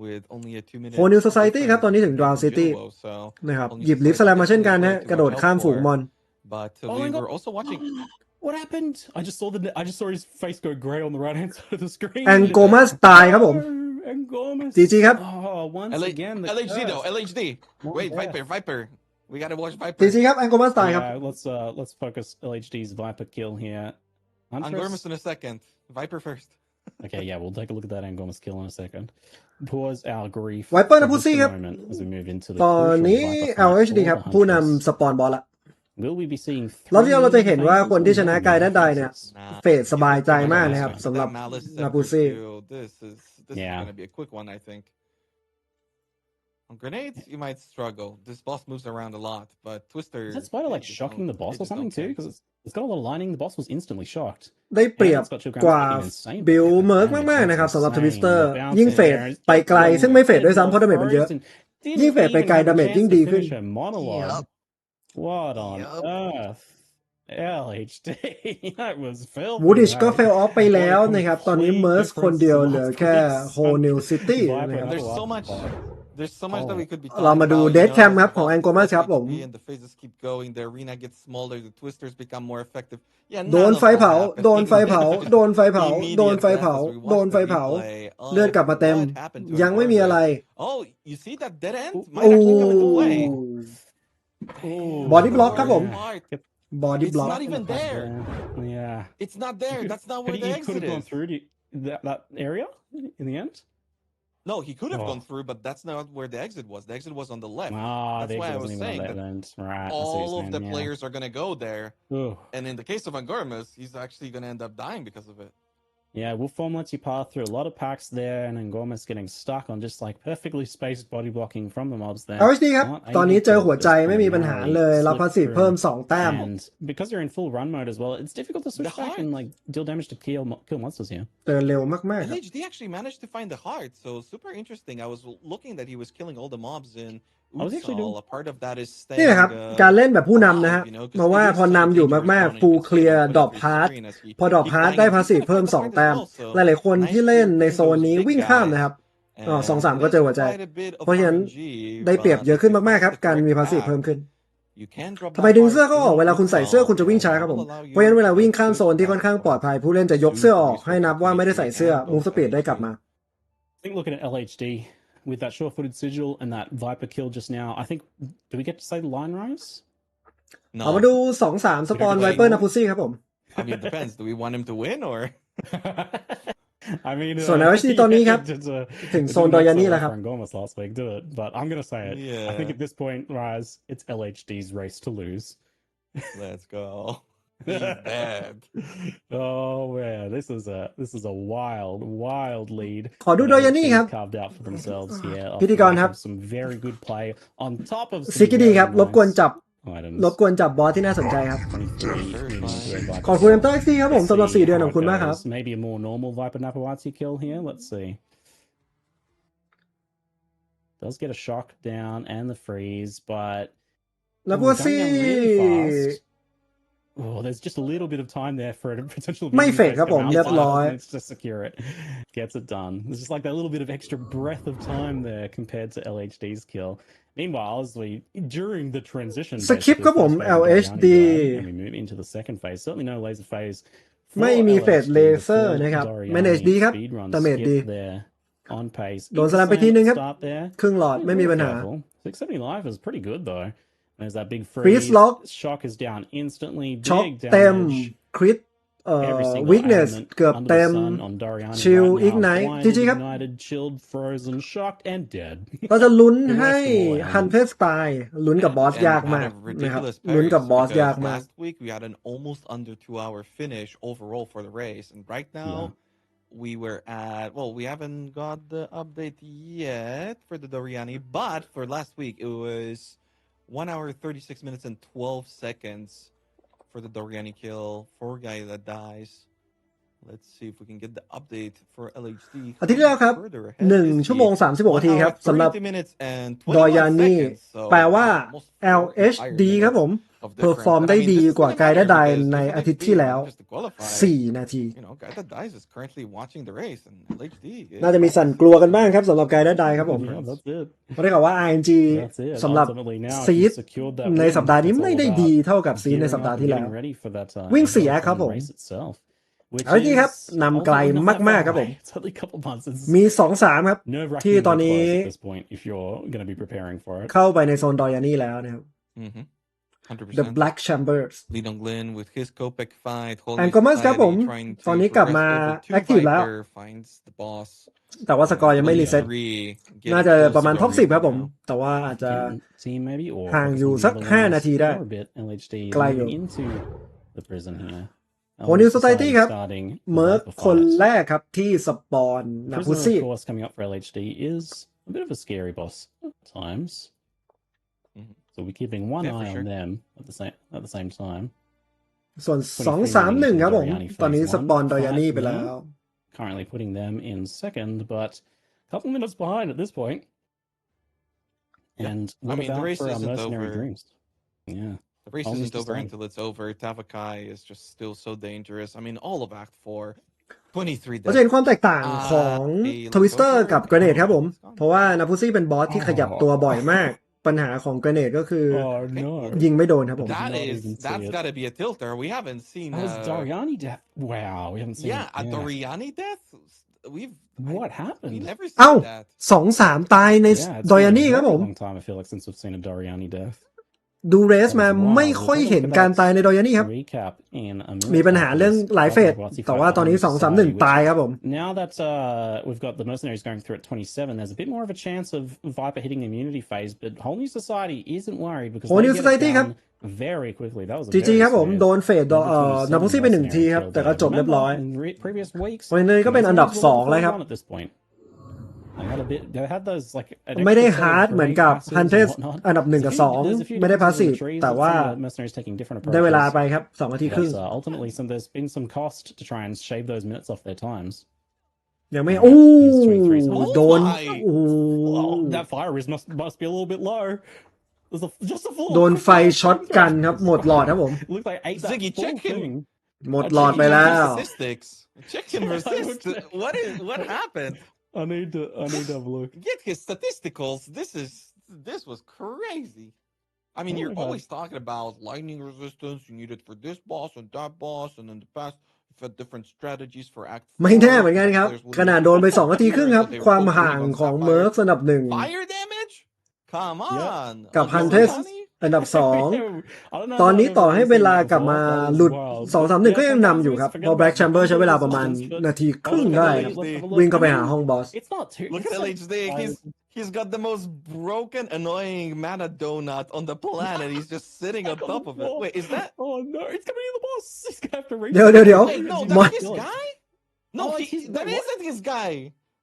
with only a 2-minute Whole New Society ครับตอนนี้ถึง Drown difference City in Jilbo, so นะครับ Whole New หยิบลิฟต์ส Society แลมมาเช่นกันนะ definitely กระโดด to ข้าม help ฝูง for. มอน But Oh we my God. were also watching. What happened? I just saw his face go grey on the right hand side of the screen. แองโกมัสตายครับผม No, Angomas. GG ครับ Oh, once again the LHD though. curse. LHD. One Wait, death. Viper. We gotta watch จ Viper. ริงๆครับแองโกมัสตายครับ Yeah, let's focus LHD's Viper kill here. On Huntress? Gormus in a second. Viper first. Okay, yeah, we'll take a look at that Angomas kill in a second. Pause our grief Viper นะ for ผู้ just ซี่ a ครับ moment as we move into the ตอน crucial นี้ Viper fight LHD ครับ for the ผู้นำ Huntress. สปอนบอลละ Will we be seeing รอบที่แล้วเราจะเห็นว่า three คนที่ชนะ Viper กายด้านใดเนี่ย faces? เฟดสบายใจมากนะครับ That สำหรับ Malice นาปูซี่ Scepter too. This is Yeah. gonna be a quick one, I think. On grenades, you might struggle. This boss moves around a lot, but Twister. Is that spider like they just shocking don't- the boss they or just something don't too? tank. Because it's got a lot of lining. The boss was instantly shocked. ได้เปรียบ And it's got Chill กว่า Ground's fucking insane. บิลเมิร์กมากๆนะครับสำหรับทวิสเตอร์ยิ่งเฟดไปไกลซึ่งไม่เฟดด้วยซ้ำเพราะดาเมจมันเยอะ ยิ่งเฟดไปไกลดาเมจยิ่งดีขึ้น Monologue. What on earth? LHD. That was filthy. วูดิชก็ mate. เฟลออฟไปแล้วนะครับ ตอนนี้เมิร์สคนเดียวเหลือแค่โฮนิวซิตี้นะครับ There's so much. There's so much that we could be เรา talking มาดู about. Dead You know, Cam ครับ the ของ boss Angomas ครับผม and the phases keep going. The arena gets smaller. The twisters become more effective. Yeah, โด none น of ไฟ that เผา happened. โดนไฟเผา โดนไฟเผา Immediate โดนไฟ death เผา as we watch โดนไฟ the เผา replay. เลือดกลับมาเต็ม What happened to ยังไม่มีอะไร Oh, you see that dead end โอ้ might actually come into play. Body block ครับผม Smart. บอดี้ It's บล็อก not even there. Yeah. It's not there. That's not where He the could exit have gone is. through that area in the end. No, he could have Oh. gone through, but that's not where the exit was. The exit was on the left. Ah, That's there why I wasn't was even saying on that that end. Right. I see what All you're of the saying, yeah. players are going to go there. Ugh. And in the case of Angormus, he's actually going to end up dying because of it. Yeah, Wolfform lets you pass through a lot of packs there, and Angomas getting stuck on just like perfectly spaced body blocking from the mobs there. LHD ครับ Not ตอน able นี้เจอ to หัวใจ just ไม่มีปัญหา primarily เลยรับ slip พาสซีฟ through. เพิ่ม2 แต้ม And because you're in full run mode as well, it's difficult to switch The back heart. and like deal damage to kill monsters here. เจอเร็วมากๆครับ LHD actually managed to find the heart, so super interesting. I was looking that he was killing all the mobs in Utsal, a part of that is นี่ staying แหละครับการเล่นแบบผู้นำนะฮะ alive, เพราะว่าพอนำอยู่มากๆฟูลเคลียร์ดรอปฮาร์ดพอดรอปฮาร์ดได้พาสซีฟเพิ่ม2แต้มหลายๆคนที่เล่นในโซนนี้วิ่งข้ามนะครับ2-3 ก็เจอหัวใจเพราะฉะนั้นได้เปรียบเยอะขึ้นมากๆครับการมีพาสซีฟเพิ่มขึ้นทำไมดึงเสื้อเขาออกเวลาคุณใส่เสื้อคุณจะวิ่งช้าครับผมเพราะฉะนั้นเวลาวิ่งข้ามโซนที่ค่อนข้างปลอดภัยผู้เล่นจะยกเสื้อออกให้นับว่าไม่ได้ใส่เสื้อมูฟสปีดได้กลับมา I think looking at LHD with that sure-footed sigil and that Viper kill just now, I think do we get to say the line rise? เอามาดู 2-3 สปอนไวเปอร์นาพุซี่ครับผม I mean, it depends. Do we want him to win or? I mean, ส่วน LHD ตอนนี้ครับถึงโซนดอยานี่แล้วครับ last week, did it? But I'm gonna say it. Yeah. I think at this point, Rise, it's LHD's race to lose. Let's go. He's bad. Oh man, this is a wild lead. ขอดูดอยานี่ครับ Carved out for themselves here. พิธีกรครับ Some very good play on top of ซิกกี้ดีครับ รบกวนจับ items. รบกวนจับบอสที่น่าสนใจครับ 23 ขอบคุณเอ็มต้าเอ็กซี่ครับผมสำหรับ4 เดือนของคุณมากครับ Maybe a more normal Viper Napawatsi kill here. Let's see. Does get a shock down and the freeze, but แล้วก็ซี่ oh, there's just a little bit of time there for a potential ไม่เฟกครับผมเรียบร้อย minutes to secure it. Gets it done. There's just like that little bit of extra breath of time there compared to LHD's kill. Meanwhile, as we during the transition, สคริปต์ครับผม LHD and we move into the second phase. Certainly no laser phase. ไม่มีเฟสเลเซอร์นะครับ manage ดีครับดาเมจดี on pace. โดนสลัมไปทีนึงครับ Start there. ครึ่งหลอดไม่มีปัญหา 670 life is pretty good though. There's that big Freeze freeze. lock. Shock is down instantly. ช็อค Big เต็ม damage. คริตEvery single weakness element เกือบ under เต็ม the sun on Doriani Chill right now. Ignite Blind, GG ครับ ignited, chilled, frozen, shocked, and dead. เราจะลุ้นให้ The rest of all ฮันเพสตายลุ้นกับบอส And ยาก had มาก a นะครับ ridiculous ลุ้นกับ pace บอส because ยากมาก last week we had an almost under 2-hour finish overall for the race, and right now we were at we haven't got the update yet for the Doriani, but for last week it was 1 hour 36 minutes and 12 seconds for the Doriani kill. 4 guy that dies. Let's see if we can get the update for LHD. อาทิตย์ที่แล้วครับ 1 ชั่วโมง 36 นาทีครับสำหรับ ดอยานี่ แปลว่า LHD ครับผมเพอร์ฟอร์มได้ดีกว่าไกด์ไดในอาทิตย์ที่แล้ว 4 นาที น่าจะมีสั่นกลัวกันบ้างครับสำหรับไกด์ไดครับผม Yeah, that's it. เพราะได้ข่าวว่า RNG That's it. สำหรับ Ultimately now, ซีด he's secured that ใน win. สัปดาห์นี้ It's ไม่ all ได้ about ดีเท่ากับซีดใน gearing สัป up ดาห์ and ที่แล้ว getting ready for that, วิ่ง impact 4 ครับ on ผ the ม race itself, which เอาจริงครับ is นำไกล ultimately not that มาก far ๆ ครับผม away. It's only a couple months. It's มี 2-3 ครับ nerve-wracking ที่ตอนนี้ close at this point if you're going to be preparing for it. เข้าไปในโซนดอยานี่แล้วนะครับ The 100%. Black Chambers Lee Dong-lin with his Kopek fight. Holy แอนกอมัสครับผม Society trying to ตอนนี้กลับมา progress over to active แล้ว Viper, finds the boss. แต่ว่าสกอร์ยังไม่รีเซ็ต Getting น่าจะ close ประมาณ to ท็อป going 10 ครับผม now. แต่ว่าอาจจะ Team maybe or ห่างอยู่ because สัก Netherlands 5 นาทีได้ for a bit, LHD ไกลอยู่ moving into the prison here. โหนิวสไตตี้ครับ starting เมิร์ก the คน fight. แรกครับที่สปอนนาพุ Prisoner, ซี่ of course, coming up for LHD is a bit of a scary boss at times. So we're keeping one Yeah, for eye sure. on them at the same time. ส่วน 2-3-1 ครับผม ตอนนี้สปอนดอยานี่ไปแล้ว Currently putting them in second, but a couple minutes behind at this point. And what I mean, the about race for our isn't mercenary over. dreams? Yeah. The race Almost isn't over decided. until it's over. Tavakai is just still so dangerous. I mean, all of Act 4, 23 เราจะเห็นความแตกต่าง deaths. ของทวิสเตอร์กับ Grenade ครับผม เพราะว่านาพุซี่เป็นบอสที่ขยับตัวบ่อยมาก ปัญหาของ Grenade ก็คือ Oh no. ยิงไม่โดนครับผม That not is, even see that's it. got to be a tilter. We haven't seen. That was Doriani death. Wow, we haven't seen Yeah, it. a Doriani death. What We happened? never เอ้า seen that. 2-3 ตายใน Yeah, it's ดอยา been นี่ a ครับ very ผม long time, I feel like, since we've seen a Doriani death. ดูเรสมาไม่ค่อยเห็นการตายในดอยานี่ครับ Recap in a minute มีปัญหาเรื่องหลายเฟส after this แต่ว่าตอนนี้ 2-3-1 ตายครับผม Now that we've got the mercenaries going through at 27, there's a bit more of a chance of Viper hitting the immunity phase, but Whole New Society isn't worried because Whole they New get it Society ครับ down very quickly. That was a จีจี very ครับผม serious โดนเฟสนาพุซี่ไป 1 ทีครับ แต่ก็จบเรียบร้อย In previous weeks, วันนี้ก็เป็นอันดับ 2 แล้วครับ at this point. They had those like ไม่ได้ฮาร์ดเหมือนกับ Huntress อันดับ 1 กับ 2 ไม่ได้พาสซีฟแต่ว่าได้เวลาไปครับ 2 นาทีครึ่ง Ultimately, there's been some cost to try and shave those minutes off their times. ยังไม่โอ้ Oh โดน my โอ้ Oh, that fire risk must be a little bit low. There's just a full. โดนไฟช็อตกันครับหมดหลอดครับผม It looks like ate that Ziggy, full check him. thing. หมดหลอดไปแล้ว Statistics. Check him resist. What happened? I need to have a look. Get his statisticals. This was crazy. I mean, you're always talking about lightning resistance. You need it for this boss and that boss, and in the past, you've had different strategies for act. ไม่แน่เหมือนกันครับขนาดโดนไป2 นาทีครึ่งครับความห่างของเมิร์กอันดับ 1 Fire damage? Come on. กับฮันเทสอันดับ 2 ตอนนี้ต่อให้เวลากลับมาหลุด 2-3-1 ก็ยังนำอยู่ครับเพราะ Black Chamber ใช้เวลาประมาณนาทีครึ่งได้ครับวิ่งเข้าไปหาห้องบอส Look at LHD. He's got the most broken, annoying mana donut on the planet. He's just sitting on top of it. Wait, is that? Oh no, it's gonna be the boss. He's gonna have to reach. เดี๋ยว Wait, no, มอน that's his guy. No, that isn't his guy.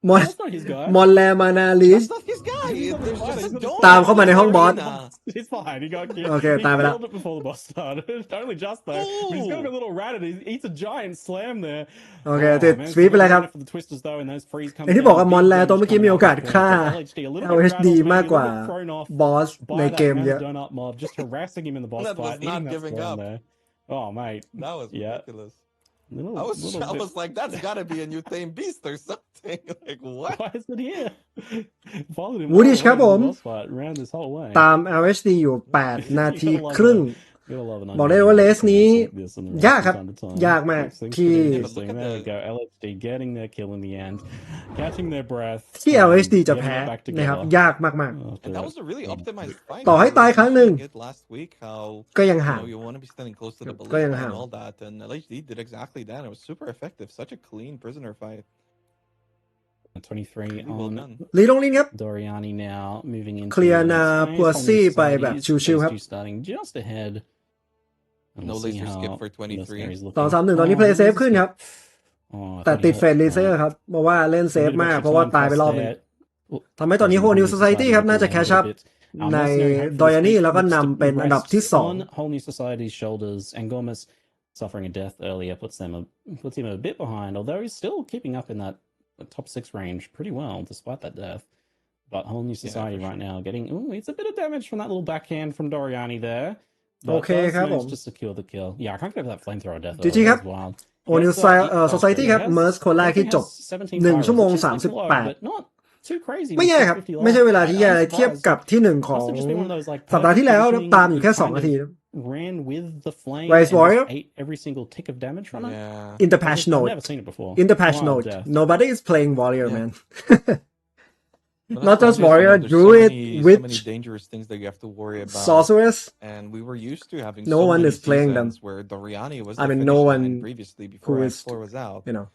มอน That's not his guy. มอนแลมานาลิส That's not his guy. There's just a donut. ตามเข้ามาในห้องบอส He's fine. He got killed. Okay, he time it killed it before the boss started. Only just though. But he's got a little ratted. He eats a giant slam there. โอเคติดสวีปไปเลยครับ For the twisters though, and those freeze come ไอ้ที่บอกว่ามอนแลตัวเมื่อกี้มีโอกาสฆ่า LHD มากกว่าบอสในเกมเยอะ donut mob just harassing him in the boss That was fight. not eating that giving slam up. there. Oh mate, That was ridiculous. Little, I was like, that's gotta be a new tame beast or something. Like what? Why is it here? Followed him Woodish all ครับผม the boss fight around this whole way. ตาม LHD อยู่ 8 นาทีครึ่ง Gotta love an บอกได้เลยว่าเลสนี้ like this in the ยากครับ time to time. ยากมาก Things ที่ get interesting. There we go. LHD getting their kill in the end, catching their breath. ที่ LHD จะแพ้ getting it back นะครับ together. ยากมาก After And that that. was a really optimized fight. ต่อให้ตายครั้งหนึ่ง Last week, how ๆ ก็ยังห่าง you want to be standing close to the ก็ยัง ballista ห่าง and all that, and LHD did exactly that. It was super effective. Such a clean prisoner fight. 23 Really well on done. ลีลงลินครับ Doriani now moving into เคลียร์นา the next พัว phase. ซี่ Holness ไปแบบ Society, ชิวๆครับ those two starting just ahead. And No we'll see laser skip how for 23. this series looking. 2-3-1 ตอนนี้ play safe ขึ้นครับ Oh, I แต่ thought he ติด hurt. เฟรนลิเซอร์ครับเพราะว่าเล่นเซฟมากเพราะว่าตายไปรอบนึง ทำให้ตอนนี้ Whole New Society ครับน่าจะ catch up ใน Doriani แล้วก็นำเป็นอันดับที่ On Whole New Society's shoulders, and Gomez suffering a death earlier puts him a bit behind, although he's still keeping up in that top 6 range pretty well despite that death. But Whole New Society right now getting it's a bit of damage from that little backhand from Doriani there. But Okay, does ครับ manage ผม to secure the kill. Yeah, I can't get over that flamethrower death. GG ครับ That was wild. Whole New Society ครับ Merge คนแรกที่จบ 1 ชั่วโมง 38 ไม่แย่ครับ ไม่ใช่เวลาที่แย่เลยเทียบกับที่ 1 ของสัปดาห์ที่แล้วตามอยู่แค่ 2 นาที Ran with the flame Rise and Warrior? ate every single tick of damage from it. Yeah. In the patch I've note never seen it before. In the patch Wild note death. nobody is playing Warrior Yeah. man But Not that's just why warrior, there's druid, so many witch, dangerous things that you have to worry about. Sorceress And we were used to having No so one many is playing them. seasons where Doriani was I the mean, finish no line one previously who before is, Act 4 was out. you know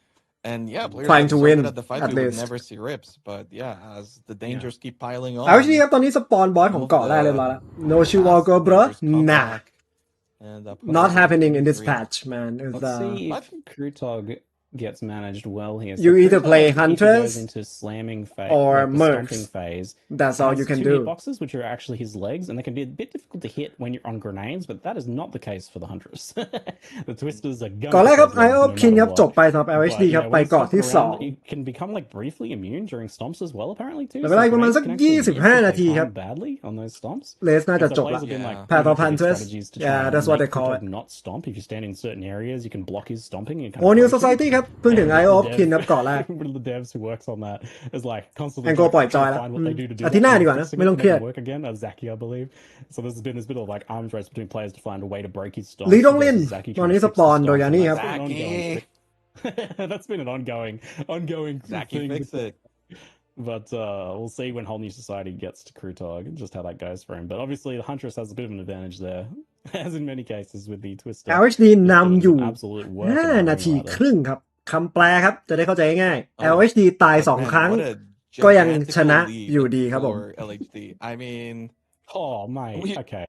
And yeah, players trying got to so win good at the fight at we would least never see rips. But yeah, as the dangers keep piling on. LHD ครับตอนนี้สปอนบอสของเกาะได้เรียบร้อยแล้ว No Shield Walker bro nah And not happening in this patch man Let's It's, see if Krutog gets managed well here. You either Krutog, play if he Huntress goes into slamming phase or like the Mercs. stomping phase. that's all Has you can 2 do hitboxes, which are actually his legs, and they can be a bit difficult to hit when you're on grenades, but that is not the case for the Huntress. The Twisters are going ก่อนแรกครับ to Eye of no King ครับ matter จ what. บไปสำหรับ LHD But, ครับ yeah, ไป when เกาะที่ it's 2 around, you can become like briefly immune during stomps as well, apparently too. แต่เวลาอีกประมาณสัก grenades can actually miss 25 if นา they ทีครับ time badly on those stomps. เลสน่าจะ Because จ the บ players ละ have been like Path of putting Huntress strategies to yeah try and that's what make they call Krutog it not stomp. If you stand in certain areas, you can block his stomping. And kind Whole of New break him. Society ครับเพิ่งถึง Eye of King ครับเกาะแรก One of the devs who works on that is like constantly แองโกปล่อยจอย trying to แล้ว find what they do to do อาทิตย์หน้า that, ดีกว่านะ fixing ไม่ it ต้อง to เครีย make ด it work again. Zaki, I believe. So there's been this bit of like arms race between players to find a way to break his stomp. ลีดงลิน Zaki ตอน trying นี้ to ส fix ป the อน stomp, โดยา and นี่ครับ that's been an ongoing Zaki. That's been an ongoing Zaki, thing. fix it. But we'll see when Whole New Society gets to Krutog and just how that goes for him. But obviously, the Huntress has a bit of an advantage there, as in many cases with the Twister. LHD นำอยู่ Absolute work in that 5 นาที ring right ครึ่งครับคำแปลครับจะได้เข้าใจง่ายๆ Oh, LHD ตาย But 2 man, ครั้ง what a ก็ยังชนะ gigantical lead อยู่ดีครับผม for LHD. I mean, there. Oh, mate. We- Okay.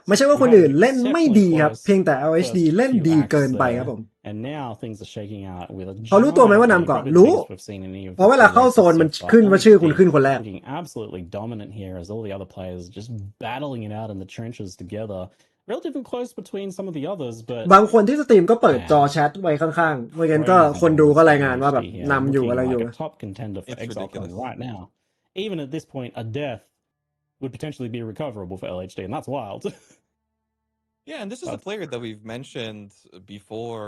ไม่ใช่ว่าคนอื่นเล่นไม่ดีครับ เพียงแต่ LHD เล่นดีเกินไปครับผม And now things are shaking out with a เขารู้ตัวไหมว่านำก่อนรู้ เพราะเวลาเข้าโซนมันขึ้นว่าชื่อคุณขึ้นคนแรก Looking absolutely dominant here as all the other players just battling it out in the trenches together. relatively close between some of the others, but บางคนที่สตรีมก็เปิดจอแชทไว้ข้างๆไม่งั้นก็คนดูก็รายงานว่าแบบนำอยู่อะไรอยู่ a top contender for Exile right now. Even at this point, a death would potentially be recoverable for LHD, and that's wild. Yeah, and this is a player that we've mentioned before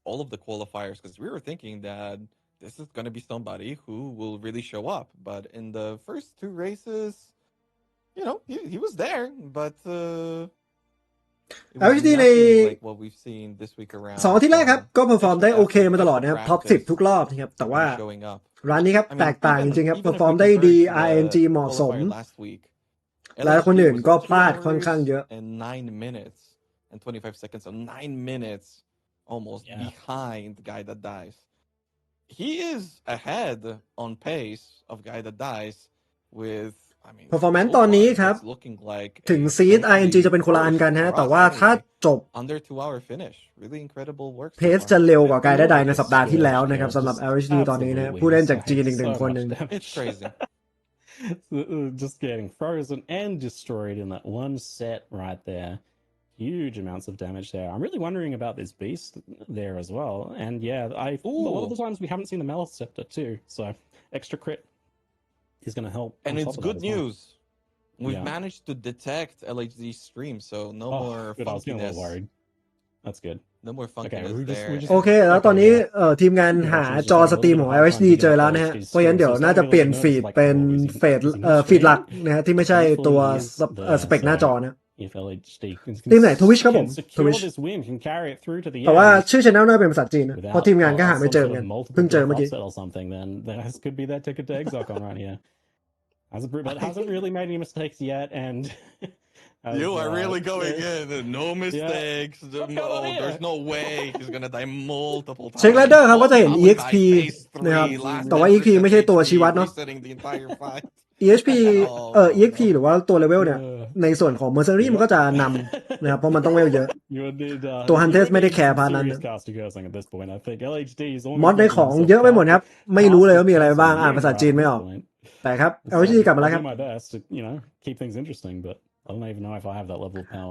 all of the qualifiers, because we were thinking that this is going to be somebody who will really show up. But in the first two races, he was there, but LHD ใน like what we've seen this week around. 2 อาทิตย์แรกครับก็เพอร์ฟอร์มได้โอเคมาตลอดนะครับท็อป 10 ทุกรอบนะครับแต่ว่าร้านนี้ครับแตกต่างจริงๆครับเพอร์ฟอร์มได้ดี RNG เหมาะสมและคนอื่นก็พลาดค่อนข้างเยอะ 9 minutes and 25 seconds, so 9 minutes almost behind the guy that dies. He is ahead on pace of guy that dies with performance ตอนนี้ครับถึงซีด RNG จะเป็นคนละอันกันฮะแต่ว่าถ้าจบ under 2-hour finish, really incredible work. เพสจะเร็วกว่าไกด์ได้ในสัปดาห์ที่แล้วนะครับสำหรับ LHD ตอนนี้นะผู้เล่นจากจีนอีกหนึ่งคนหนึ่ง It's crazy. Just getting frozen and destroyed in that one set right there. Huge amounts of damage there. I'm really wondering about this beast there as well. And yeah, a lot of the times we haven't seen the Malice Scepter too, so extra crit is going to help. And it's good news. We've managed to detect LHD's stream, so no more good. I was getting a little funkiness. worried. That's good. No more funkiness there. โอเคแล้วตอนนี้ทีมงานหาจอสตรีมของ LHD เจอแล้วนะฮะเพราะฉะนั้นเดี๋ยวน่าจะเปลี่ยนฟีดเป็นฟีดหลักนะฮะที่ไม่ใช่ตัวสเปคหน้าจอนะทีมไหน Twitch ครับผม Twitch แต่ว่าชื่อ channel น่าเป็นภาษาจีนนะเพราะทีมงานก็หาไม่เจอกันเพิ่งเจอเมื่อกี้ could be that ticket to Exile right here. Hasn't really made any mistakes yet, and you are really going in. No mistakes. No, there's no way he's gonna die multiple times. เช็ค ladder ครับว่าจะเห็น EXP นะครับแต่ว่า EXP ไม่ใช่ตัวชี้วัดเนาะ EXP หรือว่าตัวเลเวลเนี่ยในส่วนของ Mercenary มันก็จะนำนะครับเพราะมันต้องเวลเยอะตัว Hunter ไม่ได้แคร์พานั้นมอดในของเยอะไปหมดครับไม่รู้เลยว่ามีอะไรบ้างอ่านภาษาจีนไม่ออกแต่ครับ LHD กลับมาแล้วครับ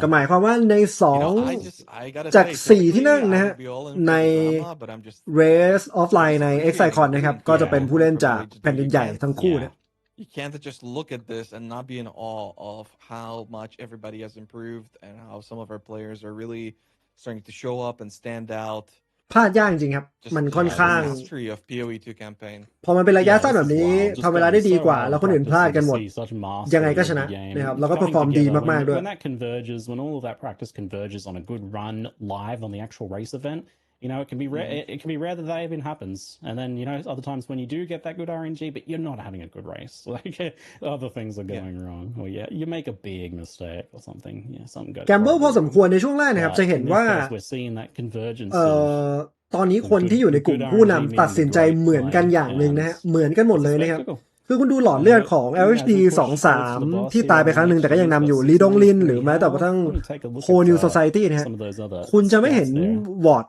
ก็หมายความว่าใน2จาก4ที่นั่งนะฮะใน Race Offline ใน Exicon นะครับก็จะเป็นผู้เล่นจากแผ่นดินใหญ่ทั้งคู่นะYou can't just look at this and not be in awe of how much everybody has improved and how some of our players are really starting to show up and stand out. พลาดยากจริงครับมันค่อนข้างพอมันเป็นระยะสั้นแบบนี้ทำเวลาได้ดีกว่าแล้วคนอื่นพลาดกันหมดยังไงก็ชนะนะครับแล้วก็เพอร์ฟอร์มดีมากๆด้วย When all of that practice converges on a good run live on the actual race event, it can be rare. It can be rare that that even happens. And then, other times when you do get that good RNG, but you're not having a good race. Like other things are going wrong. Or you make a big mistake or something. Something goes. แกมเบิลพอสมควรในช่วงแรกนะครับจะเห็นว่าตอนนี้คนที่อยู่ในกลุ่มผู้นำตัดสินใจเหมือนกันอย่างหนึ่งนะฮะเหมือนกันหมดเลยนะครับคือคุณดูหลอดเลือดของ LHD 2-3 ที่ตายไปครั้งหนึ่งแต่ก็ยังนำอยู่ลีดงลินหรือแม้แต่กระทั่งโคนิวโซไซตี้นะฮะคุณจะไม่เห็นวอร์ด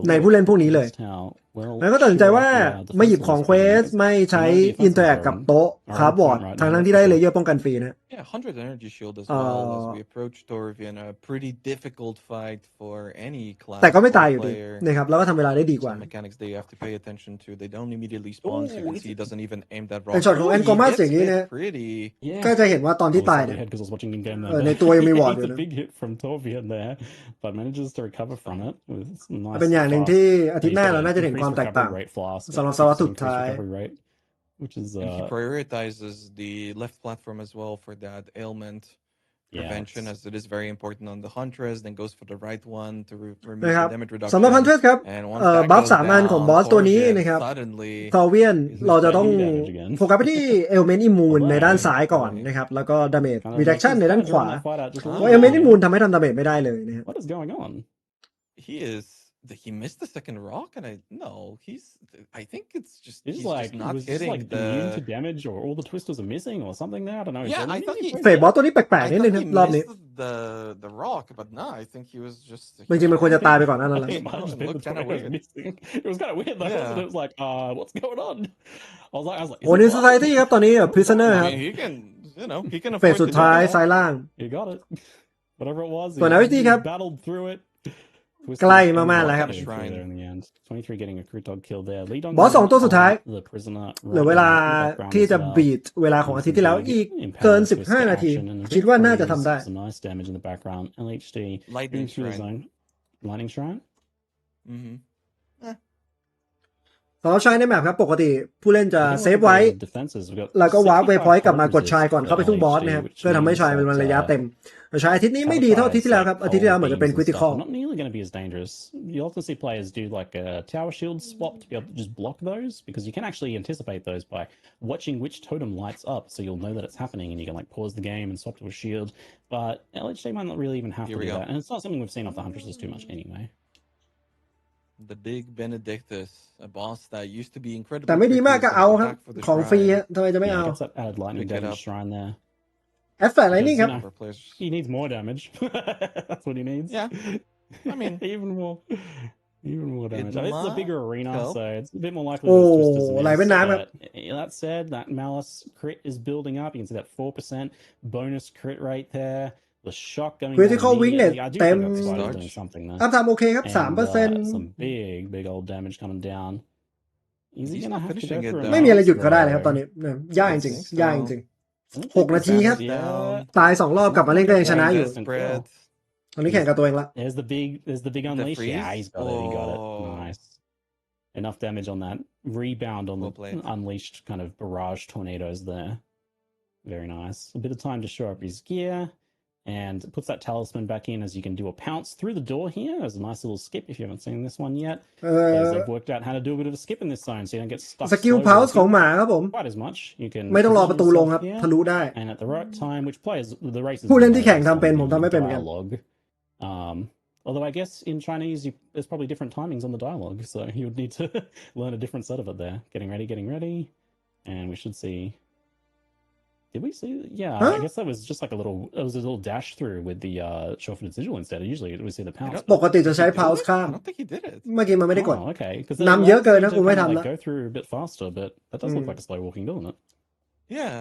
ในผู้เล่นพวกนี้เลยแล้วก็ตัดสินใจว่าไม่หยิบของเควสไม่ใช้อินเตอร์แอคกับโต๊ะคาร์บอร์ดทั้งที่ได้เลเยอร์ป้องกันฟรีนะ 100 energy shield as well as we approach Torvian, a pretty difficult fight for any class แต่ก็ไม่ตายอยู่ดีนะครับแล้วก็ทำเวลาได้ดีกว่า mechanics they have to pay attention to. They don't immediately spawn. So you can see he doesn't even aim that rock. ในช็อตของแอนกอมัสอย่างนี้นะก็จะเห็นว่าตอนที่ตายเนี่ยในตัวยังมีวอร์ดอยู่นะเป็นอย่างหนึ่งที่อาทิตย์หน้าเราน่าจะเห็นความแตกต่างสำหรับสล็อตสุดท้าย And he prioritizes the left platform as well for that ailment prevention, as it is very important on the Huntress, then goes for the right one to remove the damage reduction. สำหรับ Huntress ครับบัฟ3 อันของบอสตัวนี้นะครับทอเวียนเราจะต้องโฟกัสไปที่ Element Immune ในด้านซ้ายก่อนนะครับแล้วก็ Damage Reduction ในด้านขวาเพราะ Element Immune ทำให้ทำ Damage ไม่ได้เลยนะครับ What is going on? He missed the second rock, and I think it's just he's like just not hitting immune to damage, or all the twisters are missing, or something. There, I don't know. Yeah, I thought he เฟดบอสตัวนี้แปลกๆนิดนึงครับรอบนี้ the rock, but no, I think he was just. จริงๆมันควรจะตายไปก่อนนั่นแหละ It was kind of weird. It was kind of weird. Though. It was like, what's going on? I was like, โอ้นิวโซไซตี้ครับตอนนี้prisoner ครับ he can เฟสสุดท้ายซ้ายล่าง He got it. whatever it was. ส่วน LHD ครับ battled through it. ใกล้มากๆแล้วครับ In the end. 23 getting a crit dog kill there. Lead on บอสสองตัวสุดท้าย the prisoner เหลือเวลาที่จะบีทเวลาของอาทิตย์ที่แล้วอีกเกิน15 นาทีคิดว่าน่าจะทำได้ Some nice damage in the background. LHD Lightning through the Shrine. zone. Lightning Shrine. Mm-hmm. สำหรับใช้ในแมปครับปกติผู้เล่นจะเซฟไว้ แล้วก็วาร์ปเวย์พอยต์กลับมากดชายก่อนเข้าไปสู้บอสนะครับเพื่อทำให้ชายมันระยะเต็มแต่ชายอาทิตย์นี้ไม่ดีเท่าอาทิตย์ที่แล้วครับอาทิตย์ที่แล้วเหมือนจะเป็นคริติคอล Not nearly going to be as dangerous. You'll often see players do like a tower shield swap to be able to just block those because you can actually anticipate those by watching which totem lights up, so you'll know that it's happening and you can like pause the game and swap to a shield. But LHD might not really even have to do that, and it's not something we've seen off the Huntresses too much anyway. The big Benedictus, a boss that used to be incredibly แต่ไม่ดีมากก็เอาครับ attack for the ของฟรี shrine. ฮะทำไมจะไม่เอา Gets that added lightning Pick it damage up. shrine there. แอดแฟร์ไลนิ่งครับ For players. He needs more damage. That's what he needs. Yeah. I mean, even more damage. It This is a bigger arena, help. so it's a bit more likely Oh, that it's just as ไหลเป็นน้ำครับ but that said, that Malice crit is building up. You can see that 4% bonus crit rate there. The shock going Critical down wing immediately. net I do เต็ม think that Spider's doing something there. อัพทำโอเคครับ And, 3% some big old damage coming down. Is he He's gonna not have to finishing go it, through a though. ไม่มีอะไรหยุด mouse เขาได้เลยครับ throw? ตอนนี้เนี่ยยากจริง I think ๆยากจ so. ริง I don't หก think นาทีครับ it's down. ๆตาย2 รอบกลับมาเล่นก็ยังชนะอยู่ Spread. ตอนนี้แข่งกับตัวเองละ There's the big unleash. freeze? Yeah, he's got it. He got it. Oh. Nice. Enough damage on that rebound on Well the played. unleashed kind of barrage tornadoes there. Very nice. A bit of time to show up his gear, and puts that talisman back in as you can do a pounce through the door here. There's a nice little skip if you haven't seen this one yet. เอ่อ As they've worked out how to do a bit of a skip in this zone, so you don't get stuck สกิล slow พาวส์ของ walking หมาครับผม quite as much. You can ไม่ต้องรอ position ประตูลง yourself ครับ here, ทะลุได้ and at the right time, which players the races ผู้เล่นที่ are แข่ง based ทำเป็น on ผมทำไม่เป็นเหมือนกัน dialogue. Although I guess in Chinese, there's probably different timings on the dialogue, so you would need to learn a different set of it there. Getting ready, and we should see. Did we see? Yeah, Huh? I guess that was just like it was a little dash through with the short-footed sigil instead. Usually we see the pounce. ปกติจะใช้พาวส์ข้าม I don't think he did it. เมื่อกี้มันไม่ได้กด Oh, okay. Because นำเยอะเกินนะกูไม่ทำละ go through a bit faster, but that does look like a slow walking, doesn't it? Yeah,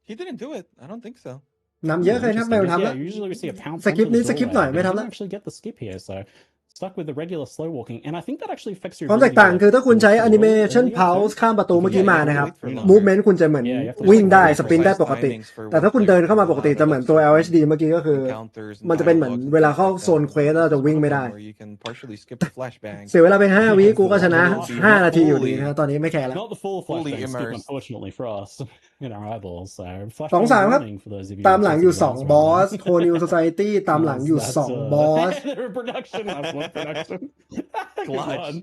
he didn't do it. I don't think so. นำเยอะเกินครับไม่ต้องทำละ Yeah, usually we see a pounce. สกิป onto นี้ the สกิป doorway, หน่อย but ไม่ you ทำ didn't ละ actually get the skip here, so stuck with the regular slow walking, and I think that actually affects your ความแตกต่าง ability คือถ้าคุณใช้ to walk animation earlier, pause too. ข้ามประตูเมื่อกี้มานะครับ Yeah, you have to wait for longer. movement คุณจะเหมือน Yeah, you have to วิ่งได้ Like สปรินต์ได้ precise ปกติ timings for แต่ถ้าคุณ one เดิน player เข้ามา to ปกติ do จะเหมือนตัว LHD เมื่อกี้ก็คือ encounters and มันจะเป็นเหมือน dialogues and เวลา things เข้า like โซน that. เควสแล้วเราจะวิ่งไม่ได้ Where you can partially skip the flashbang. เสียเวลาไป5 วิกูก็ชนะ 5 นาทีอยู่ดีนะตอนนี้ไม่แคร์แล้ว Not the full Fully flashbang skip, immersed. unfortunately for us, in our eyeballs. So สอง flashbang สามครับ warning for those of you ตามหลังอยู่ who are 2 บอสโคนิว Society ตามหลังอยู่ 2 บอส They're production. That's one production. Good Clutch. one.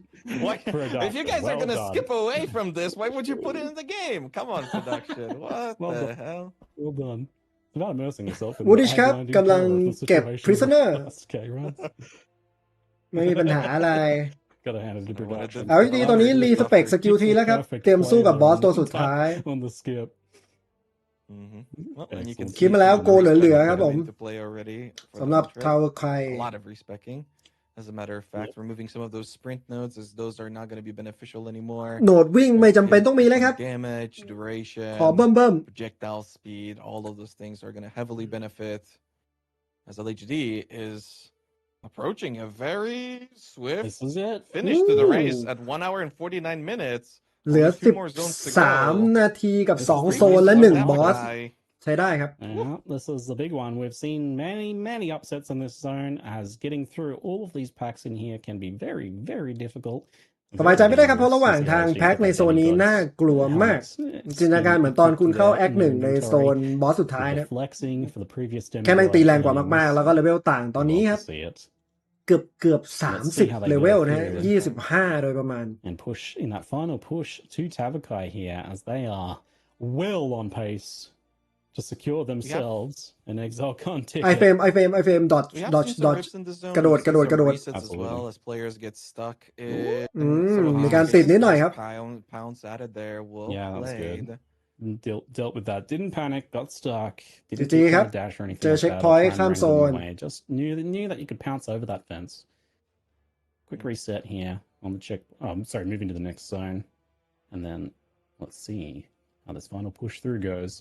Why? Production. If you guys are Well gonna done. skip away from this, why would you put it in the game? Come on, production. What Well the done. hell? Well done. It's about immersing yourself in Woodish the ครับ agony กำลัง terror of the เก็บ situation. prisoner Okay, right. ไม่มีปัญหาอะไร Gotta hand it to I wanted production. to- LHD ตอนนี้รีสเปกสกิลทีแล้วครับ เตรียมสู้กับบอสตัวสุดท้าย On the skip. Mhm. Well, and you can Excellent. คิดมาแล้ว some โกเหลือๆครับผม into play already for สำหรับ the threat. Tavakai A lot of respecking. As a matter of fact, removing some of those sprint nodes as those are not going to be beneficial anymore. โหนดวิ่งไม่จำเป็นต้องมีเลยครับ Damage, duration, ขอเบิ่ม projectile speed, all of those things are going to heavily benefit as LHD is approaching a very swift This is it. finish to the Ooh. race at 1 hour and 49 minutes. ๆเหลือ Only 2 more zones to go. 13 นาทีกับ This is 2 pretty โซนและ Three 1 บอส Tavakai. ใช้ได้ครับ Yeah, this is the big one. We've seen many upsets in this zone as getting through all of these packs in here can be very difficult. สบายใจไม่ได้ครับเพราะระหว่างทางแพ็คในโซนนี้น่ากลัวมาก จินตนาการเหมือนตอนคุณเข้าแอคหนึ่งในโซนบอสสุดท้ายนะ Flexing for the previous demo แค่แม่งตีแรงกว่ามากๆ แล้วก็เลเวลต่างตอนนี้ครับ Love to see it. เกือบ30 เลเวลนะฮะ25 โดยประมาณ And push in that final push to Tavakai here as they are well on pace to secure themselves an exile content. ไอเฟรมดอท We have ดอท seen ด some อท rips in the zone. กระโดด We've seen some กระโดด resets as Absolutely. well as players get stuck in ม some of มี the การติดนิดหน่อยครับ pounce added there. Well Yeah, that was played. good. Dealt with that. Didn't panic. Got stuck. Didn't GG keep ครับ trying to dash or anything เจอ like เช็ค that. พอย Or ต์ try ข้าม and โซ run น away. Just knew that you could pounce over that fence. Quick reset here on the check. Oh, I'm sorry, moving to the next zone. And then let's see how this final push through goes.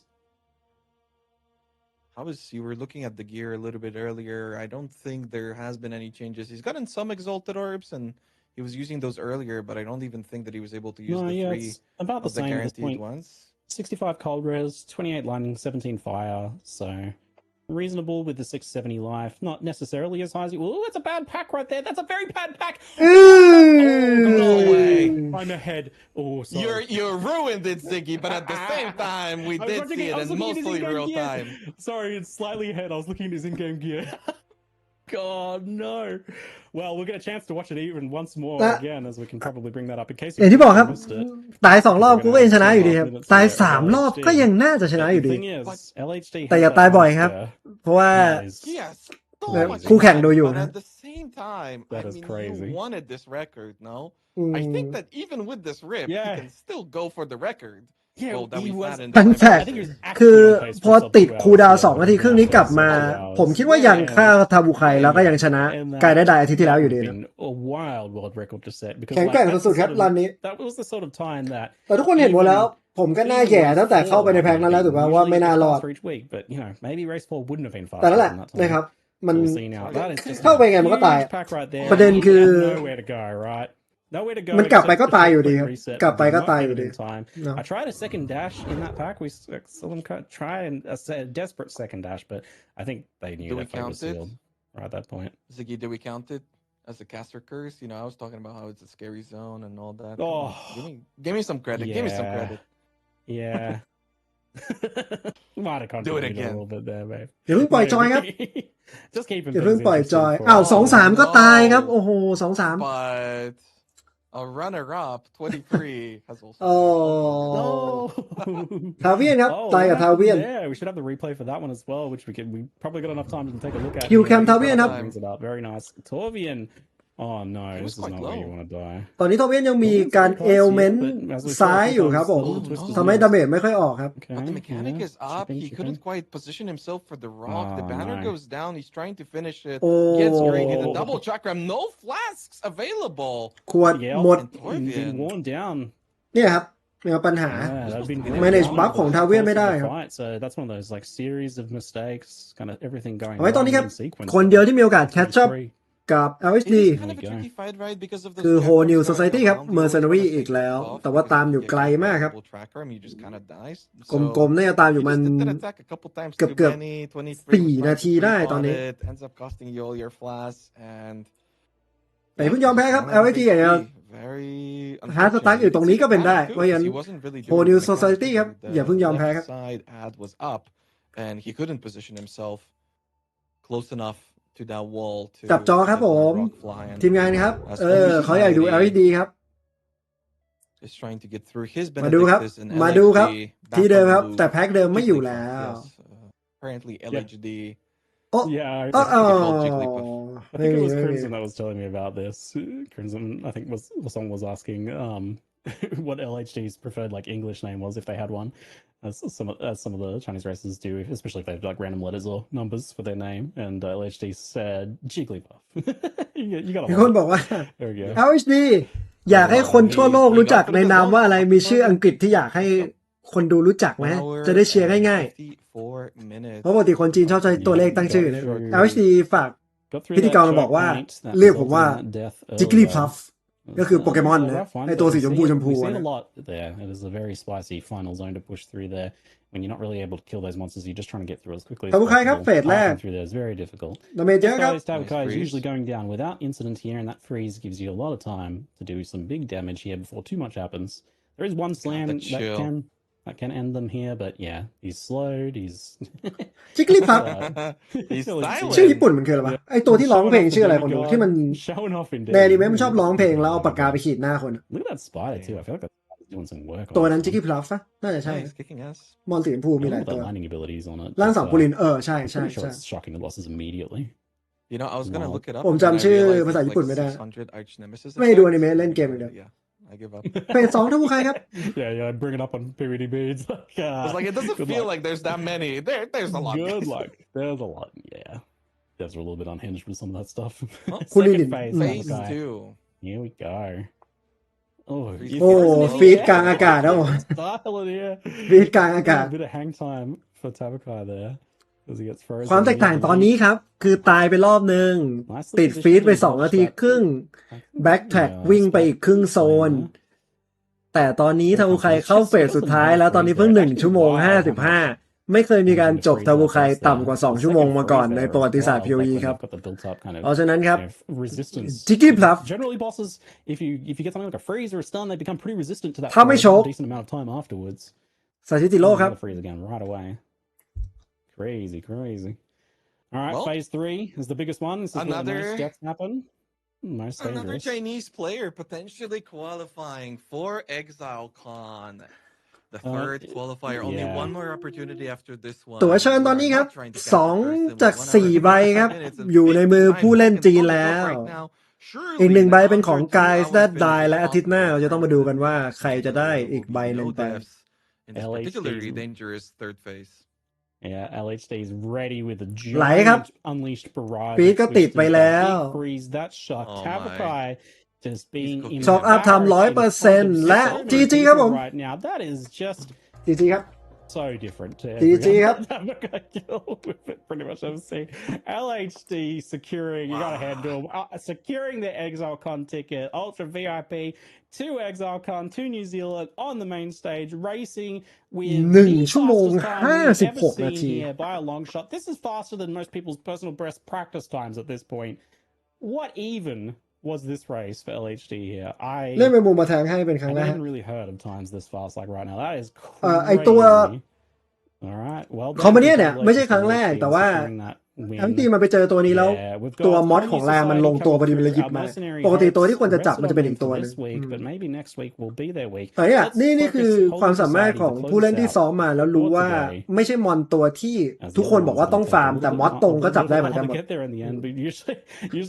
you were looking at the gear a little bit earlier. I don't think there has been any changes. He's gotten some exalted orbs, and he was using those earlier, but I don't even think that he was able to use the three it's about of the the same at this guaranteed point. ones. 65 cold res, 28 lightning, 17 fire, so reasonable with the 670 life. Not necessarily as high as you. Oh, that's a bad pack right there. That's a very bad pack. No way. I'm ahead. Oh, sorry. You ruined it, Ziggy, but at the same time, we did see it in mostly real time. Sorry, it's slightly ahead. I was looking at his in-game gear. God, no. Well, we'll get a chance to watch it even once more again, as we can probably bring that up in case อย่างที่บอกครับ missed it. ตาย2 รอบกูก็ยังชนะอยู่ดีครับตาย3 รอบก็ยังน่าจะชนะ But อ the ยู่ดี thing is, LHD แต่อย่าตายบ่อยครับ เพราะว่า Yes. So Yeah, much คู่แข่งดูอยู่ but นะ at the same time, That I is mean, crazy. you wanted this record, no? อืม I think that even with this rip, Yeah. he can still go for the record. Yeah, Well, that he we've was. had in ตั้ง the แต่ I think he was คือ actually on pace พอ for sub ติด 2 คูลดาวน์ hours, 2 นาทีครึ่งนี้กลับมา hours. ผมคิดว่ายังฆ่าทาบุไคแล้วก็ยังชนะกายได้อาทิตย์ที่แล้วอยู่ดี That นะ would have been a wild world record to set because แข็ง like, แกร่ง that's สุ the ดๆครับ sort of- รันนี้ that was the sort of time that แต่ทุกคนเห็นหมดแล้ว ผมก็น่าแย่ตั้งแต่เข้าไปในแพ็คนั้นแล้วถูกไหมว่าไม่น่ารอด for each week, but you know maybe race 4 wouldn't have been faster แต่นั่นแหละ than that time. นะครับ มัน We'll see now. That is just เข้าไปไงมันก็ตาย huge pack right there. ประเด็นคือ Nowhere to go, right? Nowhere to go. มันกลับไปก็ except ตาย for อยู่ดี quick ครับ reset. กลับไปก็ Not ตายอ get ยู่ it ดี in time. เนอะ I tried a second dash in that pack. We saw them try a desperate second dash, but I think they knew Do we their fate was count it? sealed right at that point. Ziggy, did we count it as a caster curse? You know, I was talking about how it's a scary zone and all that. Oh. Give me some credit. Give me some Yeah. credit. Yeah. Might have Do it contributed a again. little bit there, babe. อย่าเพิ่งปล่อยจอยครับ Just keep him อย่าเพิ่ง things ปล่อยจอย interesting for อ้าว us. 2-3 ก็ตายครับ no. โอ้โห 2-3 But a runner-up, 23, has also. โอ้ No. ทาเวียนครับ Oh, ตาย what กับทา happened เวียน there? We should have the replay for that one as well, which we probably got enough time to take a look at. Kill cam here. Tavianครับ Brings it up. Very nice. Torvian. Oh no, He was this is quite not where low. you want to die. ตอนนี้ทาเวียนยังมีการเอลเมนต์ซ้ายอยู่ครับผม ทำให้ดาเมจไม่ค่อยออกครับ Okay. But the mechanic yeah, is up. shipping, He shipping. couldn't quite position himself for the rock. The Oh, banner no. goes down. He's trying to finish it. โอ้ Gets greedy. The double chakram. No flasks available. ขวด Yeah, หมด And Torvian. been worn down. เนี่ยครับเนี่ยปัญหา Yeah, they've been Manage down buff ของ over the Tavian course ไม่ of ได้ the ครับ fight, so that's one of those like series of mistakes, kind of everything going เอาไว้ตอนนี้ครับ in sequence. คนเดียวที่มีโอกาสแคชชัพ Three. กับ It LHD is kind of a There you go. tricky fight, right? Because of those คือ chakrams Whole New going Society ครับ around. He always Mercenary tries to อีก take แล้ว off แต่ว่า because ตาม if อยู่ you ไกล get มากครับ double tracker him, he just kind of dies. กล So มๆน่าจะตามอยู่ he มัน just did attack a couple times เกือบ too many. 23 4 was นา trying ที to ได้ creep ตอน on นี้ it. Ends up costing you all your flasks and แต่อย่าเพิ่งยอมแพ้ครับ Ran out of LHD อย่างเดียว HP. Very ฮาร์ดสตาร์ท unfortunate. อยู่ You ตรง could นี้ see ก็ the เป็นได้ damage เพราะ too ฉะนั้น because he wasn't really Whole doing New the mechanics Society ครับ either. อย่าเพิ่งยอม The แพ้ครับ left side ad was up and he couldn't position himself close enough to that wall to จับจอครับ get ผ the ม rock flying. ทีมงานครับ As เขาอยากดู LHD ครับ is trying to get through his มาดูครับ Benedictus and มาดูครับ LHD ที่ back เดิม on ค the รับ แต่ loop. แพ็คเดิมไม่อยู่แล้ว Jigglypuff, yes. Apparently LHD. โอ้ Yeah, อ๋อ I อ๋อ Jigglypuff. I ไม่ think มี it was ไม่มี Crimson that was telling me about this. Crimson, I think someone was asking what LHD's preferred like English name was if they had one, as some of the Chinese races do, especially if they have like random letters or numbers for their name. And LHD said Jigglypuff. you got มีคน to บอกว่า There we go. LHD อยากให้คนทั่วโลกรู้จักในนามว่าอะไรมีชื่ออังกฤษที่อยากให้คนดูรู้จักไหม จะได้เชียร์ง่ายๆ เพราะปกติคนจีนชอบใช้ตัวเลขตั้งชื่อนะ LHD ฝาก Got through พิธี that กรมา choke บอกว่า point that เรียกผมว่า resulted in that death early Jigglypuff on. ก็คือโปเกมอน It's a นะ rough one, ไอ but ตัวสี we've ชมพู seen ชมพู a นะ lot there. It is a very spicy final zone to push through there. When you're not really able to kill those monsters, you're just trying to get through as quickly as Tavakai ครับ possible. เฟสแรก Passing through there is very difficult. ดาเมจเยอะครับ Tavakai is freeze. usually going down without incident here, and that freeze gives you a lot of time to do some big damage here before too much happens. There is one slam the chill. that can end them here, but yeah, he's slowed. He's Jigglypuff He's ชื่อญี่ silent. ปุ่นมันคืออะไรวะไอตัวที่ร้องเพลงชื่ออะไรคนดูที่มัน showing off in ในอนิเมะมันชอบร้องเพลงแล้วเอาปากกาไปขีดหน้าคน Look at that spider too. I feel like that's doing some work. ตัว on นั้น this one. Jigglypuff ปะน่าจะใช่ Yeah, he's kicking ass. มอนสีชมพู I มี don't ห know ลาย what ตัว the lightning abilities on it. ร่าง but, สองปูลินใช่ I'm ใช่ pretty sure ใช่ it's shocking the losses immediately. You know, I was gonna Wow. look it up. ผม and then I จำชื่อ realized ภาษา it's ญี่ปุ่น like ไม่ได้ 600 arch nemesis ไม่ดูอ effects, นิเมะเล่น and, เกมอย่างเดียว yeah, I give up. เฟส2ทาบุไคครับ Yeah, bring it up on PvDB. It's like, It's like it doesn't good feel luck. like there's that many. There's a lot. Good guys. luck. There's a lot. Yeah. Devs are a little bit unhinged with some of that stuff. Oh, Kulilin. Second phase, Phase Tavakai. 2. Here we go. Oh, Freeze. โอ้ฟีดกลางอากาศครับผม Style it here. ฟีดกลางอากาศ A bit of hang time for Tavakai there. as he gets frozen. ความแตกต่างตอนนี้ครับคือตายไปรอบนึงติดฟีดไป2 นาทีครึ่งแบ็กแท็กวิ่งไปอีกครึ่งโซนแต่ตอนนี้ทาวุไคเข้าเฟสสุดท้ายแล้วตอนนี้เพิ่ง1 ชั่วโมง 55ไม่เคยมีการจบทาวุไคต่ำกว่า2 ชั่วโมงมาก่อนในประวัติศาสตร์ PoE ครับเพราะฉะนั้นครับจิกกี้พลัฟ Generally bosses if you get something like a freeze or a stun they become pretty resistant to that ถ้าไม่ for โช a ก decent amount of time afterwards. ซาชิติโร่ครับ Freeze again right away. Crazy. All right, Well, phase 3 is the biggest one. This is where the most deaths happen. Most another dangerous. Chinese player potentially qualifying for ExileCon. The third qualifier, only one more opportunity after this one. ตั๋วเชิญตอนนี้ครับ2 จาก 4 ใบครับอยู่ในมือผู้เล่นจีนแล้วอีก1 ใบเป็นของ Guys That Die และอาทิตย์หน้าเราจะต้องมาดูกันว่าใครจะได้อีกใบหนึ่งไป In this particularly dangerous third phase. Yeah, LHD is ready with a ไหลครับ giant unleashed barrage. ปีดก็ติดไปแล้ว Big freeze, that shot. Tavakai just being Shock up ทำ 100% และ GG ครับผม right now. That is just GG ครับ so different to GG ครับ Tavakai kill with it pretty much I've seen. LHD securing, you gotta hand to him, securing the ExileCon ticket, Ultra VIP to ExileCon to New Zealand on the main stage, racing with 1 ชั่วโมง the fastest time we've ever 56 นา seen ที here by a long shot. This is faster than most people's personal best practice times at this point. What even was this race for LHD here? เล่นเป็นมุมมาแทงให้เป็นครั้งแรก haven't really heard of times this fast like right now. That is ไอตัว crazy. All right, well คอมมาเนียเนี่ยไม่ใช่ครั้งแรกแต่ว่าทั้งทีมันไปเจอตัวนี้แล้วตัวมอดของแรมมันลงตัวพอดีมันเลยหยิบมาปกติตัวที่ควรจะจับมันจะเป็นอีกตัวนึงแต่เนี่ยนี่คือความสามารถของผู้เล่นที่ซ้อมมาแล้วรู้ว่าไม่ใช่มอนตัวที่ทุกคนบอกว่าต้องฟาร์มแต่มอดตรงก็จับได้เหมือนกันหมด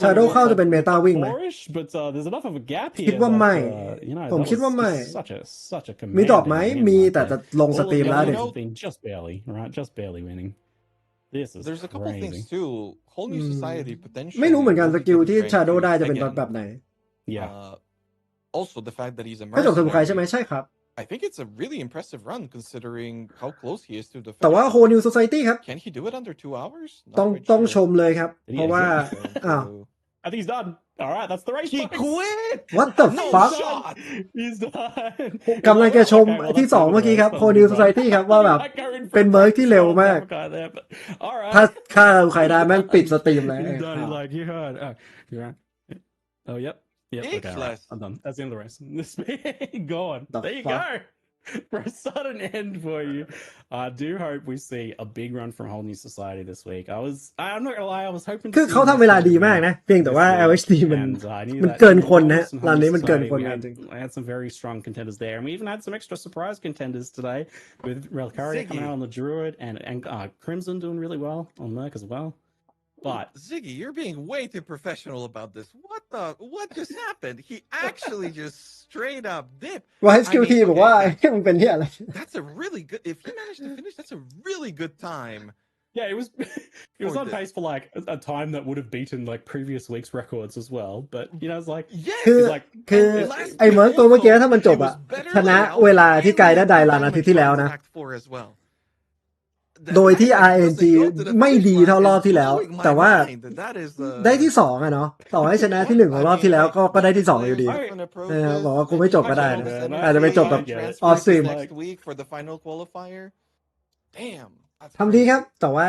ชาโดว์เข้าจะเป็นเมตาวิ่งไหมคิดว่าไม่ผมคิดว่าไม่มีดรอปไหมมีแต่จะลงสตรีมแล้วเดี๋ยว There's a couple things too. Whole new society potential. ไม่รู้เหมือนกันสกิลที่ชาโดว์ได้จะเป็นแบบไหน Also the fact that he's a ถ้าจบสมุไร mercenary. ใช่ไหมใช่ครับ I think it's a really impressive run considering how close he is to the แต่ว่า finish. Whole New Society ครับ Can he do it under 2 hours? Not ต้อง quite ต้อง sure. ชมเลยครับ เพราะว่าอ้าว I think he's done. All right, that's the race. He quit. What the No fuck shot. He's done. กำลังจะชมที่2เมื่อกี้ครับ Whole New Society ครับว่าแบบเป็นเมิร์กที่เร็วมาก ถ้าฆ่าใครได้แม่งปิดสตรีมเลย He's done. He's like, you heard. You're right. Oh, yep. Okay, all right. Excellent. I'm done. That's the end of the race. This gone. The There you fuck? go. For a sudden end for you. I do hope we see a big run from Whole New Society this week. I'm not gonna lie, I was hoping คือเขาทำเวลาดีมากนะ เพียงแต่ว่า LHD มันเกินคนนะร้านนี้มันเกินคนจริง I had some very strong contenders there, and we even had some extra surprise contenders today with Relcaria coming out on the Druid and Crimson doing really well on Merc as well. But Ziggy, you're being way too professional about this. What just happened? He actually just straight up dipped. ว่า HQT บอกว่ามึงเป็นที่อะไร That's a really good. If he managed to finish, that's a really good time. yeah, it was on pace for like a time that would have beaten like previous week's records as well. But you know, it's like คือ it's like คือไอ้เมิร์กตัวเมื่อกี้ถ้ามันจบอะชนะเวลาที่ไกลได้ไดรันอาทิตย์ที่แล้วนะ โดยที่ RNG ไม่ดีเท่ารอบที่แล้ว แต่ว่าได้ที่2อะเนาะต่อให้ชนะที่1ของรอบที่แล้วก็ได้ที่2อยู่ดี บอกว่ากูไม่จบก็ได้นะอาจจะไปจบแบบ off stream ทำดีครับ แต่ว่า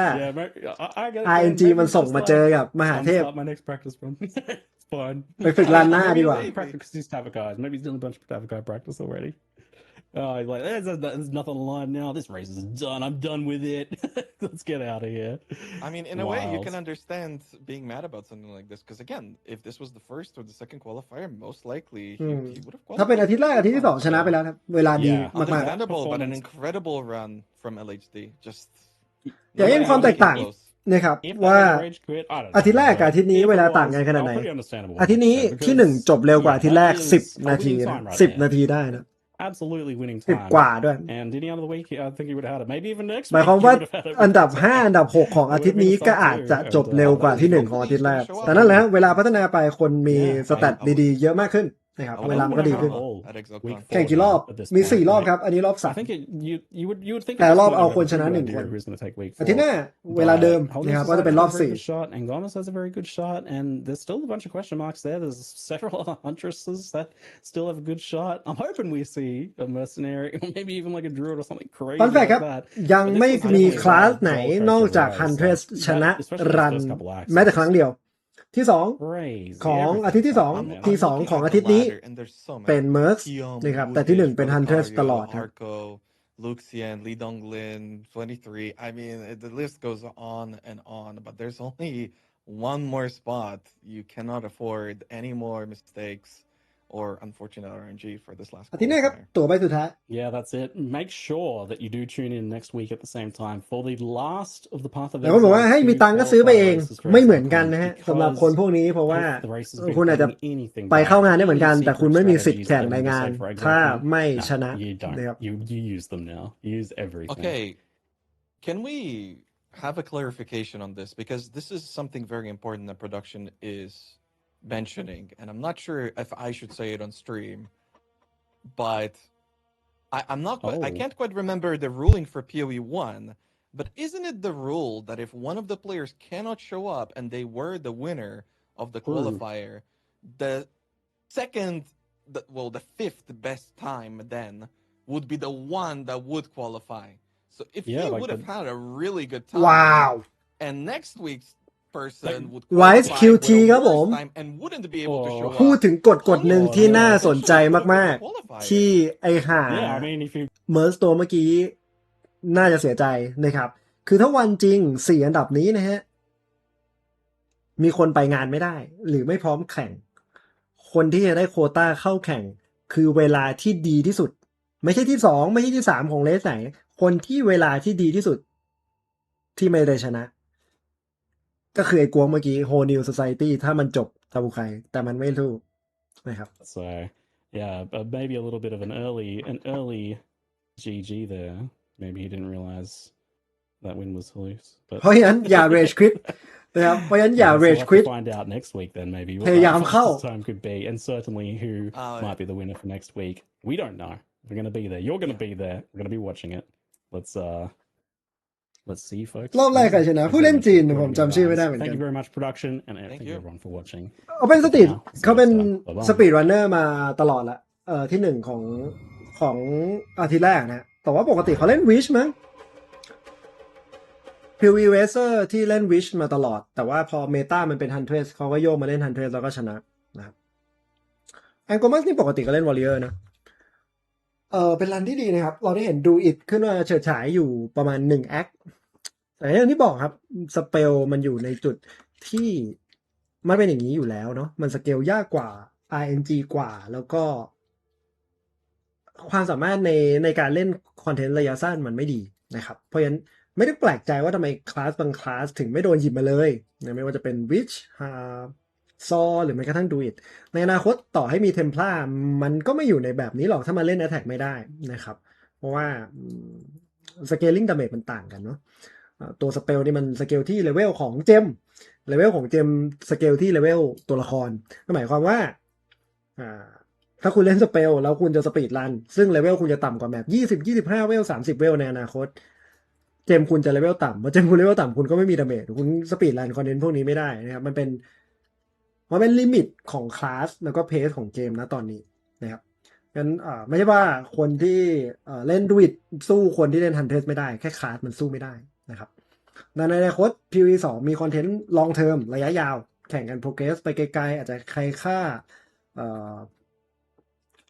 RNG มันส่งมาเจอกับมหาเทพ my next practice run. It's fine. ไปฝึกรันหน้าดีกว่า Practice these Tavakai. Maybe he's done a bunch of Tavakai practice already. He's like, there's nothing alive now. This race is done. I'm done with it. Let's get out of here. I mean, in a way, you can understand being mad about something like this because, again, if this was the first or the second qualifier, most likely he would have qualified. ถ้าเป็นอาทิตย์แรกอาทิตย์ที่2ชนะไปแล้วครับเวลาดีมาก Understandable, but an incredible run from LHD. Just อย่างนี้ความแตกต่างนะครับว่าอาทิตย์แรกกับอาทิตย์นี้เวลาต่างกันขนาดไหนอาทิตย์นี้ที่1จบเร็วกว่าอาทิตย์แรก10 นาทีนะ10 นาทีได้นะ Absolutely winning 10 time. กว่าด้วย And any other week, I think he would have had it. Maybe even next หมาย week. ความว่า he would have had it. อันดับ5อันดับ6ของอาทิตย์นี้ก็อาจจะจบเร็วกว่าที่1ของอาทิตย์แรกแต่นั่นแหละเวลาพัฒนาไปคนมีสแตทดีๆเยอะมากขึ้น นะครับ I เว would ลา love มัน to ก็ดี have ขึ้น Hama at ExoCon. แข่งกี่รอบ At this มี point, 4 รอบ right? ครับ อันนี้รอบ I think you would think แต่ at this รอบ point เอา you'd คน have a ชนะ pretty 1 good ค idea น who's going to take week อาทิตย์ห 4. น้าเวลาเดิม But นะครับ Holgis ก็จะเป็นรอบ has a very good shot, and Gomes has a very good shot, and there's still a bunch of question marks there. There's several huntresses that still have a good shot. I'm hoping we see a mercenary, or maybe even like a druid or something 4 crazy ฟันแฟก like ครับ that. ยัง But this ไม่ was มี definitely คลาส a ไหน roller นอก coaster จาก rise. Huntress Like, ชนะ that, especially รั those น first couple acts, แม้แต่ was ครั้งเดียว ที่ 2 crazy. ของ Everything อาทิตย์ที่ was happening, man. 2 ที่ I'm 2 looking ของ at อา the ทิตย์นี้ ladder, and there's so เป็น many. Mercs Kiyoung, นะครับ แต่ที่ Wudish, 1 เป็น Huntress ตลอด Belicario, ครับ Arco, Luxian, Lee Donglin, 23. I mean, the list goes on, but there's only one more spot. You cannot afford any more mistakes or unfortunate RNG for this last อาทิตย์หน้าครับ qualifier. ตั๋วใบสุดท้าย Yeah, that's it. Make sure that you do tune in next week at the same time for the last of the Path of แต่คนบอก Exile ว่าให้มี 2 ตังค์ก็ซื้อไปเอง qualifier races for ไม่เหมือน ExileCon กันนะฮะสำหรับคนพ because วกนี้เพราะว่า if the race has been คุณอาจจะ holding anything ไป back, เข้างานได้เหมือนกัน any แต่คุณ secret ไม่มีสิทธิ์ strategies แข่ง that ใน are งาน necessary for ถ้า ExileCon, ไม่ช no, นะ you นะครับ don't. You use them now. Use everything. Okay, can we have a clarification on this? Because this is something very important that production is mentioning, and I'm not sure if I should say it on stream, but I'm not quite, I Oh. can't quite remember the ruling for PoE 1, but isn't it the rule that if one of the players cannot show up and they were the winner of the qualifier, the the fifth best time then would be the one that would qualify? So if Yeah, he like would have the- had a really good time, ว้าว and next week's person would Wise qualify QT with a ครับผม worse time and wouldn't be able to show พูด up, ถึงกฎหนึ่งที่น่าสนใจมาก ๆ ที่ไอห่า Yeah, I mean, if you เมิร์สตัวเมื่อกี้น่าจะเสียใจนะครับ คือถ้าวันจริง 4 อันดับนี้นะฮะ มีคนไปงานไม่ได้ หรือไม่พร้อมแข่ง คนที่จะได้โควต้าเข้าแข่ง คือเวลาที่ดีที่สุด ไม่ใช่ที่ 2 ไม่ใช่ที่ 3 ของเลสไหน คนที่เวลาที่ดีที่สุด ที่ไม่ได้ชนะ ก็คือไอ้กวงเมื่อกี้ Whole New Society ถ้ามันจบทาบุไคแต่มันไม่รู้นะครับ so yeah, maybe a little bit of an early GG there. Maybe he didn't realize that win was loose. But เพราะฉะนั้นอย่า rage quit นะครับเพราะฉะนั้นอย่า yeah, so we'll rage have quit to find out next week then maybe พยายาม what เข้า that time could be, and certainly who might be the winner for next week. We don't know. We're going to be there. You're going to be there. We're going to be watching it. Let's see, folks. รอบแรกใครชนะ ผู้เล่นจีนผมจำชื่อไม่ได้เหมือน Thank กัน you very much, production, and thank you everyone for watching. เขาเป็นสตรีท Now, see เขาเป็น you next time. Bye-bye. สปีดรันเนอร์มาตลอดละที่ 1 ของอาทิตย์แรกนะ แต่ว่าปกติเขาเล่นวิชมั้งพิววีเวเซอร์ที่เล่นวิชมาตลอด แต่ว่าพอเมตามันเป็นฮันเทรสเขาก็โยกมาเล่นฮันเทรสแล้วก็ชนะนะครับแองโกมัสนี่ปกติก็เล่นวอลเลเยอร์นะเป็นรันที่ดีนะครับ เราได้เห็นดูอิดขึ้นมาเฉิดฉายอยู่ประมาณ1 แอคแต่อย่างที่บอกครับสเปลมันอยู่ในจุดที่มันเป็นอย่างนี้อยู่แล้วเนาะมันสเกลยากกว่า RNG กว่าแล้วก็ความสามารถในการเล่นคอนเทนต์ระยะสั้นมันไม่ดีนะครับเพราะฉะนั้นไม่ได้แปลกใจว่าทำไมคลาสบางคลาสถึงไม่โดนหยิบมาเลยไม่ว่าจะเป็น Witch ซอหรือแม้กระทั่งดูอิดในอนาคตต่อให้มีเทมพลามันก็ไม่อยู่ในแบบนี้หรอกถ้ามาเล่น Attack ไม่ได้นะครับเพราะว่าscaling damage มันต่างกันเนาะตัวสเปลนี่มันสเกลที่เลเวลของเจมสเกลที่เลเวลตัวละครก็หมายความว่าถ้าคุณเล่นสเปลแล้วคุณจะสปีดรันซึ่งเลเวลคุณจะต่ำกว่าแบบ20 25เวล30เวลในอนาคตเจมคุณจะเลเวลต่ำเพราะเจมคุณเลเวลต่ำคุณก็ไม่มีดาเมจคุณสปีดรันคอนเทนต์พวกนี้ไม่ได้นะครับมันเป็นลิมิตของคลาสแล้วก็เพสของเกมนะตอนนี้นะครับงั้นไม่ใช่ว่าคนที่เล่นดูอิดสู้คนที่เล่นฮันเทสไม่ได้แค่คลาสมันสู้ไม่ได้นะครับในอนาคต PoE 2มีคอนเทนต์ long term ระยะยาวแข่งกัน progress ไปไกลๆอาจจะใครฆ่า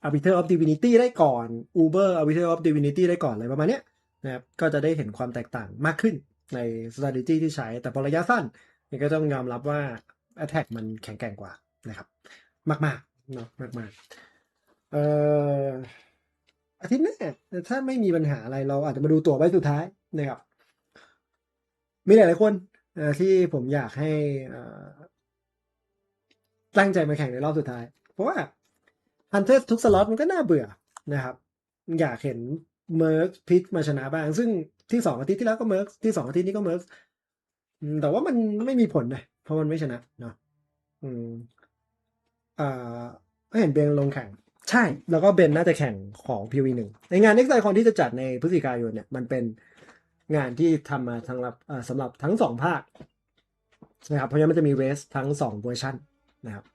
Arbiter of Divinity ได้ก่อน Uber Arbiter of Divinity ได้ก่อนอะไรประมาณเนี้ยนะครับก็จะได้เห็นความแตกต่างมากขึ้นใน strategy ที่ใช้แต่พอระยะสั้นนี่ก็ต้องยอมรับว่า attack มันแข็งแกร่งกว่านะครับมากๆเนาะมากๆอาทิตย์หน้าถ้าไม่มีปัญหาอะไรเราอาจจะมาดูตัวใบสุดท้ายนะครับมีหลายๆคนที่ผมอยากให้ตั้งใจมาแข่งในรอบสุดท้ายเพราะว่าฮันเทอร์ทุกสล็อตมันก็น่าเบื่อนะครับอยากเห็นเมิร์กพิชมาชนะบ้างซึ่งที่2อาทิตย์ที่แล้วก็เมิร์กที่2อาทิตย์นี้ก็เมิร์กแต่ว่ามันไม่มีผลเลยเพราะมันไม่ชนะเนาะ ก็เห็นเบนลงแข่งใช่แล้วก็เบนน่าจะแข่งของ PoE 1ในงาน Next Icon ที่จะจัดในพฤศจิกายนเนี่ยมันเป็นงานที่ทำมาสำหรับทั้ง2ภาคนะครับเพราะฉะนั้นมันจะมีเรสทั้ง2เวอร์ชันนะครับ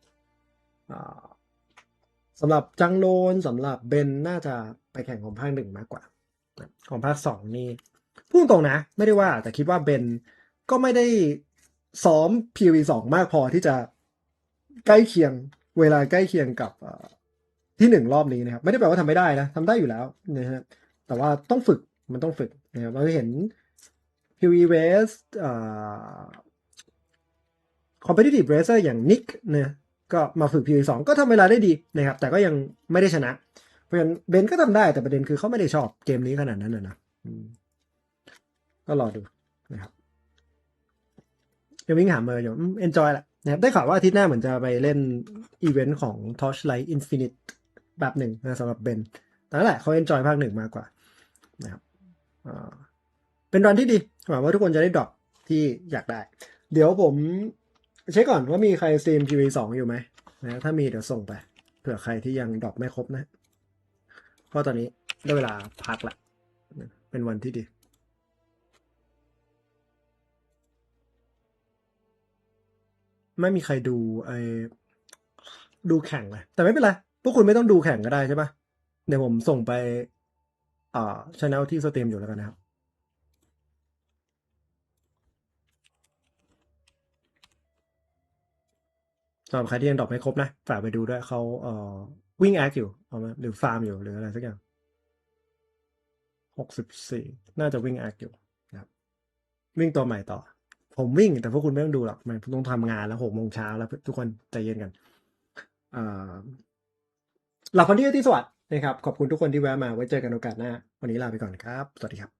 สำหรับจังโลนสำหรับเบนน่าจะไปแข่งของภาค1มากกว่าของภาค2นี่พูดตรงนะไม่ได้ว่าแต่คิดว่าเบนก็ไม่ได้ซ้อม PoE 2มากพอที่จะใกล้เคียงเวลาใกล้เคียงกับที่1รอบนี้นะครับไม่ได้แปลว่าทำไม่ได้นะทำได้อยู่แล้วนะฮะแต่ว่าต้องฝึกมันต้องฝึกนะครับเราจะเห็น PoE race competitive racer อย่างนิกเนี่ยก็มาฝึก PoE 2ก็ทำเวลาได้ดีนะครับแต่ก็ยังไม่ได้ชนะเพราะฉะนั้นเบนก็ทำได้แต่ประเด็นคือเขาไม่ได้ชอบเกมนี้ขนาดนั้นนะก็รอดูนะครับยังวิ่งหาเมอร์อยู่enjoy แหละนะครับได้ข่าวว่าอาทิตย์หน้าเหมือนจะไปเล่นอีเวนต์ของ Torchlight Infinite แบบหนึ่งนะสำหรับเบนแต่นั่นแหละเขา enjoy ภาค1มากกว่านะครับเป็นรันที่ดีหวังว่าทุกคนจะได้ดรอปที่อยากได้เดี๋ยวผมเช็คก่อนว่ามีใครสตรีม PoE 2อยู่ไหมนะถ้ามีเดี๋ยวส่งไปเผื่อใครที่ยังดรอปไม่ครบนะเพราะตอนนี้ได้เวลาพักละเป็นวันที่ดีไม่มีใครดูแข่งเลยแต่ไม่เป็นไรพวกคุณไม่ต้องดูแข่งก็ได้ใช่ปะเดี๋ยวผมส่งไปchannel ที่สตรีมอยู่แล้วกันนะครับสำหรับใครที่ยังดรอปไม่ครบนะฝากไปดูด้วยเขาวิ่งแอคอยู่เอาไหมหรือฟาร์มอยู่หรืออะไรสักอย่าง64น่าจะวิ่งแอคอยู่นะครับวิ่งตัวใหม่ต่อผมวิ่งแต่พวกคุณไม่ต้องดูหรอกมันต้องทำงานแล้ว6 โมงเช้าแล้วทุกคนใจเย็นกันหลับฝันดีที่สวัสดิ์นะครับขอบคุณทุกคนที่แวะมาไว้เจอกันโอกาสหน้าวันนี้ลาไปก่อนครับสวัสดีครับ